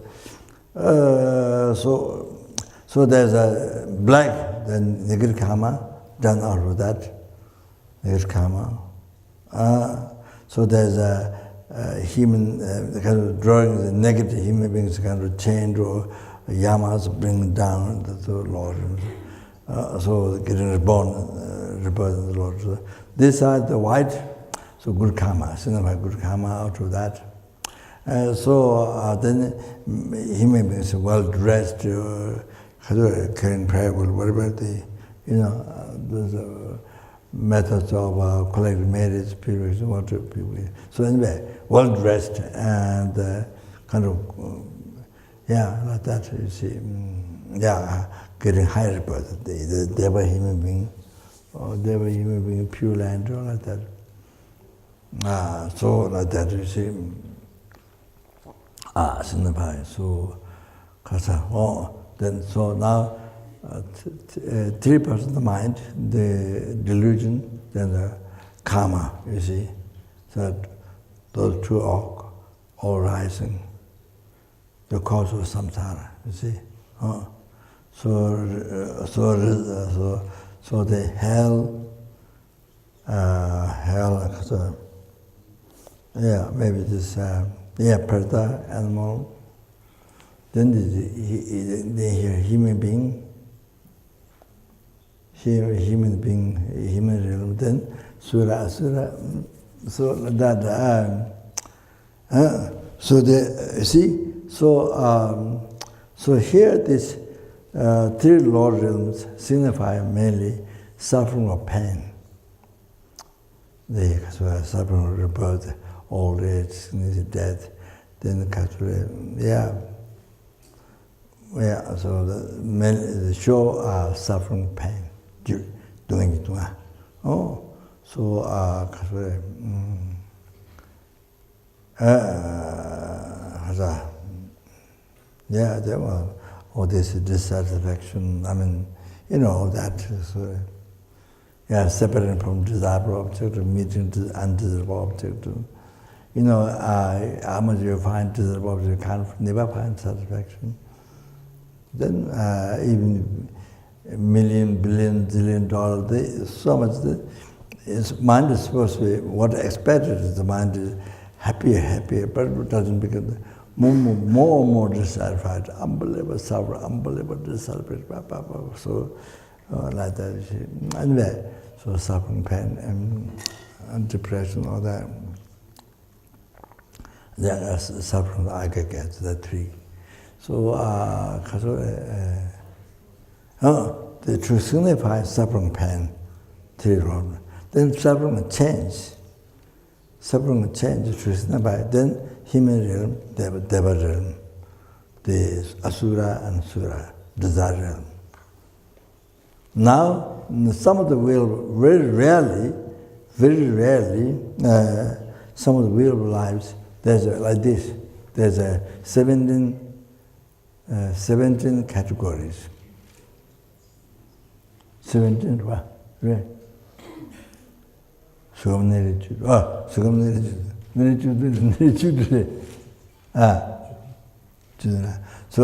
So there's a black, then negative karma, done out of that, negative karma. So there's a human, kind of drawing the negative human beings kind of chained or yamas bring down the Lord. So getting reborn in the Lord. So this side, the white, so good karma, signify good karma out of that. Then human beings are well dressed, carrying prayer, whatever those methods of collective marriage, periods, what people. So anyway, well dressed and kind of, like that, you see, getting higher birth. They were human being, or they were human being, pure land, or like that. So like that, you see. signify. So, then so now 3% of the mind, the delusion, then the karma, you see. So those two are all rising, the cause of samsara, you see. So the hell, maybe this, preta, animal, then the human being, human realm, then sura, so that, so the, see, so here this three Lord realms signify mainly suffering of pain. The suffering of rebirth, old age, death, then the so the show suffering pain, doing it. So there were all this dissatisfaction. I mean, that. So, separating from desirable object, meeting undesirable object. How much you find desirable object, you can't never find satisfaction. Then even $1 million, billion, zillion dollars, so much. Mind is supposed to be what expected is the mind is happier, but it doesn't become more and more dissatisfied, unbelievable suffering, unbelievable dissatisfied, so like that. Anyway, so suffering, pain, and depression, all that. Then suffering, aggregate, the three. So, the truth signifies suffering, pain, three road. Then suffering change. Suffering change, the truth signifies. Then human realm, deva realm, the asura and sura, desire realm. Now, some of the will, very rarely, some of the will lives, there's like this. There's 17 categories. 17 what? Right. So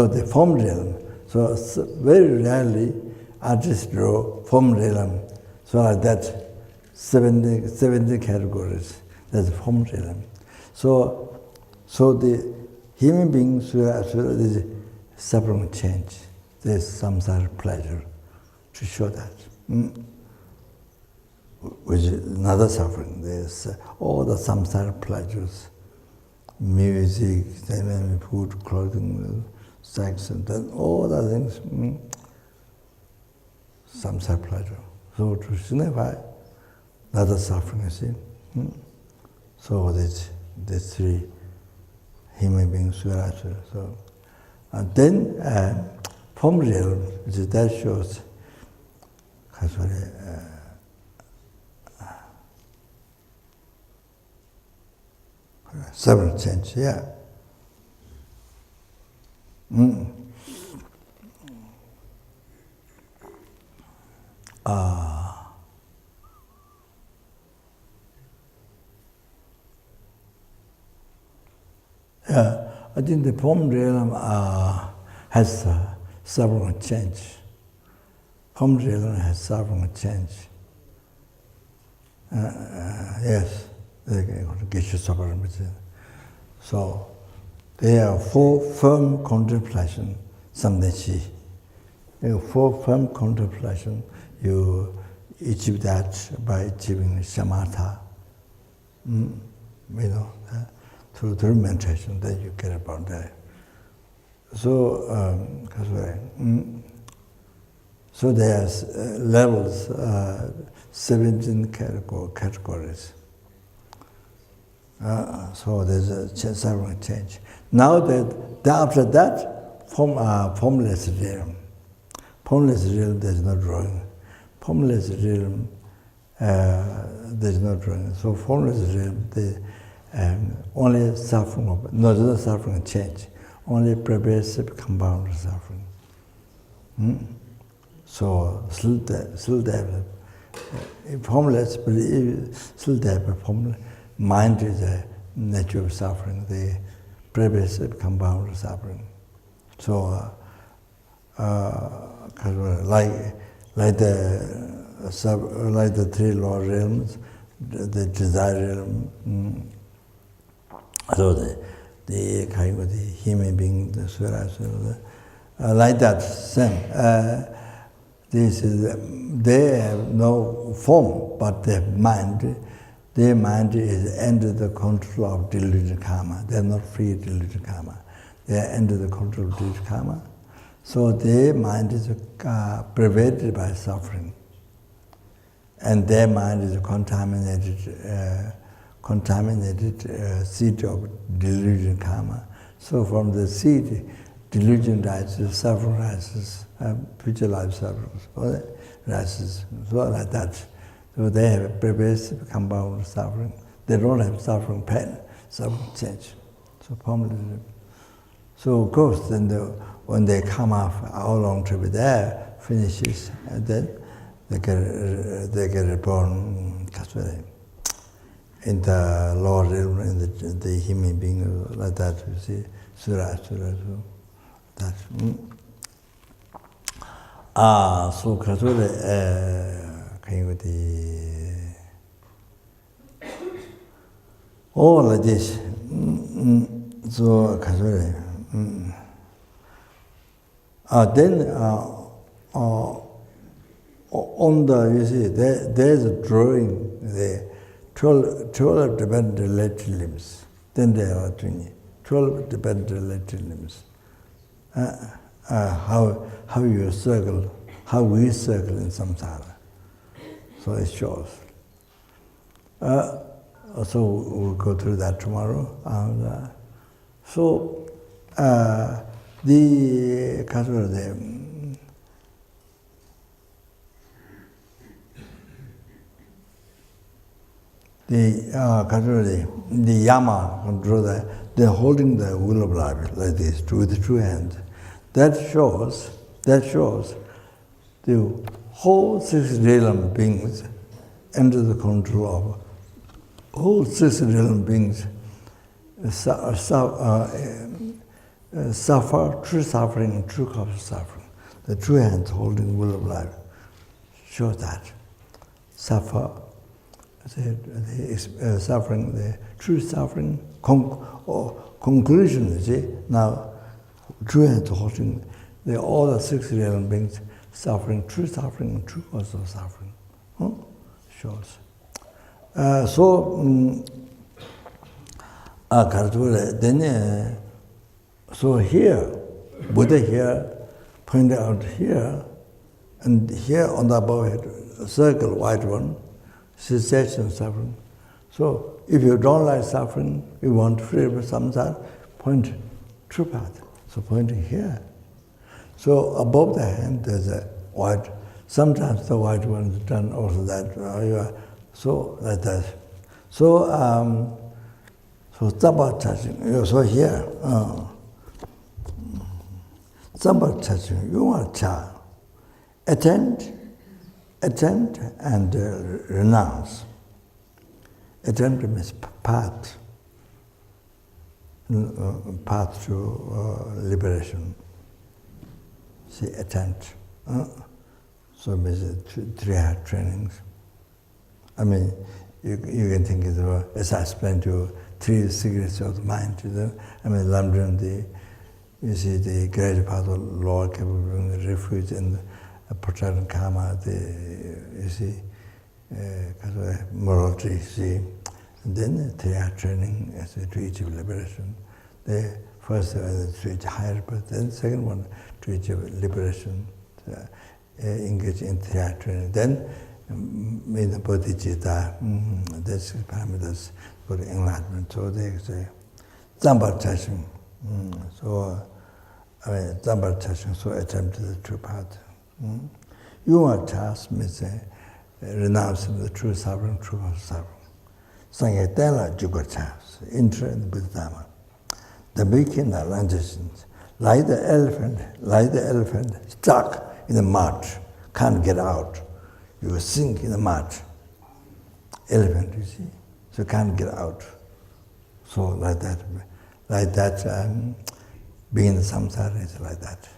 the form realm. So very rarely artists draw form realm. So like that, 70 categories. That's the form realm. So the human beings, there's suffering change. There's samsara pleasure to show that. Which is another suffering. There's all the samsara pleasures, music, food, clothing, sex, and then all the things, samsara pleasure. So to signify another suffering, you see. So there's three human beings, sura. So, and then form realm, which is that shows several change, I think the form realm has several change. Form realm has several change. Yes, Geshe Sopa Rinpoche. So there are 4 firm contemplation, samdechi. There are 4 firm contemplation. You achieve that by achieving shamatha. Through meditation, then you get about that. So, so there's levels, 17 categories. So there's several change. Now after that, formless realm. Formless realm, there's no drawing. Formless realm, there's no drawing. So formless realm, only suffering, not the suffering change, only pervasive compound suffering. So still develop. Formless, but still develop formless. Mind is the nature of suffering, the pervasive compound suffering. So like the three lower realms, the desire realm, so the kind of the human being, the sura, like that same. They have no form, but their mind is under the control of delusion karma. They are not free of delusion karma. They are under the control of delusion karma. So their mind is pervaded by suffering. And their mind is a contaminated seed of delusion karma. So from the seed, delusion rises, suffering rises, future life suffering rises, so like that. So they have a pervasive compound suffering. They don't have suffering pain, suffering change. So permanently. So of course, then when they come off our long trip there, finishes, and then they get reborn in the lower realm, in the human being, like that, you see, sura, so that. So Kasura, all like this. So Kasura. Then on the, you see, there's a drawing, the 12 dependent related limbs. Then there are 12 dependent related limbs. How you circle, how we circle in samsara. So it shows. So we'll go through that tomorrow. So the yama control they're holding the wheel of life like this with two hands. That shows the whole six realm beings under the control of whole six realm beings suffer true suffering and true cause of suffering. The two hands holding the wheel of life shows that suffer. The suffering, the true suffering, conclusion, you see, now, true hands holding all the six realm beings suffering, true and true cause of suffering. Shows. Then, so here, Buddha here, pointed out here, and here on the above head, circle, white one, cessation of suffering. So if you don't like suffering, you want freedom of samsara, point true path. So pointing here. So above the hand there's a white. Sometimes the white one is done also that. So like that. So stupa touching. So here. Stupa touching. You want cha. Attempt and renounce. Attempt means path to liberation. See, attempt. So means three trainings. I mean, you can think of it as I explained to you, 3 secrets of the mind. I mean, Lamdran, you see the greater part of lower capable of refuge and protecting karma, you see, morality, see. And then the training as to achieve liberation. The first to achieve higher birth, then the second one to achieve liberation, engage in the training. Then in the bodhicitta, that's parameters for the enlightenment. So they say, Zambar touching. So, Zambar touching, so attempt the true path. Your task means renouncing the true suffering, true suffering. Sangetela Jugachas, enter in the Dharma. The making arrangements, like the elephant stuck in the mud, can't get out. You sink in the mud. Elephant, you see, so can't get out. So like that, being in the samsara is like that.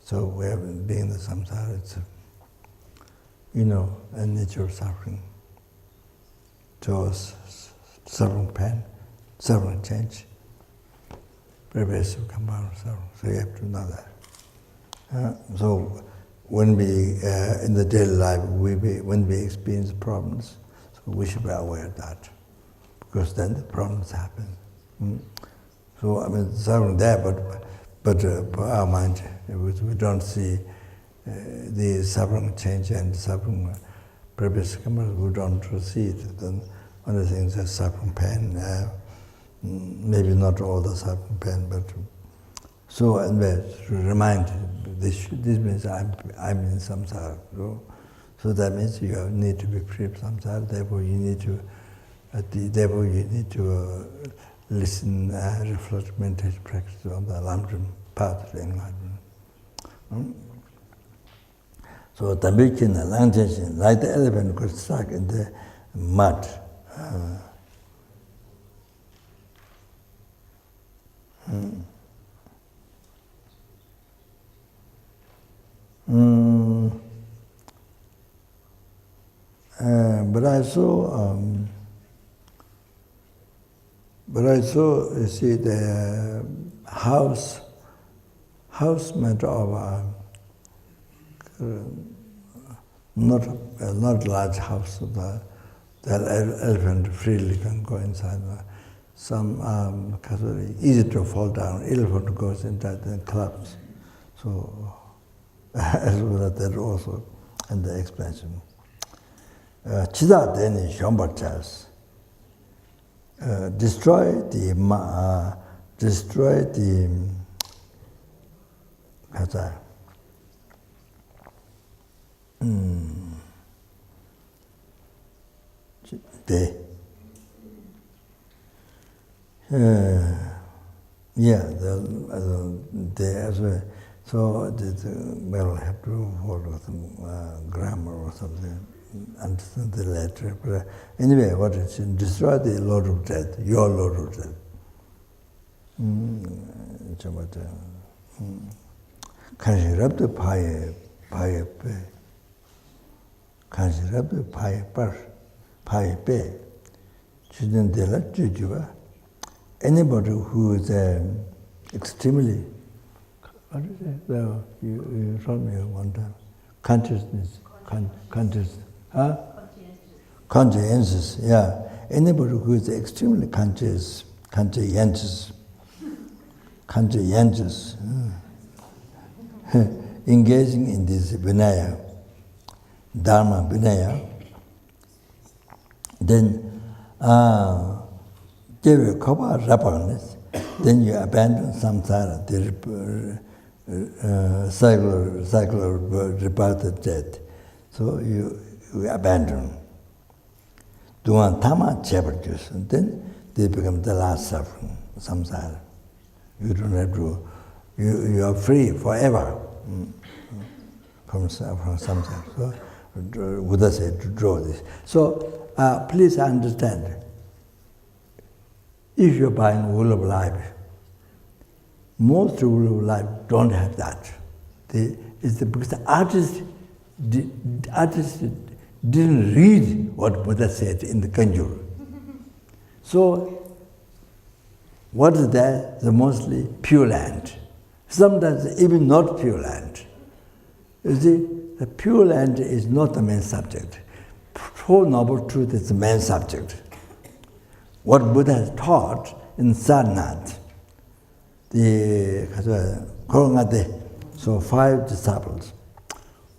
So we have being in the samsara, it's a nature of suffering. So suffering pain, suffering change, pervasive compound suffering. So you have to know that. So when we in the daily life, when we experience problems, so we should be aware of that, because then the problems happen. So I mean, suffering there, but for our mind, we don't see the suffering change and suffering previous comers. We don't see it. Then one of the things is suffering pain. Maybe not all the suffering pain, but so anyway, to remind this means I'm in samsara. So that means you need to be free of samsara. Therefore, you need to listen, reflect, meditate, practice on the enlightenment path to enlightenment. So the making enlightenment, like the elephant got stuck in the mud. But I saw, you see, the housemate of not a large house. The elephant freely can go inside. Some easy to fall down. Elephant goes inside and collapse. So as well as that also, and the expansion. Chida deni shombarchas. Destroy the as well. So we'll have to follow some grammar or something, understand the letter. But anyway, what it's destroy the Lord of Death, your Lord of Death. Kanshirabda paye pe. Kanshirabda paye pe. Chudendela jujuva. Anybody who is extremely, what is it? Well, you told me one time. Consciousness. Conscientious, yeah. Anybody who is extremely conscientious, engaging in this vinaya, dharma vinaya, then then you abandon samsara, the cycle of rebirth, death. So you abandon. Duan tama chapters, and then they become the last suffering, samsara. You don't have to, you are free forever from samsara. So Buddha said to draw this. So please understand, if you're buying wool of life, most wool of life don't have that. Because the artist didn't read what Buddha said in the Kanjur. So, what is there? The mostly pure land. Sometimes even not pure land. You see, the pure land is not the main subject. Four Noble Truth is the main subject. What Buddha has taught in Sarnath, the Korongade, so 5 disciples.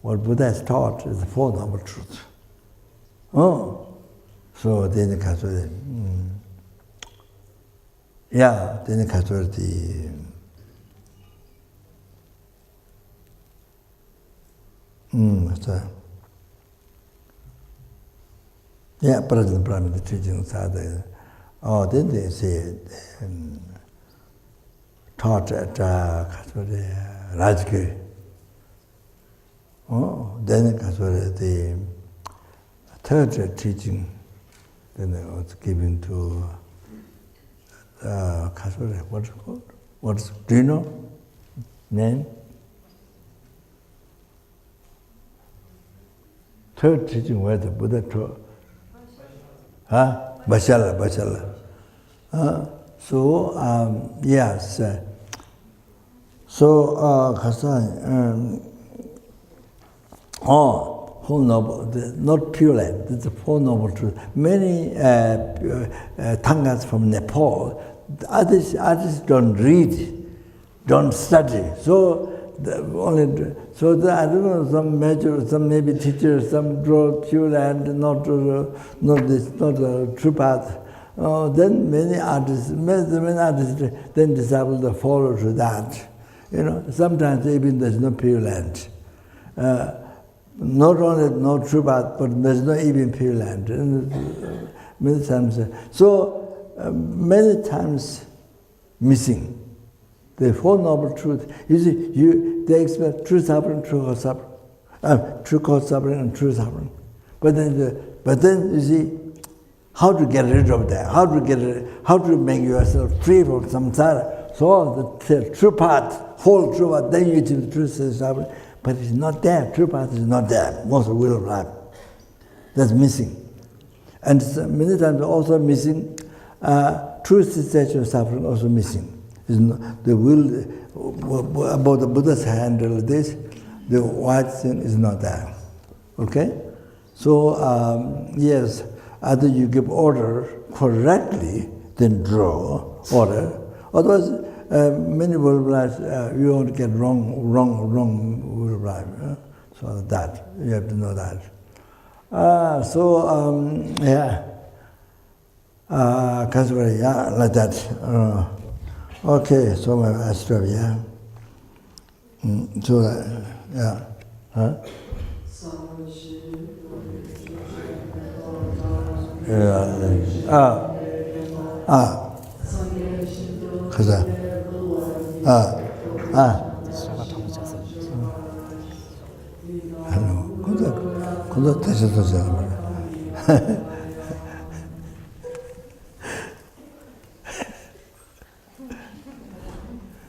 What Buddha has taught is the Four Noble Truths. Oh, so then then Yeah, present Brahma, the teachings are there. Oh, then they say, taught at Rajgir. Oh, then the third teaching, then it was given to what's it called? Do you know name? Third teaching where the Buddha taught. Bachala. So, yes. So, Four Noble, not Pure Land, it's the Four Noble Truths. Many Tangas from Nepal, others don't read, don't study. So, I don't know, some maybe teachers, some draw Pure Land, not the true path. Then many artists then disciples that follow to that. You know, sometimes even there's no Pure Land. Not only no true path, but there's no even Pure Land. Many times, many times missing. The Four Noble Truths. You see, they expect true suffering, true cause suffering, true cause suffering, and true suffering. But then you see, how to get rid of that? How to make yourself free from samsara? So the true path, whole true path, then you achieve the true suffering. But it's not there. True path is not there. Most of will of life. That's missing. And many times also missing, true cessation of suffering also missing. The will, about the Buddha's handle this, the white thing is not there. Okay? So, yes, either you give order correctly, then draw order. Otherwise, many will of life, you want to get wrong will of life. So that, you have to know that. Like that. Okay, so I stop, yeah.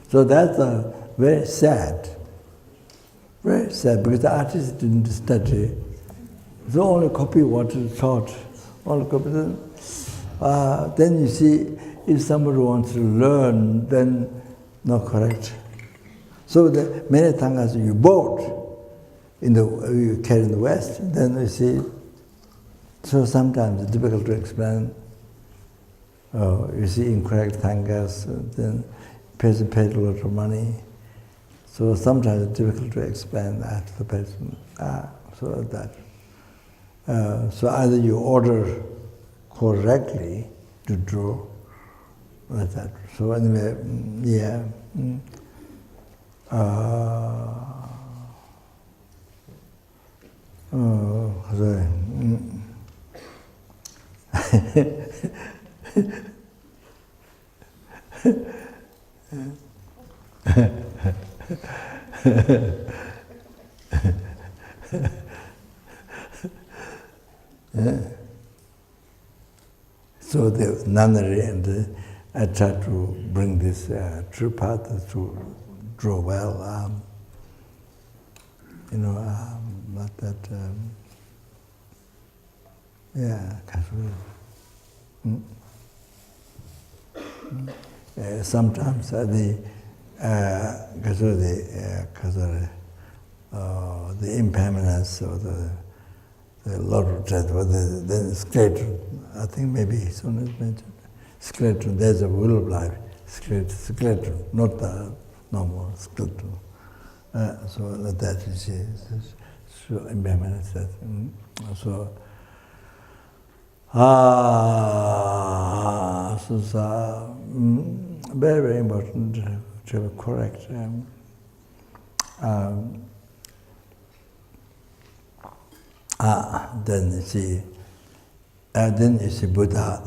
So that's very sad, because the artist didn't study. They only copy what is taught. Only copy. Then you see, if somebody wants to learn, then not correct. So the many tangas you bought, you carry in the West, then you see, so sometimes it's difficult to explain. You see incorrect tangas, then person paid a lot of money. So sometimes it's difficult to explain that to the person. So either you order correctly to draw, like that. So anyway, yeah. Sorry. So the nunnery, and I try to bring this true path to draw well. Not that. Sometimes because of the impermanence or the lot of death, or the skeleton. I think maybe soon as mentioned. Skeleton, there's a will of life. Skeleton, not the normal skeleton. So like that you see. So impermanence. Very, very important to have correct. Then you see, then you see Buddha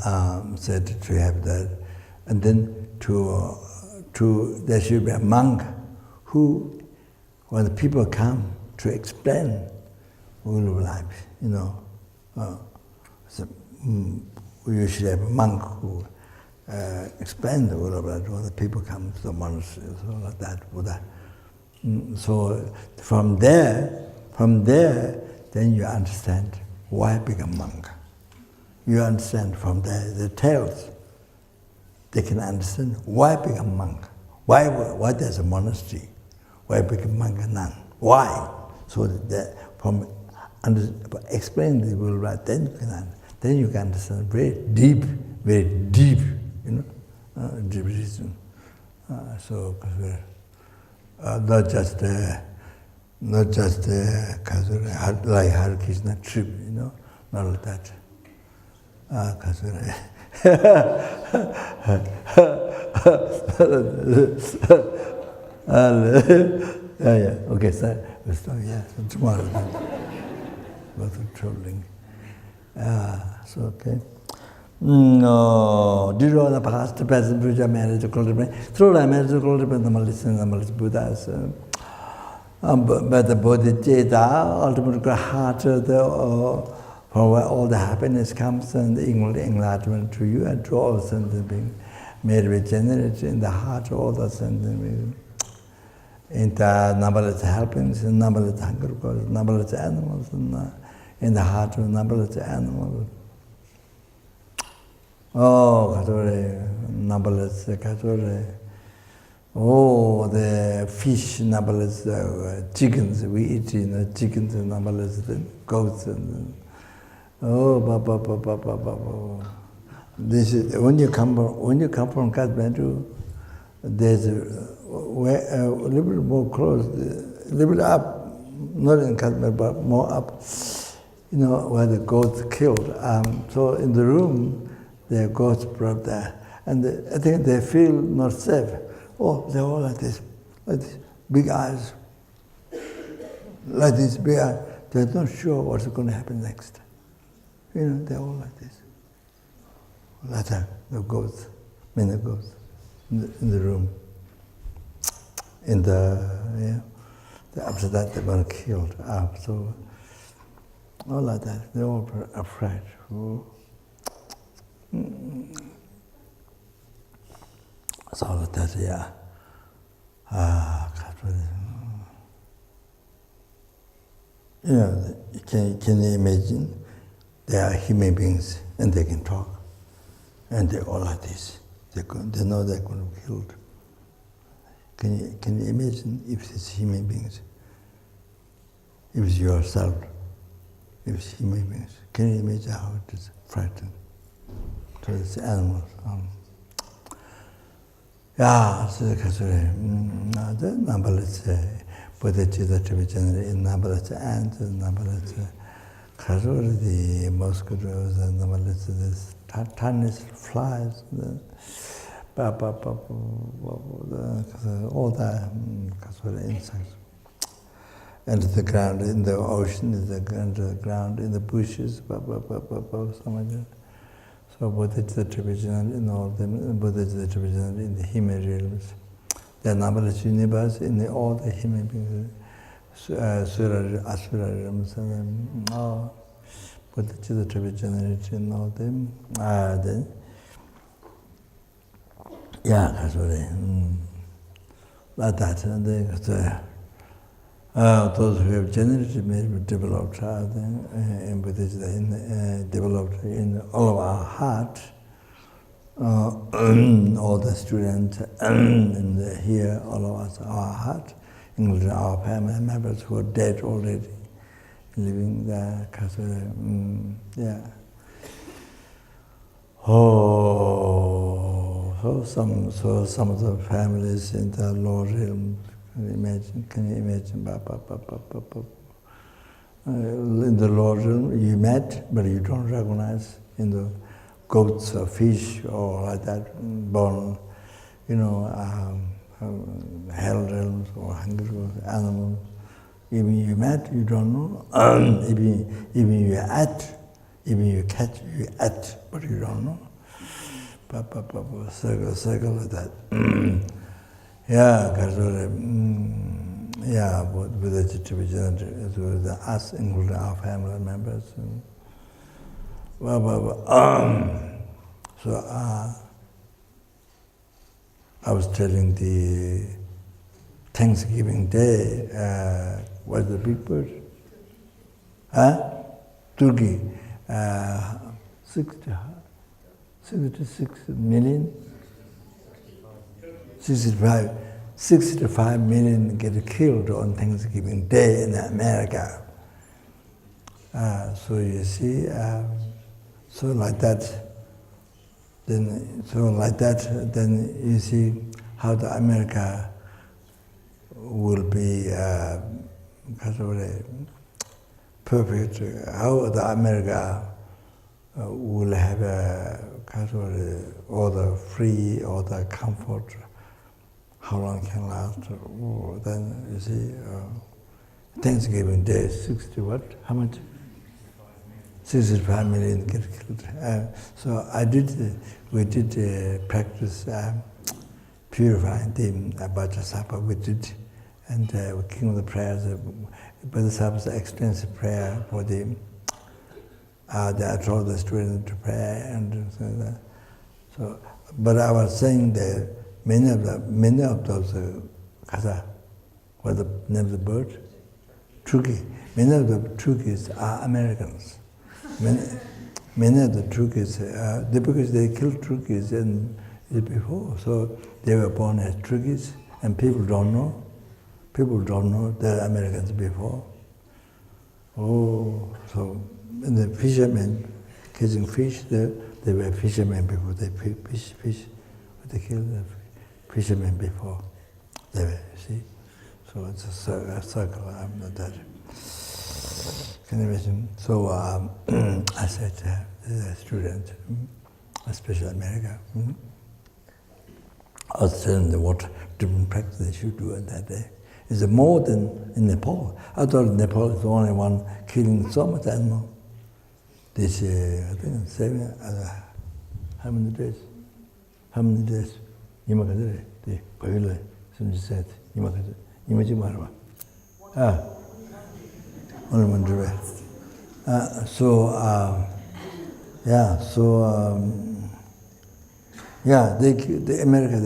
said to have that, and then there should be a monk who, when the people come to explain rule of life, so, we should have a monk who explain the rule of life when the people come to the monastery, so like that, Buddha. So from there, then you understand why become monk. You understand from there, the tales, they can understand why become monk, why there's a monastery, why become monk and nun, why? So that from explaining the rule of life, then you can understand very deep, deep reason. So not just like Hare Krishna trip, not like that. Okay, so tomorrow go to traveling. So okay. No, did all the past, present, future, marriage, through the marriage, the Buddhas. But the Bodhicitta, ultimate heart, from where all the happiness comes and the enlightenment to you and to all sentient beings, made regenerate in the heart of all the sentient beings. In the numberless helpings, in numberless hunger, numberless animals, in the heart of numberless animals. Oh, numberless, oh, the fish, numberless chickens, we eat, chickens, numberless goats, and this is when you come from Kathmandu, there's a little bit more close, a little bit up, not in Kathmandu, but more up, where the goats killed. So in the room, the goats brought there, and I think they feel not safe. Oh, they're all like this, big eyes, like this big eyes. They're not sure what's going to happen next. They're all like this. Like that, the goats, many goats, in the room. After that, they were killed up. So, all like that, they're all afraid. Oh. So all that, yeah. Can you imagine? They are human beings and they can talk, and they're all like this. They know they're going to be killed. Can you imagine if it's human beings? If it's yourself, if it's human beings, can you imagine how it is frightening? So it's animals. So the numberless Bodhicitta to be generated, numberless ants, numberless the mosquitoes, and numberless tiniest flies, all the insects. And the ground, in the ocean, under the ground, in the bushes, So Bodhicitta to be generated in all them, Bodhicitta to be generated in the human realms. There are numberless universe in all the human beings. Asura realms, and Bodhicitta to be generated in all them. Then, like that, and then those who have generated may be developed in Bodhicitta, developed in all of our heart. All the students here, all of us, our heart, including our family members who are dead already, living there. So some of the families in the lower realm. Can you imagine? In the lower realm, you met, but you don't recognize. In the goats or fish or like that, born, hell realms or hungry animals. Even you met, you don't know. Even you ate, Even you catch, you eat, but you don't know. Circle like that. Yeah, because yeah, with the distribution, us, including our family members. So I was telling the Thanksgiving Day, what's the big bird? Turkey. 66 million? 65 million get killed on Thanksgiving Day in America. So you see, so like that, then you see how the America will be perfect, how the America will have all the free, all the comfort, how long it can last. Then you see, Thanksgiving Day, 60 what? How much? 65 million get killed. So we did practice purifying them about the Sapa. We did, and we came with the prayers. But the Sapa's extensive prayer for them. I told the students to pray and so that. So, but I was saying that many of those what's the name of the bird? Turkey. Many of the Turkeys are Americans. Many of the Turkeys, because they killed Turkeys before, so they were born as Turkeys, and people don't know. People don't know they're Americans before. Oh, so and the fishermen catching fish, they were fishermen before they fish. They killed the fishermen before. They were, see? So it's a circle, I'm not that. Can you imagine? So I said to the student, especially America, I was telling them what different practice they should do on that day. It's more than in Nepal. I thought Nepal is the only one killing so much animal. This, I think, 7, how many days? How many days? Ima kadere, the Pavila, since said, Ima kadere, Ima Jimarwa. Only one day. The America,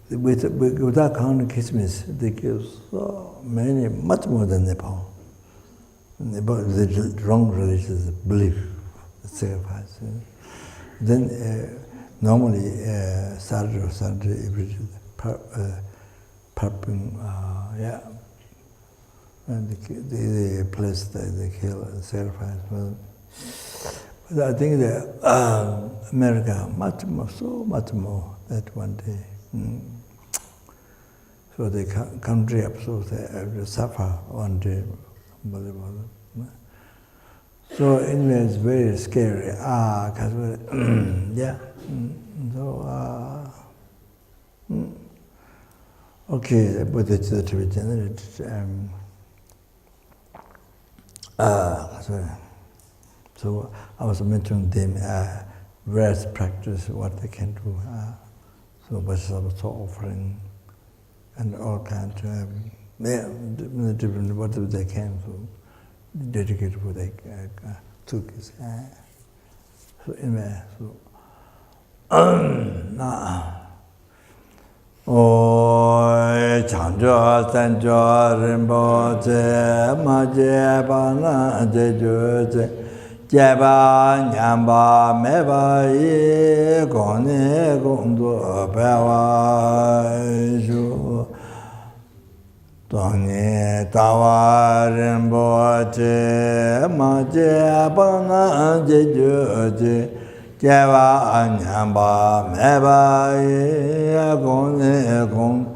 without counting Christmas, they kill so many, much more than Nepal. Nepal, the wrong religious belief, sacrifice. Then normally Saturday or Sunday, every day, and the place that they kill and sacrifice. But I think that America much more, so much more that one day. So they country up, so they suffer one day. So anyway, it's very scary. Okay, but it's to be generated. So I was mentioning them various practice, what they can do. So so offering and all kinds of different whatever they can, so dedicate what they took. So anyway, so Chanjo Sanjo Rinpoche Maje Bana Jeju Jeba Nyamba Meba Yi Goni Gondo Bewa Ju Doni Tawa Rinpoche Maje Bana Jeju Jeva Nyamba Meba Yi Goni Gondo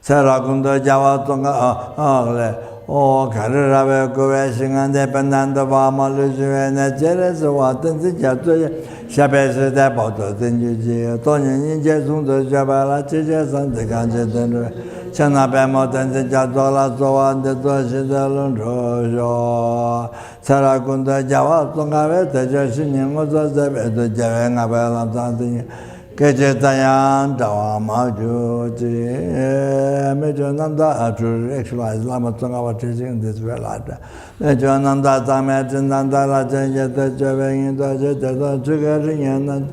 Saragunda Java Tonga O Karirabe Gure Singande Penanda Vama Luzuene Jeres Watan Jatu 下辈子再报道真就去，多年人间中的学白了，这些上的感觉等着，像那白毛等着家做了做完的做事的龙舟说，才来工作家我总干为在这10年我做这辈子结为俺白了长的。给这怎样找啊嘛就这没就能到就 actualize 那么总我执行的出来的那就能到咱们真能到了这些的这边人到这到这个人也能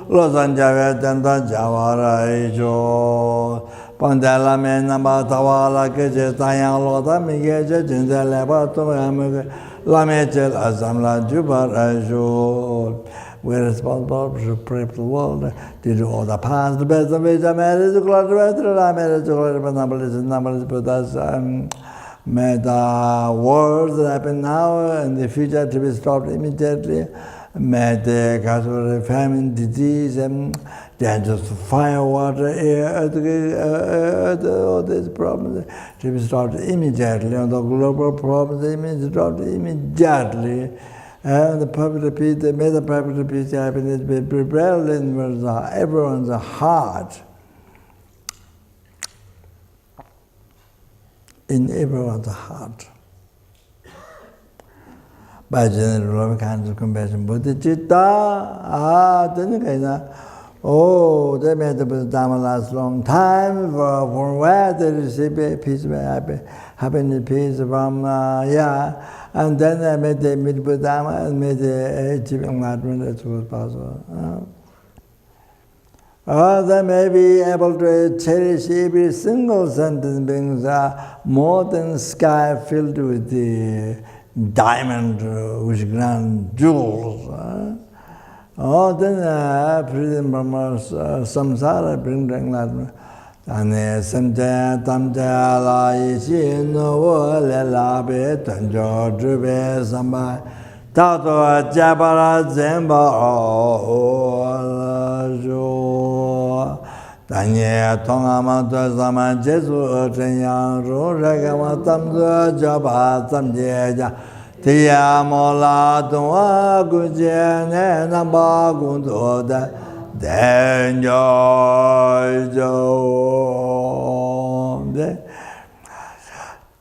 老三家园等到家娃来就放在那面那么到娃了给这怎样老他们给这正在来吧都俺们个那面这了咱们就把来说we're responsible to pray for the world, to do all the past, the best of which I married to God, the best of I married to God, but numbers, but that's may the wars that happen now and the future to be stopped immediately, may the cause of famine, disease, dangers of fire, water, air, all these problems to be stopped immediately, and the global problems immediately stopped immediately. And the perfect peace, may the perfect peace happiness be prevailed in everyone's heart. In everyone's heart. By general loving kindness, compassion, Buddha Chitta, they made the Dharma last long time from where they receive peace, happiness, peace from, and then they made the meet Dharma and made the achieving enlightenment as soon as possible. They may be able to cherish every single sentence being more than sky filled with the diamond, which grand jewels. Then freedom from samsara bring the enlightenment. Ane samjaya tamjaya la ishi no wo le la be tanjo drube samba tato jabara zemba o jo tanye tonga ma to sama jesu chenyang ro regama tamzo jaba tamje ja tiya mola tonga guje ne namba gundo da then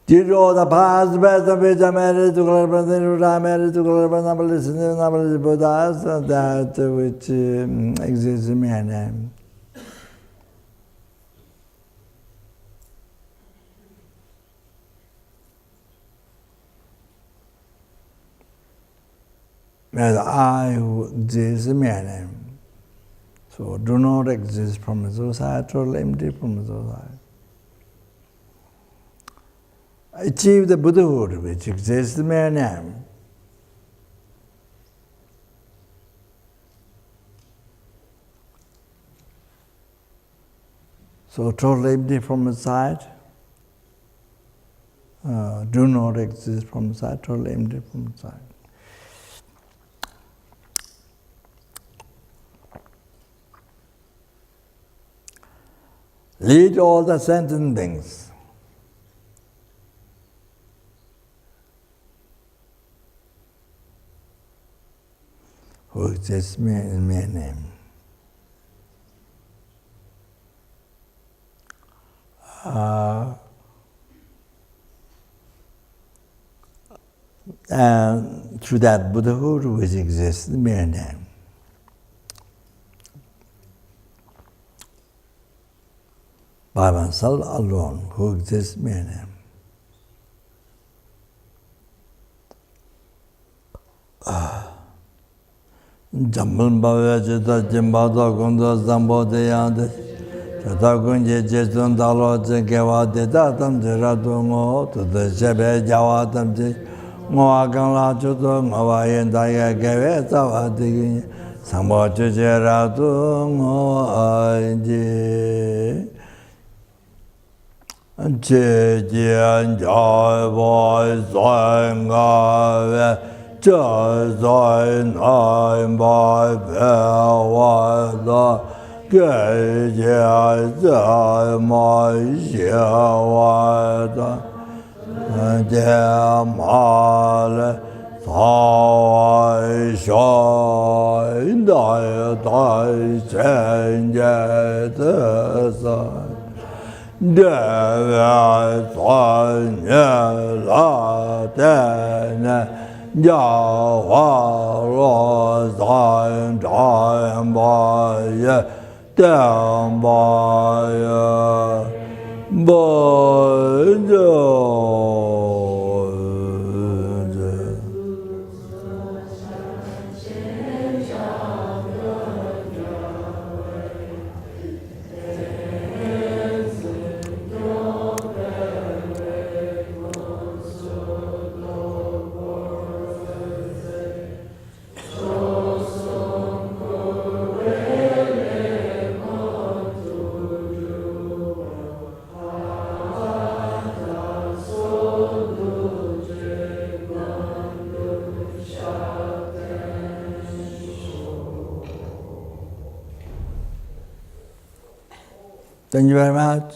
did all the past, best of which I married to Global, I married to Global, number Buddhas, that which exists in my name. As I who exists in my name. So do not exist from a societal, empty from a society. Achieve the Buddhahood which exists in my name. So totally empty from the side. Do not exist from the side, totally empty from the side. Lead all the sentient things. Who exists in my name. And through that Buddhahood which exists in my name. By oneself alone, who exists in my name. Jambal Bhava Jita Jimbada Gunda Zambo Deyande Jata Gunje Jetun Dalo Jenkewa Deta Tam Jiratu Ngo to the Shebe Jawa Tam Ji Ngoa Gangla Chuto Ngoa Yendaya Gewe Tawa Digi Sambo Chujeratu Ngoa Ji Che Jian Jai Vai Zai Nga Cha Zai Nai Bai Pe Wai Da Ge Jia Zai Mai Xia Wai Da Jia Ma Le Dai Shai Dai Dai Chen Je Te Sa Deva San Ye La Te Ne Ja Hua Ro San Chan Ba Ye Ten Ba Ye Ba Jo Thank you very much.